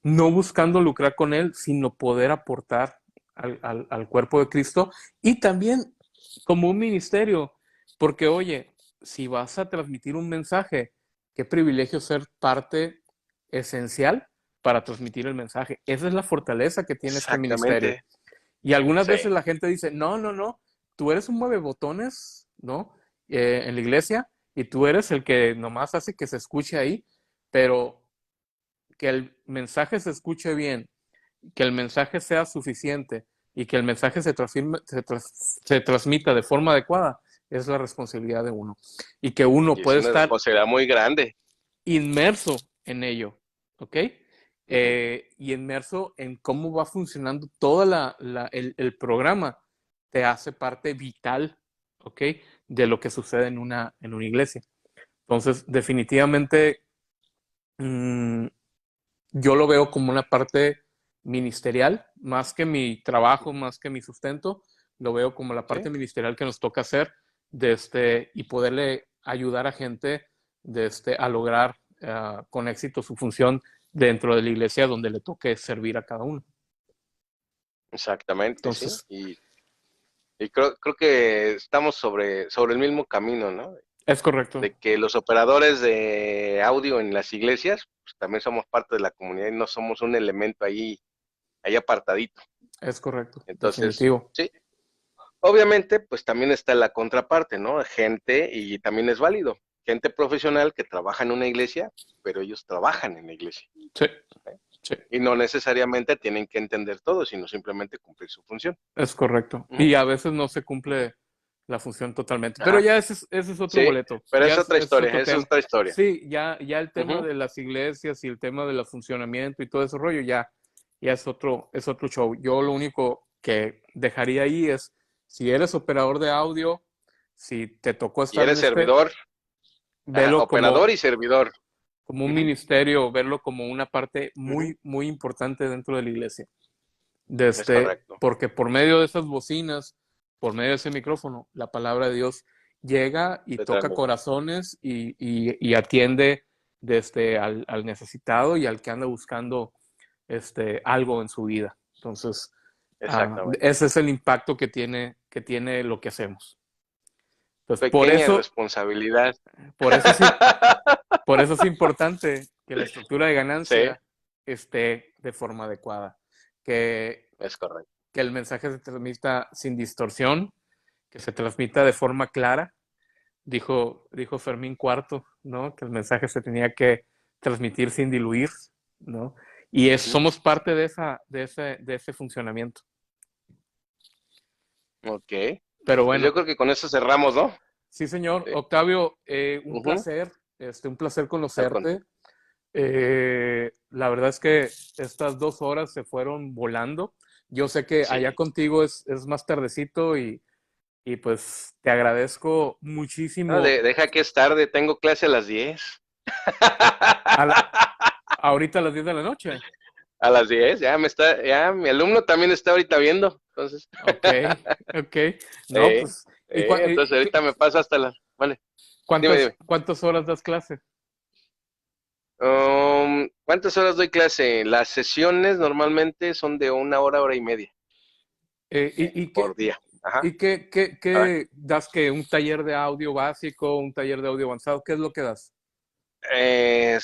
no buscando lucrar con él, sino poder aportar al cuerpo de Cristo y también como un ministerio, porque oye, si vas a transmitir un mensaje, qué privilegio ser parte esencial para transmitir el mensaje. Esa es la fortaleza que tiene este ministerio. exactamente. Y algunas Sí, veces la gente dice, no, no, no, tú eres un muevebotones, ¿no? En la iglesia, y tú eres el que nomás hace que se escuche ahí, pero que el mensaje se escuche bien, que el mensaje sea suficiente y que el mensaje se transmita de forma adecuada, es la responsabilidad de uno. Y que uno y es puede una estar responsabilidad muy grande. inmerso en ello, ¿ok? Uh-huh. Y inmerso en cómo va funcionando todo el programa, te hace parte vital, ¿ok? De lo que sucede en una iglesia. Entonces, definitivamente, mmm, yo lo veo como una parte ministerial, más que mi trabajo, más que mi sustento, lo veo como la Sí, parte ministerial que nos toca hacer y poderle ayudar a gente a lograr con éxito su función dentro de la iglesia donde le toque servir a cada uno. exactamente, sí. Entonces, Y creo que estamos sobre el mismo camino, ¿no? es correcto, De que los operadores de audio en las iglesias, pues también somos parte de la comunidad y no somos un elemento ahí apartadito. es correcto, Entonces, definitivo, sí, obviamente, pues también está la contraparte, ¿no? Gente, y también es válido, gente profesional que trabaja en una iglesia, pero ellos trabajan en la iglesia, sí, ¿eh? sí. Y no necesariamente tienen que entender todo, sino simplemente cumplir su función. Es correcto. Uh-huh. Y a veces no se cumple la función totalmente. Pero Ajá, ya ese es otro sí, boleto. pero es otra Ese es historia, otro es tema. otra historia. Sí, ya el tema Uh-huh. de las iglesias y el tema del funcionamiento y todo ese rollo ya es otro show. Yo lo único que dejaría ahí es, si eres operador de audio, si te tocó Y estar en eres servidor, ajá, velo operador como, y servidor. como un Ujú. ministerio, verlo como una parte Ujú. muy, muy importante dentro de la iglesia. Es correcto. Porque por medio de esas bocinas, por medio de ese micrófono, la palabra de Dios llega y Se toca transmite. corazones y atiende al necesitado y al que anda buscando algo en su vida. Entonces, Exactamente. ese es el impacto que tiene lo que hacemos. Entonces, Pequeña responsabilidad. por eso sí, por eso es importante que la estructura de Sí, ganancia esté de forma adecuada, que, es correcto. que el mensaje se transmita sin distorsión, que se transmita de forma clara. Dijo Fermín Cuarto, ¿no? Que el mensaje se tenía que transmitir sin diluir, ¿no? Ujú. Somos parte de ese funcionamiento. Ok. Pero Pues yo bueno, creo que con eso cerramos, ¿no? sí, señor. Sí. Octavio, Ujú. un placer Al con- conocerte. La verdad es que estas 2 horas se fueron volando. Yo sé que allá Sí. contigo es más tardecito y pues te agradezco No, muchísimo deja que es tarde, tengo clase a las 10. a la- ahorita a las 10 de la noche. A las 10, ya mi alumno también está ahorita viendo, entonces, Ok, ok. No, pues, entonces ahorita me paso hasta las, vale, dime. cuántas horas das clase? ¿Cuántas horas doy clase? Las sesiones normalmente son de 1 hora, hora y media Eh, y, y por qué, día. Ajá. qué A ver, das? ¿Que un taller de audio básico, un taller de audio avanzado? ¿Qué es lo que das? eh,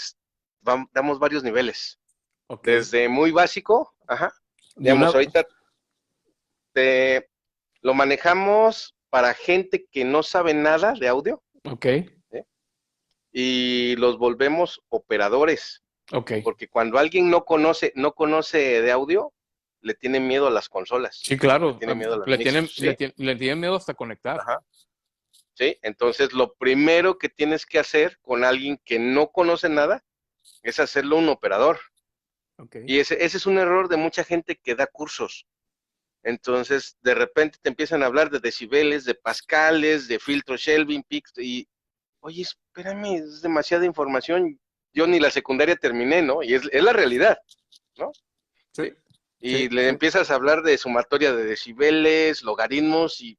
damos varios niveles, Ok. desde muy básico, ajá, De digamos, una. ahorita te, lo manejamos para gente que no sabe nada de audio, Ok, ¿sí? Y los volvemos operadores, ok. porque cuando alguien no conoce de audio, le tiene miedo a las consolas, Sí, le claro. tiene miedo a las mixers, ¿sí? Le tienen miedo hasta conectar. Ajá. ¿Sí? Entonces, lo primero que tienes que hacer con alguien que no conoce nada es hacerlo un operador. Ok. Y ese es un error de mucha gente que da cursos. Entonces, de repente te empiezan a hablar de decibeles, de pascales, de filtro Kelvin, Pix, y, oye, espérame, es demasiada información. Yo ni la secundaria terminé, ¿no? Y es la realidad, ¿no? Sí, ¿Sí? sí, Y le sí. empiezas a hablar de sumatoria de decibeles, logaritmos, y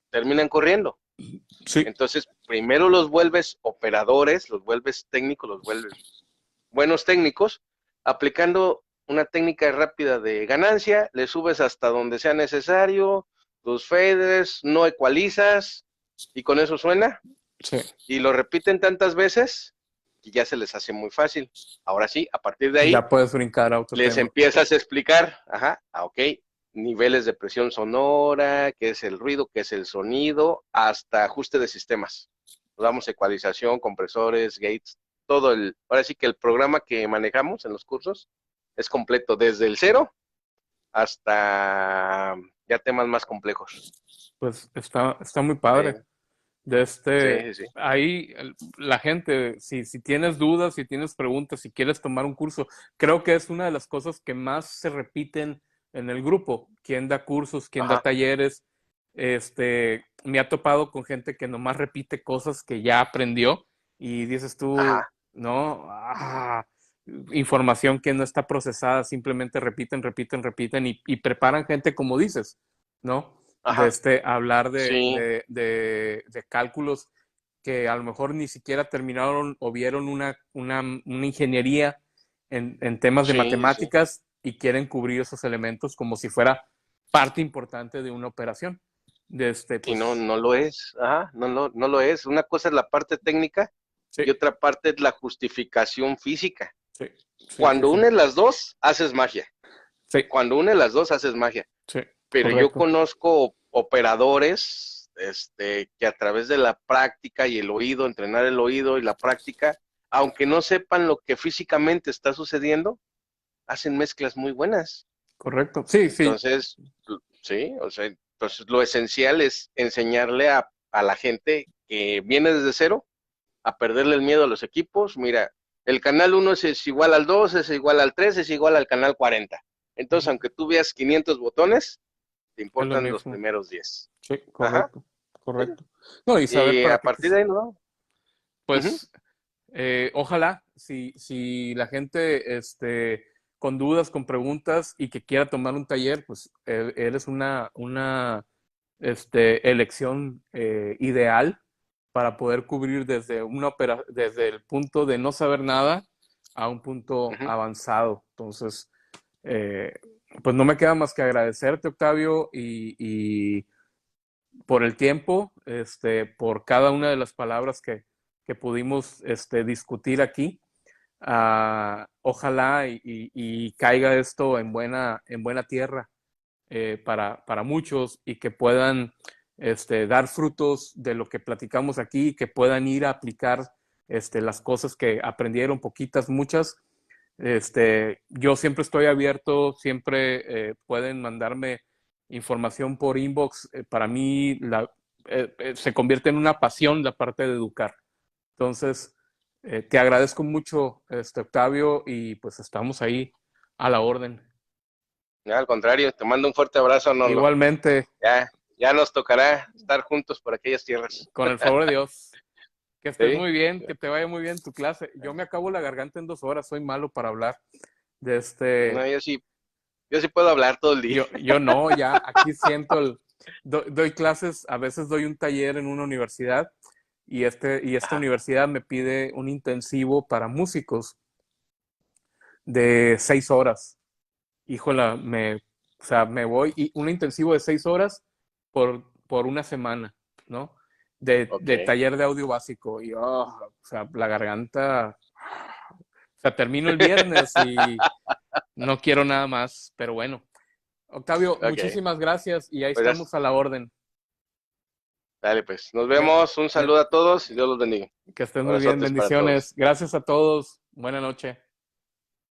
terminan corriendo. Sí, Entonces, primero los vuelves operadores, los vuelves técnicos, los vuelves buenos técnicos, aplicando una técnica rápida de ganancia, le subes hasta donde sea necesario, tus faders, no ecualizas, y con eso suena, sí. y lo repiten tantas veces que ya se les hace muy fácil. Ahora sí, a partir de ahí, Ya puedes brincar a otro les tema. empiezas a explicar, ok, niveles de presión sonora, qué es el ruido, qué es el sonido, hasta ajuste de sistemas. Damos ecualización, compresores, gates, ahora sí que el programa que manejamos en los cursos es completo, desde el cero hasta ya temas más complejos. Pues está muy Sí, padre. sí, sí, sí. Ahí la gente, si tienes dudas, si tienes preguntas, si quieres tomar un curso, creo que es una de las cosas que más se repiten en el grupo. ¿Quién da cursos? ¿Quién da Ajá, talleres? Me ha topado con gente que nomás repite cosas que ya aprendió y dices tú, ajá, no, información que no está procesada, simplemente repiten y preparan gente como dices, ¿no? ajá. Hablar Sí, de cálculos que a lo mejor ni siquiera terminaron o vieron una ingeniería en temas de sí, sí. matemáticas y quieren cubrir esos elementos como si fuera parte importante de una operación. Y no, Pues, no lo es. Ajá, no lo es. Una cosa es la parte técnica sí, y otra parte es la justificación física. sí, sí, sí, Cuando sí, unes las dos, haces magia. sí, Cuando unes las dos, haces magia. sí, Pero yo correcto, conozco operadores, que a través de la práctica y el oído, entrenar el oído y la práctica, aunque no sepan lo que físicamente está sucediendo, hacen mezclas muy buenas. correcto. Sí, sí, Entonces, sí, o sea, entonces lo esencial es enseñarle a la gente que viene desde cero a perderle el miedo a los equipos. Mira, el canal 1 es igual al 2, es igual al 3, es igual al canal 40. Entonces, ujú, aunque tú veas 500 botones, te es lo importan los mismo. primeros 10. Sí, Ajá. correcto, correcto. No, y saber Y para a qué, partir de ahí, ¿no? Uh -huh. pues, ojalá si la gente con dudas, con preguntas y que quiera tomar un taller, pues eres una elección ideal para poder cubrir desde el punto de no saber nada a un punto Ujú. avanzado. Entonces, eh, pues no me queda más que agradecerte, Octavio, y por el tiempo, por cada una de las palabras que pudimos discutir aquí. Ojalá y caiga esto en buena tierra para muchos y que puedan dar frutos de lo que platicamos aquí, que puedan ir a aplicar las cosas que aprendieron, poquitas, muchas. Yo siempre estoy abierto, siempre pueden mandarme información por inbox. Para mí se convierte en una pasión la parte de educar. Entonces, te agradezco mucho, Octavio, y pues estamos ahí a la orden. Ya, al contrario, te mando un fuerte abrazo, Nolo. Igualmente, Ya, ya nos tocará estar juntos por aquellas tierras. con el favor de Dios, que estés ¿Sí? muy bien, que te vaya muy bien tu clase. Yo me acabo la garganta en 2 horas, soy malo para hablar. De No, yo sí puedo hablar todo el día. yo no, ya aquí siento doy clases, a veces doy un taller en una universidad y esta Ajá, universidad me pide un intensivo para músicos de 6 horas. Híjola, o sea, me voy y un intensivo de 6 horas por una semana, ¿no? De ok. taller de audio básico. Y, o sea, la garganta, o sea, termino el viernes y no quiero nada más, pero bueno. Octavio, Ok, muchísimas gracias y ahí pues ya, estamos a la orden. dale pues. Nos Que, vemos, un saludo a todos y Dios los bendiga. que estés muy bien, Abrazotes para todos. bendiciones. Gracias a todos. Buena noche.